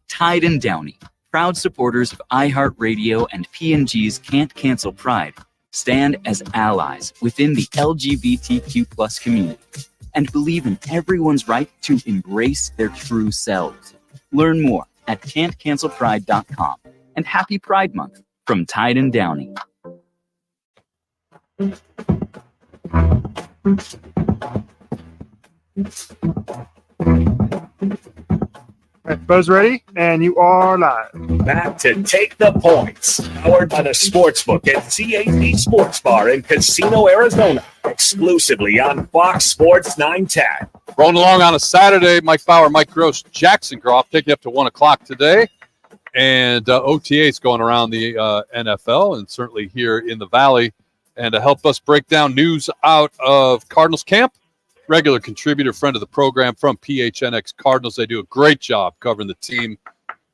Speaker 22: Tide and Downey, proud supporters of iHeartRadio and P&G's Can't Cancel Pride, stand as allies within the LGBTQ+ community and believe in everyone's right to embrace their true selves. Learn more at can'tcancelpride.com. And happy Pride Month from Tide and Downey.
Speaker 2: Buzz ready? And you are live.
Speaker 8: Back to Take the Points. Powered by the Sportsbook at CAZ Sports Bar in Casino, Arizona. Exclusively on Fox Sports 910.
Speaker 11: Rolling along on a Saturday, Mike Bauer, Mike Gross, Jackson Groff, taking you up to 1 o'clock today. And OTA's going around the NFL and certainly here in the Valley. And to help us break down news out of Cardinals camp, regular contributor, friend of the program from PHNX Cardinals. They do a great job covering the team.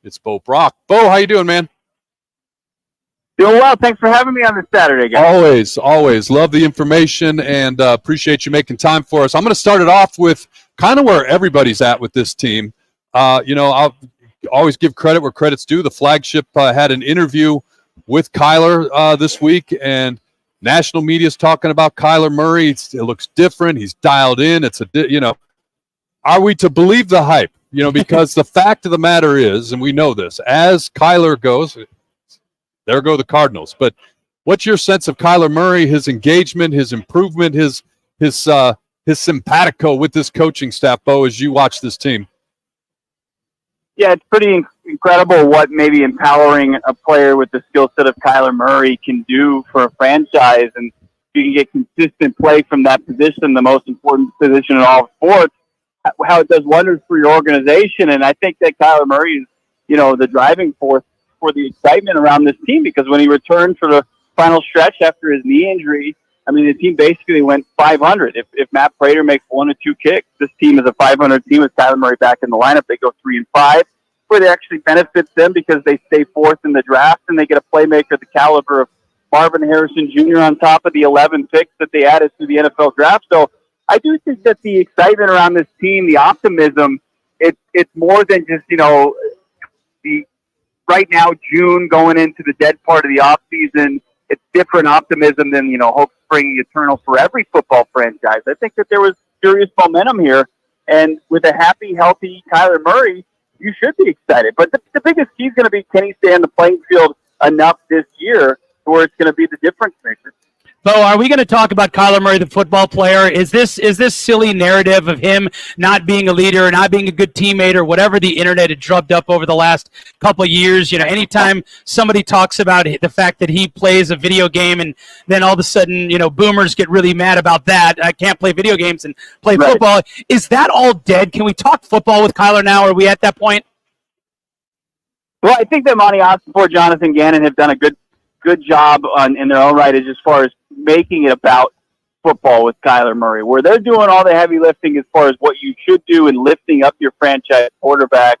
Speaker 11: It's Bo Brock. Bo, how you doing, man?
Speaker 23: Doing well. Thanks for having me on this Saturday, guys.
Speaker 11: Always. Love the information and appreciate you making time for us. I'm going to start it off with kind of where everybody's at with this team. I'll always give credit where credit's due. The flagship had an interview with Kyler this week, and National media's talking about Kyler Murray. It looks different. He's dialed in. Are we to believe the hype? Because the fact of the matter is, and we know this, as Kyler goes, there go the Cardinals. But what's your sense of Kyler Murray, his engagement, his improvement, his simpatico with this coaching staff, Bo, as you watch this team?
Speaker 23: Yeah, it's pretty incredible what maybe empowering a player with the skill set of Kyler Murray can do for a franchise. And if you can get consistent play from that position, the most important position in all sports, how it does wonders for your organization. And I think that Kyler Murray is, the driving force for the excitement around this team, because when he returned for the final stretch after his knee injury, the team basically went 500. If Matt Prater makes 1 or 2 kicks, this team is a 500 team with Kyler Murray back in the lineup. They go 3-5, where it actually benefits them because they stay 4th in the draft and they get a playmaker the caliber of Marvin Harrison Jr. on top of the 11 picks that they added to the NFL draft. So I do think that the excitement around this team, the optimism, it's more than just, the right now, June going into the dead part of the offseason. It's different optimism than, hope springing eternal for every football franchise. I think that there was serious momentum here. And with a happy, healthy Kyler Murray, you should be excited. But the biggest key is going to be, can he stay on the playing field enough this year to where it's going to be the difference maker?
Speaker 20: Bo, are we going to talk about Kyler Murray, the football player? Is this silly narrative of him not being a leader or not being a good teammate or whatever the internet had drubbed up over the last couple of years? Anytime somebody talks about the fact that he plays a video game and then all of a sudden, boomers get really mad about that. I can't play video games and play football. Is that all dead? Can we talk football with Kyler now? Are we at that point?
Speaker 23: Well, I think that Monty Ossenfort, Jonathan Gannon have done a good job in their own right as far as making it about football with Kyler Murray, where they're doing all the heavy lifting as far as what you should do in lifting up your franchise quarterback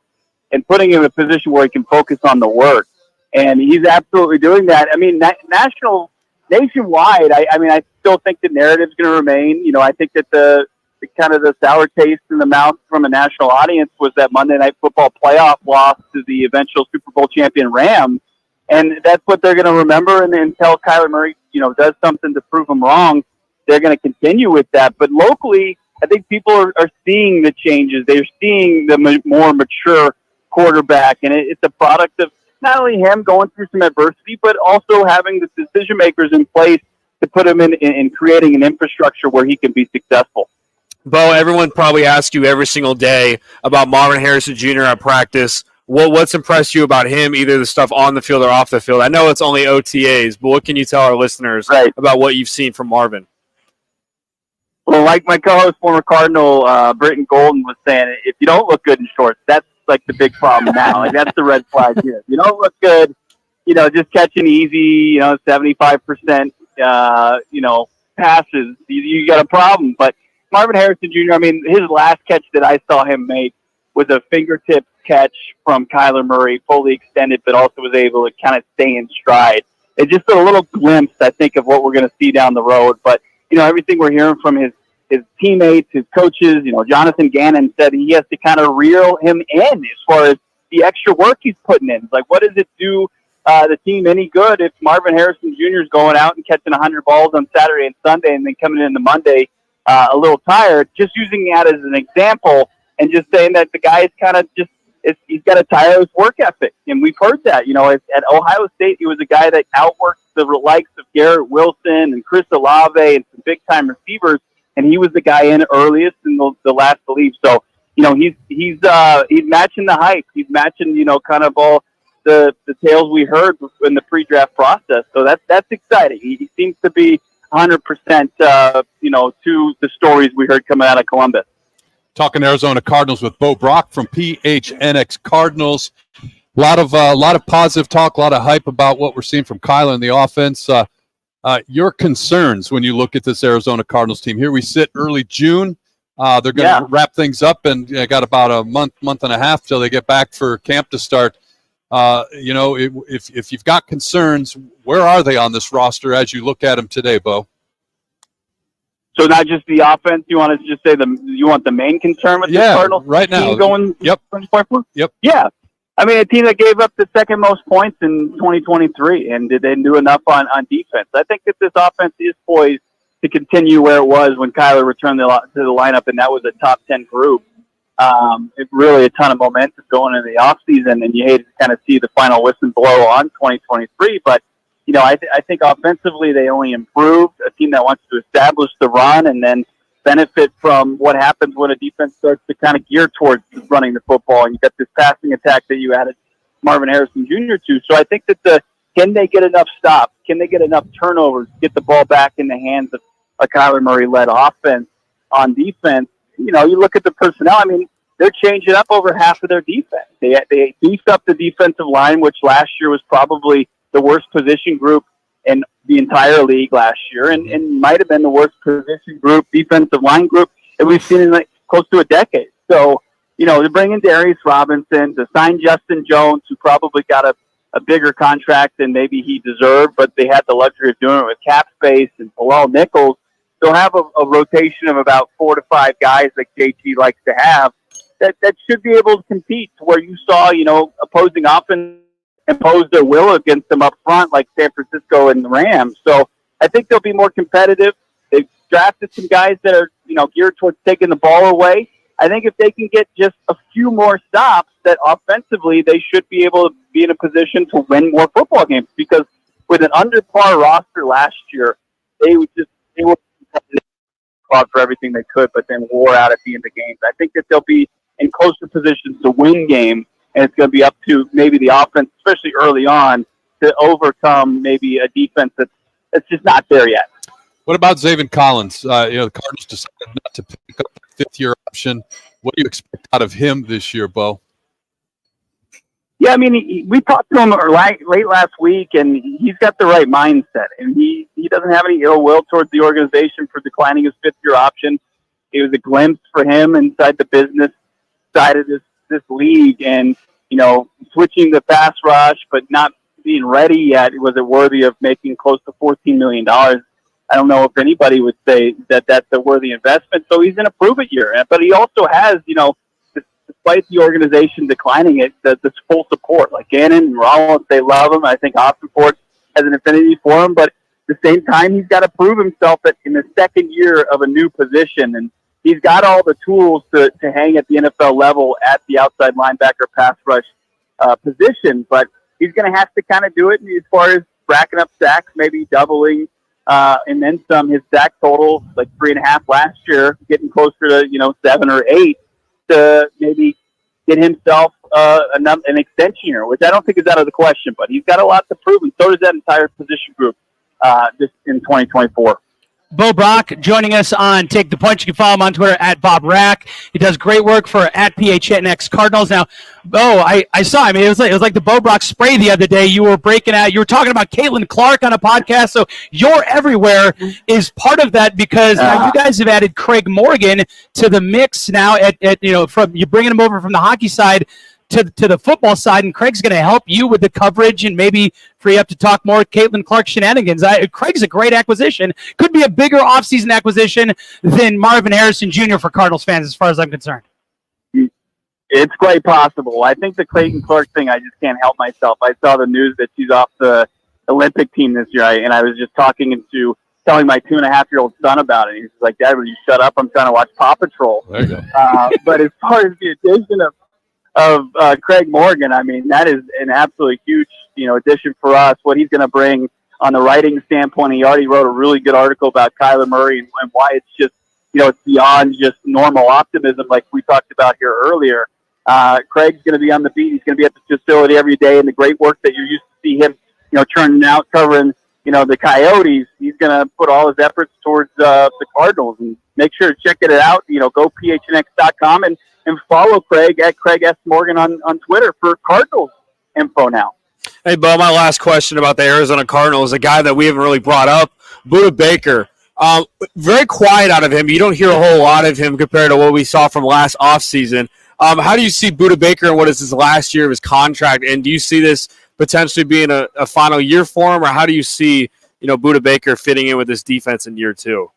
Speaker 23: and putting him in a position where he can focus on the work. And he's absolutely doing that. Nationwide, I still think the narrative's going to remain. I think that the kind of the sour taste in the mouth from a national audience was that Monday Night Football playoff loss to the eventual Super Bowl champion Rams. And that's what they're going to remember. And until Kyler Murray, does something to prove them wrong, they're going to continue with that. But locally, I think people are seeing the changes. They're seeing the more mature quarterback. And it's a product of not only him going through some adversity, but also having the decision makers in place to put him in creating an infrastructure where he can be successful.
Speaker 1: Bo, everyone probably asks you every single day about Marvin Harrison Jr. at practice. What's impressed you about him, either the stuff on the field or off the field? I know it's only OTAs, but what can you tell our listeners about what you've seen from Marvin?
Speaker 23: Well, like my co-host, former Cardinal, Britton Golden was saying, if you don't look good in shorts, that's like the big problem now. That's the red flag here. If you don't look good, just catching easy, 75%, passes, you got a problem. But Marvin Harrison Jr., his last catch that I saw him make was a fingertip catch from Kyler Murray, fully extended, but also was able to kind of stay in stride. It's just a little glimpse, I think, of what we're going to see down the road. But, everything we're hearing from his teammates, his coaches, Jonathan Gannon said he has to kind of reel him in as far as the extra work he's putting in. Like, what does it do the team any good if Marvin Harrison Jr. is going out and catching 100 balls on Saturday and Sunday and then coming in the Monday a little tired? Just using that as an example and just saying that the guy is kind of just, he's got a tireless work ethic. And we've heard that, at Ohio State, he was a guy that outworked the likes of Garrett Wilson and Chris Olave and some big time receivers. And he was the guy in earliest and the last to leave. So, he's matching the hype. He's matching, kind of all the tales we heard in the pre-draft process. So that's exciting. He seems to be 100%, to the stories we heard coming out of Columbus.
Speaker 11: Talking Arizona Cardinals with Bo Brock from PHNX Cardinals. A lot of positive talk, a lot of hype about what we're seeing from Kyler in the offense. Your concerns when you look at this Arizona Cardinals team. Here we sit early June. They're going to wrap things up and got about a month and a half till they get back for camp to start. If you've got concerns, where are they on this roster as you look at them today, Bo?
Speaker 23: So not just the offense. You want to just say you want the main concern with the Cardinals
Speaker 11: right now
Speaker 23: team going?
Speaker 11: Yep.
Speaker 23: Yep. Yeah. I mean, a team that gave up the second most points in 2023 and didn't do enough on defense. I think that this offense is poised to continue where it was when Kyler returned to the lineup, and that was a top 10 group. It really a ton of momentum going into the offseason, and you hate to kind of see the final whistle blow on 2023. But, you know, I think offensively they only improved. A team that wants to establish the run and then benefit from what happens when a defense starts to kind of gear towards running the football, and you got this passing attack that you added Marvin Harrison Jr. to. So I think that can they get enough stops? Can they get enough turnovers? Get the ball back in the hands of a Kyler Murray-led offense on defense? You know, you look at the personnel. I mean, they're changing up over half of their defense. They beefed up the defensive line, which last year was probably the worst position group in the entire league last year, and might have been the worst position group, defensive line group that we've seen in like close to a decade. So, you know, to bring in Darius Robinson, to sign Justin Jones, who probably got a bigger contract than maybe he deserved, but they had the luxury of doing it with cap space, and Bilal Nichols. They'll have a rotation of about 4 to 5 guys like JT likes to have that should be able to compete to where you saw, you know, opposing offense impose their will against them up front like San Francisco and the Rams. So I think they'll be more competitive. They've drafted some guys that are, you know, geared towards taking the ball away. I think if they can get just a few more stops, that offensively they should be able to be in a position to win more football games, because with an under par roster last year, they were fought for everything they could, but then wore out at the end of games. I think that they'll be in closer positions to win games, and it's going to be up to maybe the offense, especially early on, to overcome maybe a defense that's just not there yet.
Speaker 11: What about Zaven Collins? You know, the Cardinals decided not to pick up the fifth-year option. What do you expect out of him this year, Bo?
Speaker 23: Yeah, I mean, we talked to him late last week, and he's got the right mindset, and he doesn't have any ill will towards the organization for declining his fifth-year option. It was a glimpse for him inside the business side of this league, and, you know, switching the pass rush but not being ready yet, was it worthy of making close to $14 million? I don't know if anybody would say that that's a worthy investment, so he's in a prove-it year. But he also has, you know, despite the organization declining it, the full support. Like Gannon and Rollins, they love him. I think Oxenford has an affinity for him, but at the same time, he's got to prove himself that in the second year of a new position, and he's got all the tools to hang at the NFL level at the outside linebacker pass rush position, but he's going to have to kind of do it as far as racking up sacks, maybe doubling, and then some. His sack total, like 3.5 last year, getting closer to, you know, 7 or 8 to maybe get himself an extension year, which I don't think is out of the question, but he's got a lot to prove, and so does that entire position group just in 2024.
Speaker 20: Bo Brock joining us on Take the Punch. You can follow him on Twitter at Bob Rack. He does great work for at PHNX Cardinals. Now, Bo, I saw, I mean, it was like the Bo Brock spray the other day. You were breaking out. You were talking about Caitlin Clark on a podcast. So You're Everywhere is part of that, because now you guys have added Craig Morgan to the mix now. At you know, from you're bringing him over from the hockey side to the football side, and Craig's going to help you with the coverage and maybe free up to talk more Caitlin Clark shenanigans. Craig's a great acquisition. Could be a bigger offseason acquisition than Marvin Harrison Jr. for Cardinals fans, as far as I'm concerned.
Speaker 23: It's quite possible. I think the Clayton Clark thing, I just can't help myself. I saw the news that she's off the Olympic team this year, and I was just telling my 2.5-year-old son about it. He's like, "Dad, will you shut up? I'm trying to watch Paw Patrol."
Speaker 11: There you go.
Speaker 23: But as far as the addition of Craig Morgan, I mean, that is an absolutely huge, you know, addition for us. What he's going to bring on the writing standpoint, he already wrote a really good article about Kyler Murray and why it's just, you know, it's beyond just normal optimism like we talked about here earlier. Craig's going to be on the beat. He's going to be at the facility every day, and the great work that you're used to see him, you know, turning out, covering, you know, the Coyotes, he's going to put all his efforts towards the Cardinals. And make sure to check it out. You know, go phnx.com and follow Craig at Craig S. Morgan on Twitter for Cardinals info now.
Speaker 1: Hey, Bo, my last question about the Arizona Cardinals, a guy that we haven't really brought up, Budda Baker. Very quiet out of him. You don't hear a whole lot of him compared to what we saw from last offseason. How do you see Budda Baker, and what is his last year of his contract? And do you see this potentially being a final year for him, or how do you see, you know, Budda Baker fitting in with this defense in year 2?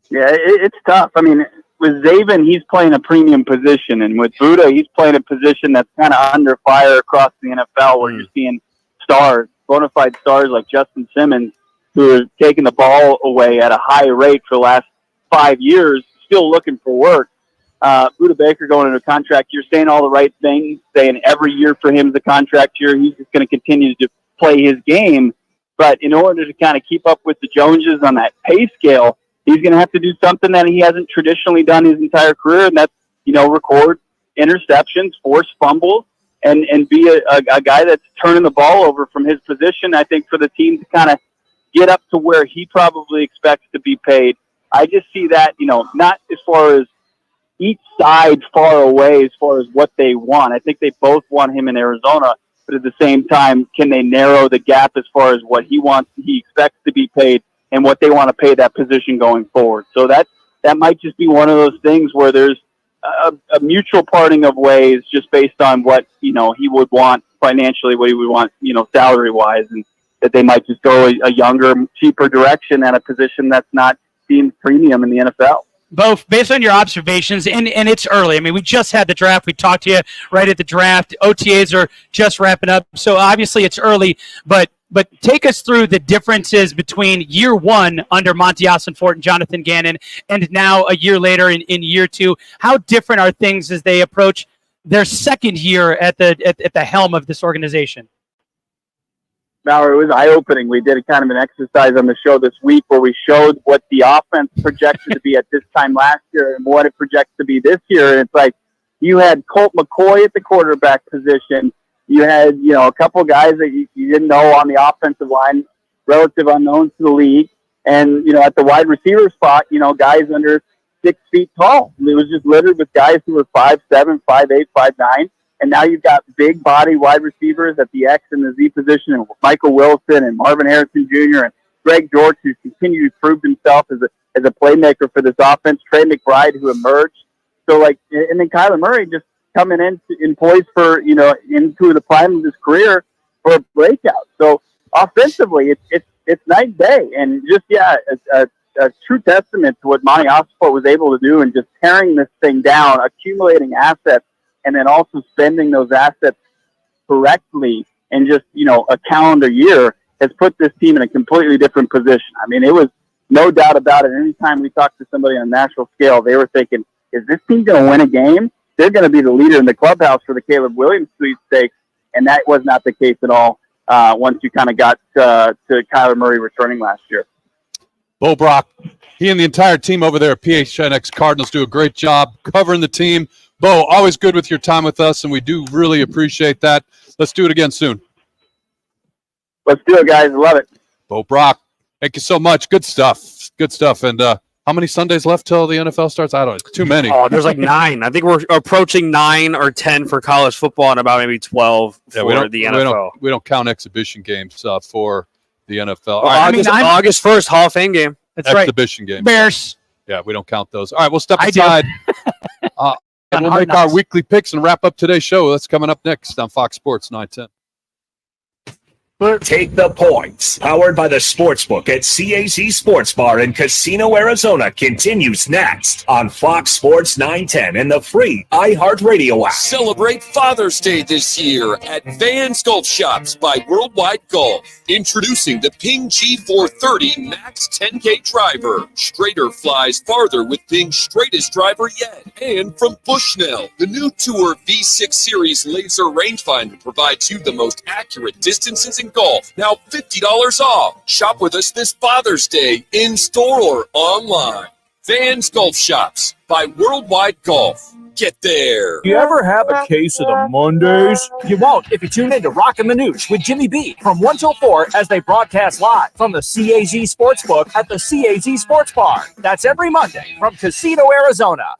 Speaker 23: Yeah, it's tough. I mean, Zaven, he's playing a premium position, and with Buddha, he's playing a position that's kind of under fire across the NFL, where you're seeing stars, bona fide stars like Justin Simmons, who are taking the ball away at a high rate for the last 5 years, still looking for work. Buddha Baker going into a contract year, saying all the right things, saying every year for him is a contract year. He's just going to continue to play his game. But in order to kind of keep up with the Joneses on that pay scale, he's going to have to do something that he hasn't traditionally done his entire career, and that's, record interceptions, force fumbles, and be a guy that's turning the ball over from his position. I think for the team to kind of get up to where he probably expects to be paid, I just see that, not as far as each side far away as far as what they want. I think they both want him in Arizona, but at the same time, can they narrow the gap as far as what he expects to be paid and what they want to pay that position going forward? So that might just be one of those things where there's a mutual parting of ways just based on what, he would want financially, what he would want, salary wise, and that they might just go a younger, cheaper direction at a position that's not deemed premium in the NFL.
Speaker 20: Both, based on your observations, and it's early. I mean, we just had the draft. We talked to you right at the draft. OTAs are just wrapping up, so obviously it's early. But take us through the differences between year one under Monty Ossenfort and Jonathan Gannon, and now a year later in year two. How different are things as they approach their second year at the helm of this organization?
Speaker 23: Mallory, it was eye-opening. We did a kind of an exercise on the show this week where we showed what the offense projected to be at this time last year and what it projects to be this year. And it's like you had Colt McCoy at the quarterback position. You had, a couple guys that you didn't know on the offensive line, relative unknowns to the league. And, at the wide receiver spot, guys under 6 feet tall. It was just littered with guys who were 5'7", 5'8", 5'9". And now you've got big body wide receivers at the X and the Z position, and Michael Wilson and Marvin Harrison Jr. and Greg George, who's continued to prove himself as a playmaker for this offense. Trey McBride, who emerged. So and then Kyler Murray just coming in poised for, into the prime of his career for a breakout. So offensively, it's night and day, and just a true testament to what Monty Ossenfort was able to do, and just tearing this thing down, accumulating assets, and then also spending those assets correctly in just, a calendar year has put this team in a completely different position. I mean, it was no doubt about it. Anytime we talked to somebody on a national scale, they were thinking, is this team going to win a game? They're going to be the leader in the clubhouse for the Caleb Williams sweepstakes, and that was not the case at all once you kind of got to Kyler Murray returning last year.
Speaker 11: Bo Brock, he and the entire team over there at PHNX Cardinals do a great job covering the team. Bo, always good with your time with us, and we do really appreciate that. Let's do it again soon.
Speaker 23: Let's do it, guys. Love it.
Speaker 11: Bo Brock, thank you so much. Good stuff. Good stuff. And how many Sundays left till the NFL starts? I don't know. Too many.
Speaker 1: Oh, there's like 9. I think we're approaching 9 or 10 for college football and about maybe 12 for the NFL.
Speaker 11: We don't count exhibition games for the NFL.
Speaker 1: August 1st, Hall of Fame game.
Speaker 20: That's right.
Speaker 11: Exhibition games.
Speaker 20: Bears.
Speaker 11: Yeah, we don't count those. All right, we'll step aside. And we'll make our weekly picks and wrap up today's show. That's coming up next on Fox Sports 910.
Speaker 8: Take the points. Powered by the Sportsbook at CAC Sports Bar in Casino, Arizona continues next on Fox Sports 910 and the free iHeartRadio app.
Speaker 5: Celebrate Father's Day this year at Van's Golf Shops by Worldwide Golf. Introducing the Ping G430 Max 10K driver. Straighter flies farther with Ping's straightest driver yet. And from Bushnell, the new Tour V6 Series laser rangefinder provides you the most accurate distances in golf. Now $50 off. Shop with us this Father's Day in store or online. Van's Golf Shops by Worldwide Golf. Get there.
Speaker 25: You ever have a case of the Mondays? You won't if you tune in to Rockin' the News with Jimmy B from 1 till 4 as they broadcast live from the CAZ Sportsbook at the CAZ Sports Bar. That's every Monday from Casino, Arizona.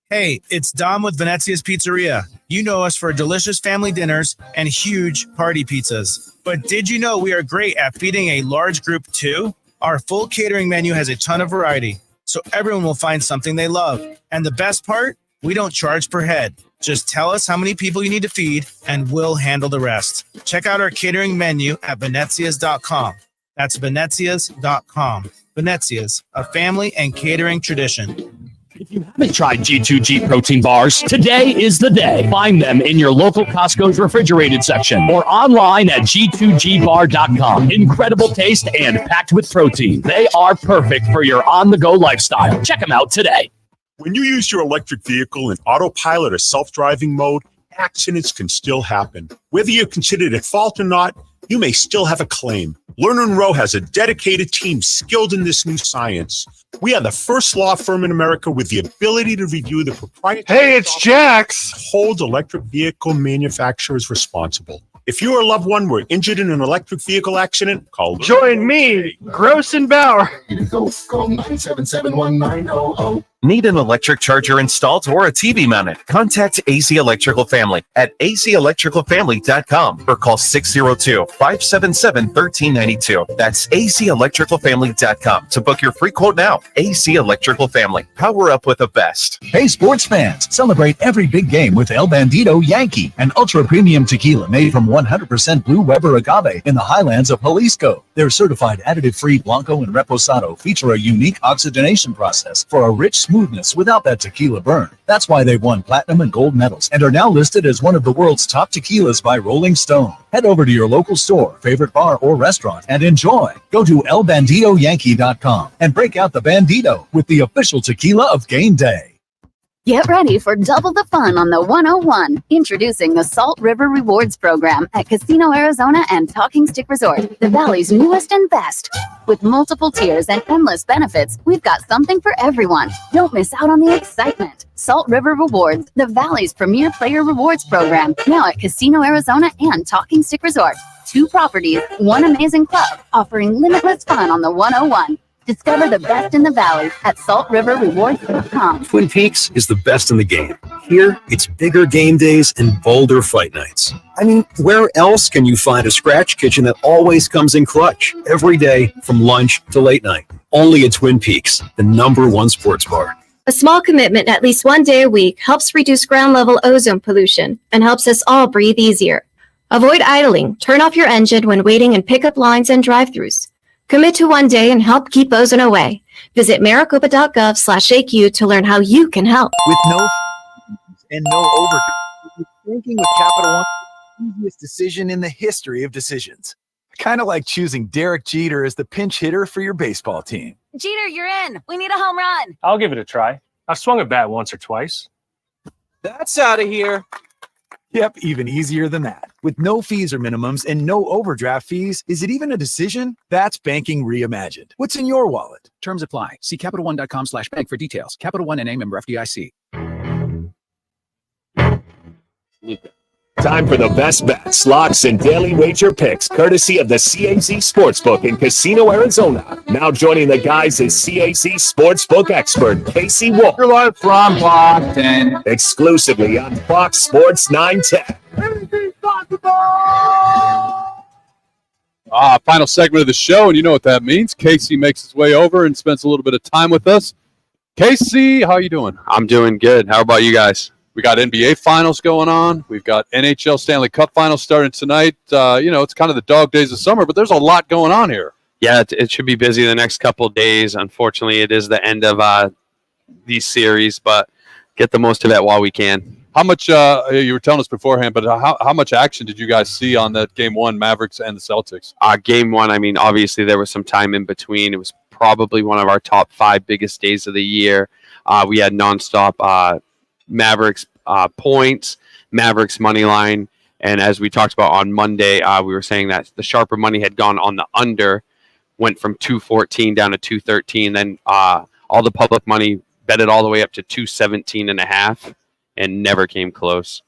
Speaker 25: Hey, it's Dom with Venezia's Pizzeria. You know us for delicious family dinners and huge party pizzas. But did you know we are great at feeding a large group too? Our full catering menu has a ton of variety, so everyone will find something they love. And the best part? We don't charge per head. Just tell us how many people you need to feed, and we'll handle the rest. Check out our catering menu at venezias.com. That's venezias.com. Venezias, a family and catering tradition.
Speaker 6: If you haven't tried G2G protein bars, today is the day. Find them in your local Costco's refrigerated section or online at g2gbar.com. Incredible taste and packed with protein. They are perfect for your on-the-go lifestyle. Check them out today.
Speaker 7: When you use your electric vehicle in autopilot or self-driving mode, accidents can still happen. Whether you're considered at fault or not, you may still have a claim. Lerner & Rowe has a dedicated team skilled in this new science. We are the first law firm in America with the ability to review the proprietary...
Speaker 2: Hey, it's Jax!
Speaker 7: ...hold electric vehicle manufacturers responsible. If you or a loved one were injured in an electric vehicle accident, call...
Speaker 2: Join me, Gross and Bauer.
Speaker 7: Call 977-19000.
Speaker 12: Need an electric charger installed or a TV mounted? Contact AC Electrical Family at acelectricalfamily.com or call 602-577-1392. That's acelectricalfamily.com to book your free quote now. AC Electrical Family. Power up with the best.
Speaker 19: Hey, sports fans, celebrate every big game with El Bandito Yankee, an ultra-premium tequila made from 100% Blue Weber agave in the highlands of Jalisco. Their certified additive-free Blanco and Reposado feature a unique oxygenation process for a rich smoothness without that tequila burn. That's why they've won platinum and gold medals and are now listed as one of the world's top tequilas by Rolling Stone. Head over to your local store, favorite bar, or restaurant and enjoy. Go to elbanditoyankee.com and break out the Bandito with the official tequila of game day.
Speaker 3: Get ready for double the fun on the 101. Introducing the Salt River Rewards Program at Casino Arizona and Talking Stick Resort, the Valley's newest and best. With multiple tiers and endless benefits, we've got something for everyone. Don't miss out on the excitement. Salt River Rewards, the Valley's premier player rewards program, now at Casino Arizona and Talking Stick Resort. 2 properties, 1 amazing club, offering limitless fun on the 101. Discover the best in the Valley at saltriverrewards.com.
Speaker 4: Twin Peaks is the best in the game. Here, it's bigger game days and bolder fight nights. I mean, where else can you find a scratch kitchen that always comes in clutch every day from lunch to late night? Only at Twin Peaks, the #1 sports bar.
Speaker 21: A small commitment at least 1 day a week helps reduce ground-level ozone pollution and helps us all breathe easier. Avoid idling. Turn off your engine when waiting in pickup lines and drive-thrus. Commit to 1 day and help keep ozone away. Visit maricopa.gov/AQ to learn how you can help.
Speaker 18: With no and no overdraft, banking with Capital One is the easiest decision in the history of decisions. Kind of like choosing Derek Jeter as the pinch hitter for your baseball team.
Speaker 3: Jeter, you're in. We need a home run.
Speaker 24: I'll give it a try. I've swung a bat once or twice.
Speaker 18: That's out of here. Yep, even easier than that. With no fees or minimums and no overdraft fees, is it even a decision? That's banking reimagined. What's in your wallet?
Speaker 26: Terms apply. See CapitalOne.com/bank for details. Capital One NA, member FDIC.
Speaker 8: Time for the best bets, locks, and daily wager picks, courtesy of the CAZ Sportsbook in Casino, Arizona. Now joining the guys is CAZ Sportsbook expert Casey Wolf.
Speaker 27: You're live from Fox 10.
Speaker 8: Exclusively on Fox Sports 910.
Speaker 11: Final segment of the show, and you know what that means. Casey makes his way over and spends a little bit of time with us. Casey, how you doing?
Speaker 1: I'm doing good. How about you guys?
Speaker 11: We got NBA finals going on. We've got NHL Stanley Cup finals starting tonight. It's kind of the dog days of summer, but there's a lot going on here.
Speaker 1: Yeah, it should be busy the next couple of days. Unfortunately, it is the end of these series, but get the most of it while we can.
Speaker 11: How much, you were telling us beforehand, but how much action did you guys see on that Game 1, Mavericks and the Celtics?
Speaker 1: Game 1, I mean, obviously there was some time in between. It was probably one of our top 5 biggest days of the year. We had nonstop Mavericks points, Mavericks money line, and as we talked about on Monday, we were saying that the sharper money had gone on the under, went from 214 down to 213, then all the public money betted all the way up to 217.5 and never came close.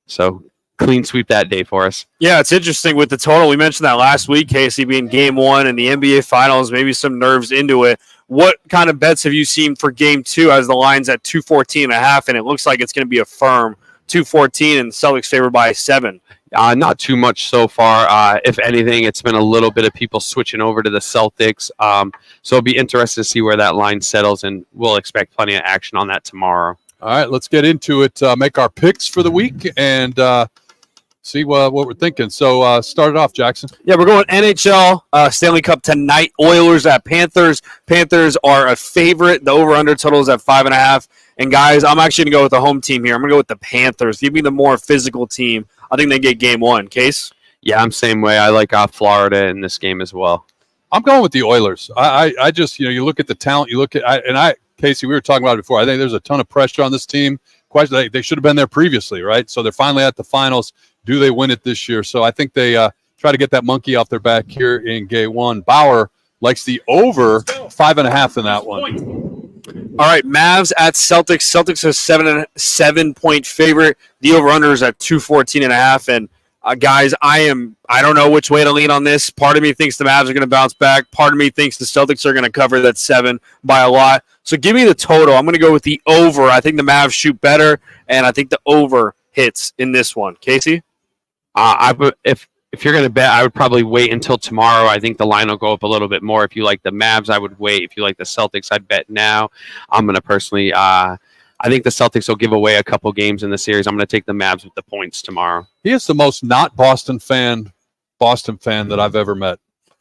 Speaker 1: So clean sweep that day for us. Yeah, it's interesting with the total. We mentioned that last week, Casey, being Game 1 and the NBA Finals, maybe some nerves into it. What kind of bets have you seen for Game 2 as the line's at 214.5, and it looks like it's going to be a firm 214 and the Celtics favored by 7? Not too much so far. If anything, it's been a little bit of people switching over to the Celtics. So it'll be interesting to see where that line settles, and we'll expect plenty of action on that tomorrow.
Speaker 11: All right, let's get into it. Make our picks for the week and see what we're thinking. So start it off, Jackson.
Speaker 1: Yeah, we're going NHL Stanley Cup tonight. Oilers at Panthers. Panthers are a favorite. The over-under total is at 5.5. And, guys, I'm actually going to go with the home team here. I'm going to go with the Panthers. Give me the more physical team. I think they get game one. Case?
Speaker 9: Yeah, I'm same way. I like Florida in this game as well.
Speaker 11: I'm going with the Oilers. I just, you look at the talent. You look at Casey, we were talking about it before. I think there's a ton of pressure on this team. They should have been there previously, right? So they're finally at the finals. Do they win it this year? So I think they try to get that monkey off their back here in game one. Bauer likes the over 5.5 in that one.
Speaker 1: All right, Mavs at Celtics. Celtics are 7-point favorite. The over-under is at 214.5. And guys, I don't know which way to lean on this. Part of me thinks the Mavs are going to bounce back. Part of me thinks the Celtics are going to cover that 7 by a lot. So give me the total. I'm going to go with the over. I think the Mavs shoot better, and I think the over hits in this one. Casey?
Speaker 9: If you're going to bet, I would probably wait until tomorrow. I think the line will go up a little bit more. If you like the Mavs, I would wait. If you like the Celtics, I'd bet now. I'm going to personally I think the Celtics will give away a couple games in the series. I'm going to take the Mavs with the points tomorrow.
Speaker 11: He is the most not Boston fan that I've ever met.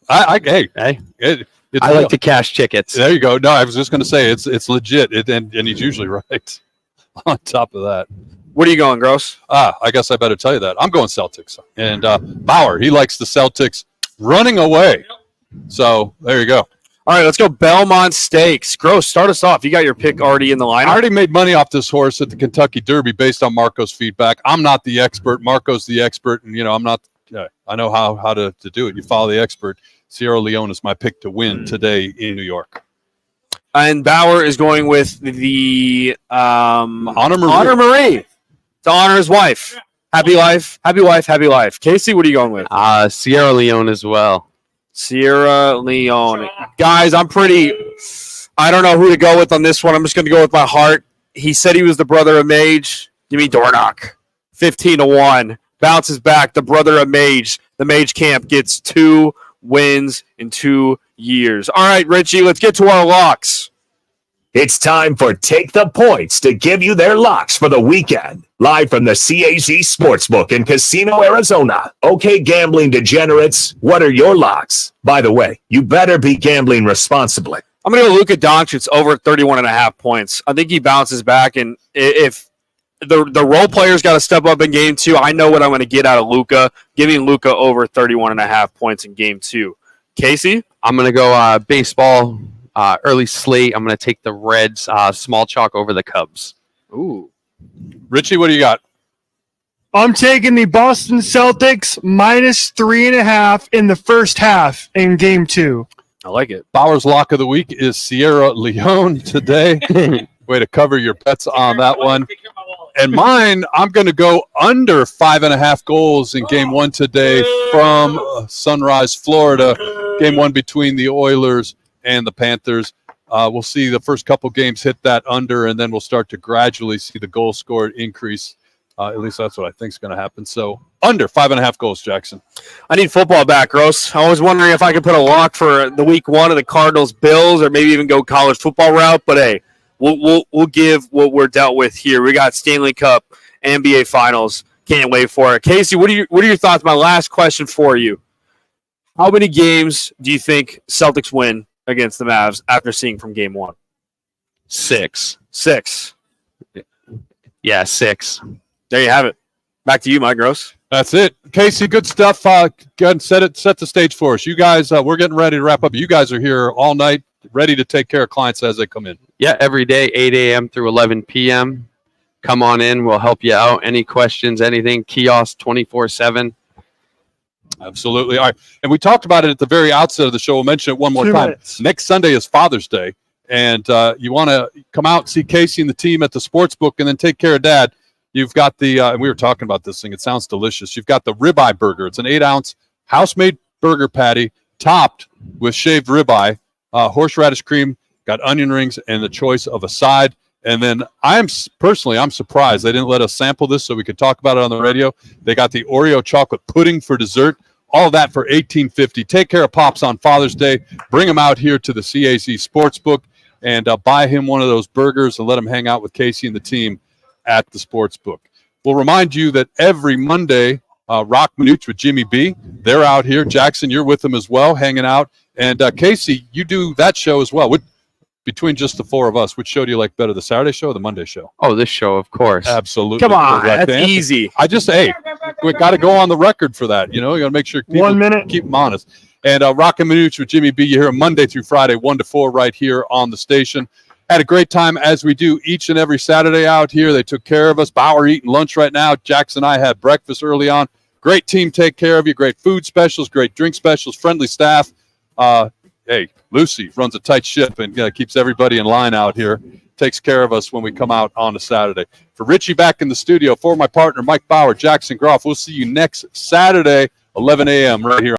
Speaker 11: I
Speaker 9: like to cash tickets.
Speaker 11: There you go. No, I was just going to say it's legit, and he's usually right. On top of that,
Speaker 1: what are you going, Gross?
Speaker 11: I guess I better tell you that I'm going Celtics, and Bauer, he likes the Celtics running away. So there you go.
Speaker 1: All right, let's go Belmont Stakes. Gross, start us off. You got your pick already in the lineup.
Speaker 11: I already made money off this horse at the Kentucky Derby based on Marco's feedback. I'm not the expert. Marco's the expert, and I'm not. I know how to do it. You follow the expert. Sierra Leone is my pick to win today in New York.
Speaker 1: And Bauer is going with the
Speaker 11: Honor Marie.
Speaker 1: Honor Marie to honor his wife. Happy life, happy wife, happy life. Casey, what are you going with?
Speaker 9: Sierra Leone as well.
Speaker 1: Sierra Leone. Guys, I don't know who to go with on this one. I'm just going to go with my heart. He said he was the brother of Mage. Give me Dornock. 15-1. Bounces back. The brother of Mage. The Mage camp gets 2 wins in 2 years. All right, Richie, let's get to our locks.
Speaker 8: It's time for Take the Points to give you their locks for the weekend. Live from the CAZ Sportsbook in Casino, Arizona. Okay, gambling degenerates, what are your locks? By the way, you better be gambling responsibly.
Speaker 1: I'm going to go Luka Doncic over 31.5 points. I think he bounces back, and if the role players got to step up in game 2, I know what I'm going to get out of Luka. Giving Luka over 31.5 points in game 2. Casey?
Speaker 9: I'm going to go baseball. Early slate. I'm going to take the Reds small chalk over the Cubs.
Speaker 1: Ooh.
Speaker 11: Richie, what do you got?
Speaker 2: I'm taking the Boston Celtics minus 3.5 in the first half in game 2.
Speaker 1: I like it.
Speaker 11: Bauer's lock of the week is Sierra Leone today. Way to cover your bets on that one. And mine, I'm going to go under 5.5 goals in game 1 today from Sunrise, Florida. Game 1 between the Oilers and the Panthers. We'll see the first couple games hit that under, and then we'll start to gradually see the goal scored increase. At least that's what I think is going to happen. So under 5.5 goals, Jackson.
Speaker 1: I need football back, Gross. I was wondering if I could put a lock for the week 1 of the Cardinals Bills, or maybe even go college football route. But hey, we'll give what we're dealt with here. We got Stanley Cup, NBA Finals. Can't wait for it. Casey, what are your thoughts? My last question for you: how many games do you think Celtics win against the Mavs after seeing from game 1?
Speaker 9: 6.
Speaker 1: 6.
Speaker 9: Yeah, 6.
Speaker 1: There you have it. Back to you, Mike Gross.
Speaker 11: That's it. Casey, good stuff. Go ahead and set the stage for us. You guys, we're getting ready to wrap up. You guys are here all night, ready to take care of clients as they come in.
Speaker 9: Yeah, every day, 8 a.m. through 11 p.m. Come on in. We'll help you out. Any questions, anything, kiosk 24/7.
Speaker 11: Absolutely. All right. And we talked about it at the very outset of the show. We'll mention it one more
Speaker 2: 2
Speaker 11: time.
Speaker 2: minutes.
Speaker 11: Next Sunday is Father's Day. And you want to come out and see Casey and the team at the sports book and then take care of Dad. You've got the, and we were talking about this thing. It sounds delicious. You've got the ribeye burger. It's an 8-ounce house-made burger patty topped with shaved ribeye, horseradish cream, got onion rings, and the choice of a side. And then I'm surprised they didn't let us sample this so we could talk about it on the radio. They got the Oreo chocolate pudding for dessert. All that for $18.50. Take care of Pops on Father's Day. Bring him out here to the CAZ Sportsbook and buy him one of those burgers and let him hang out with Casey and the team at the Sportsbook. We'll remind you that every Monday Rock Minuch with Jimmy B. They're out here. Jackson, you're with them as well, hanging out. And Casey, you do that show as well. Between just the four of us, which show do you like better, the Saturday show or the Monday show?
Speaker 9: Oh, this show, of course.
Speaker 11: Absolutely.
Speaker 1: Come on,
Speaker 11: Correct
Speaker 1: that's
Speaker 11: answer.
Speaker 1: easy.
Speaker 11: We got to go on the record for that. You got to make sure people
Speaker 2: 1 minute.
Speaker 11: keep them honest. And Rockin' Minuch with Jimmy B, you hear him Monday through Friday, 1 to 4 right here on the station. Had a great time as we do each and every Saturday out here. They took care of us. Bauer eating lunch right now. Jackson and I had breakfast early on. Great team take care of you. Great food specials, great drink specials, friendly staff. Hey, Lucy runs a tight ship and keeps everybody in line out here. Takes care of us when we come out on a Saturday. For Richie back in the studio, for my partner, Mike Bauer, Jackson Groff, we'll see you next Saturday, 11 a.m. right here.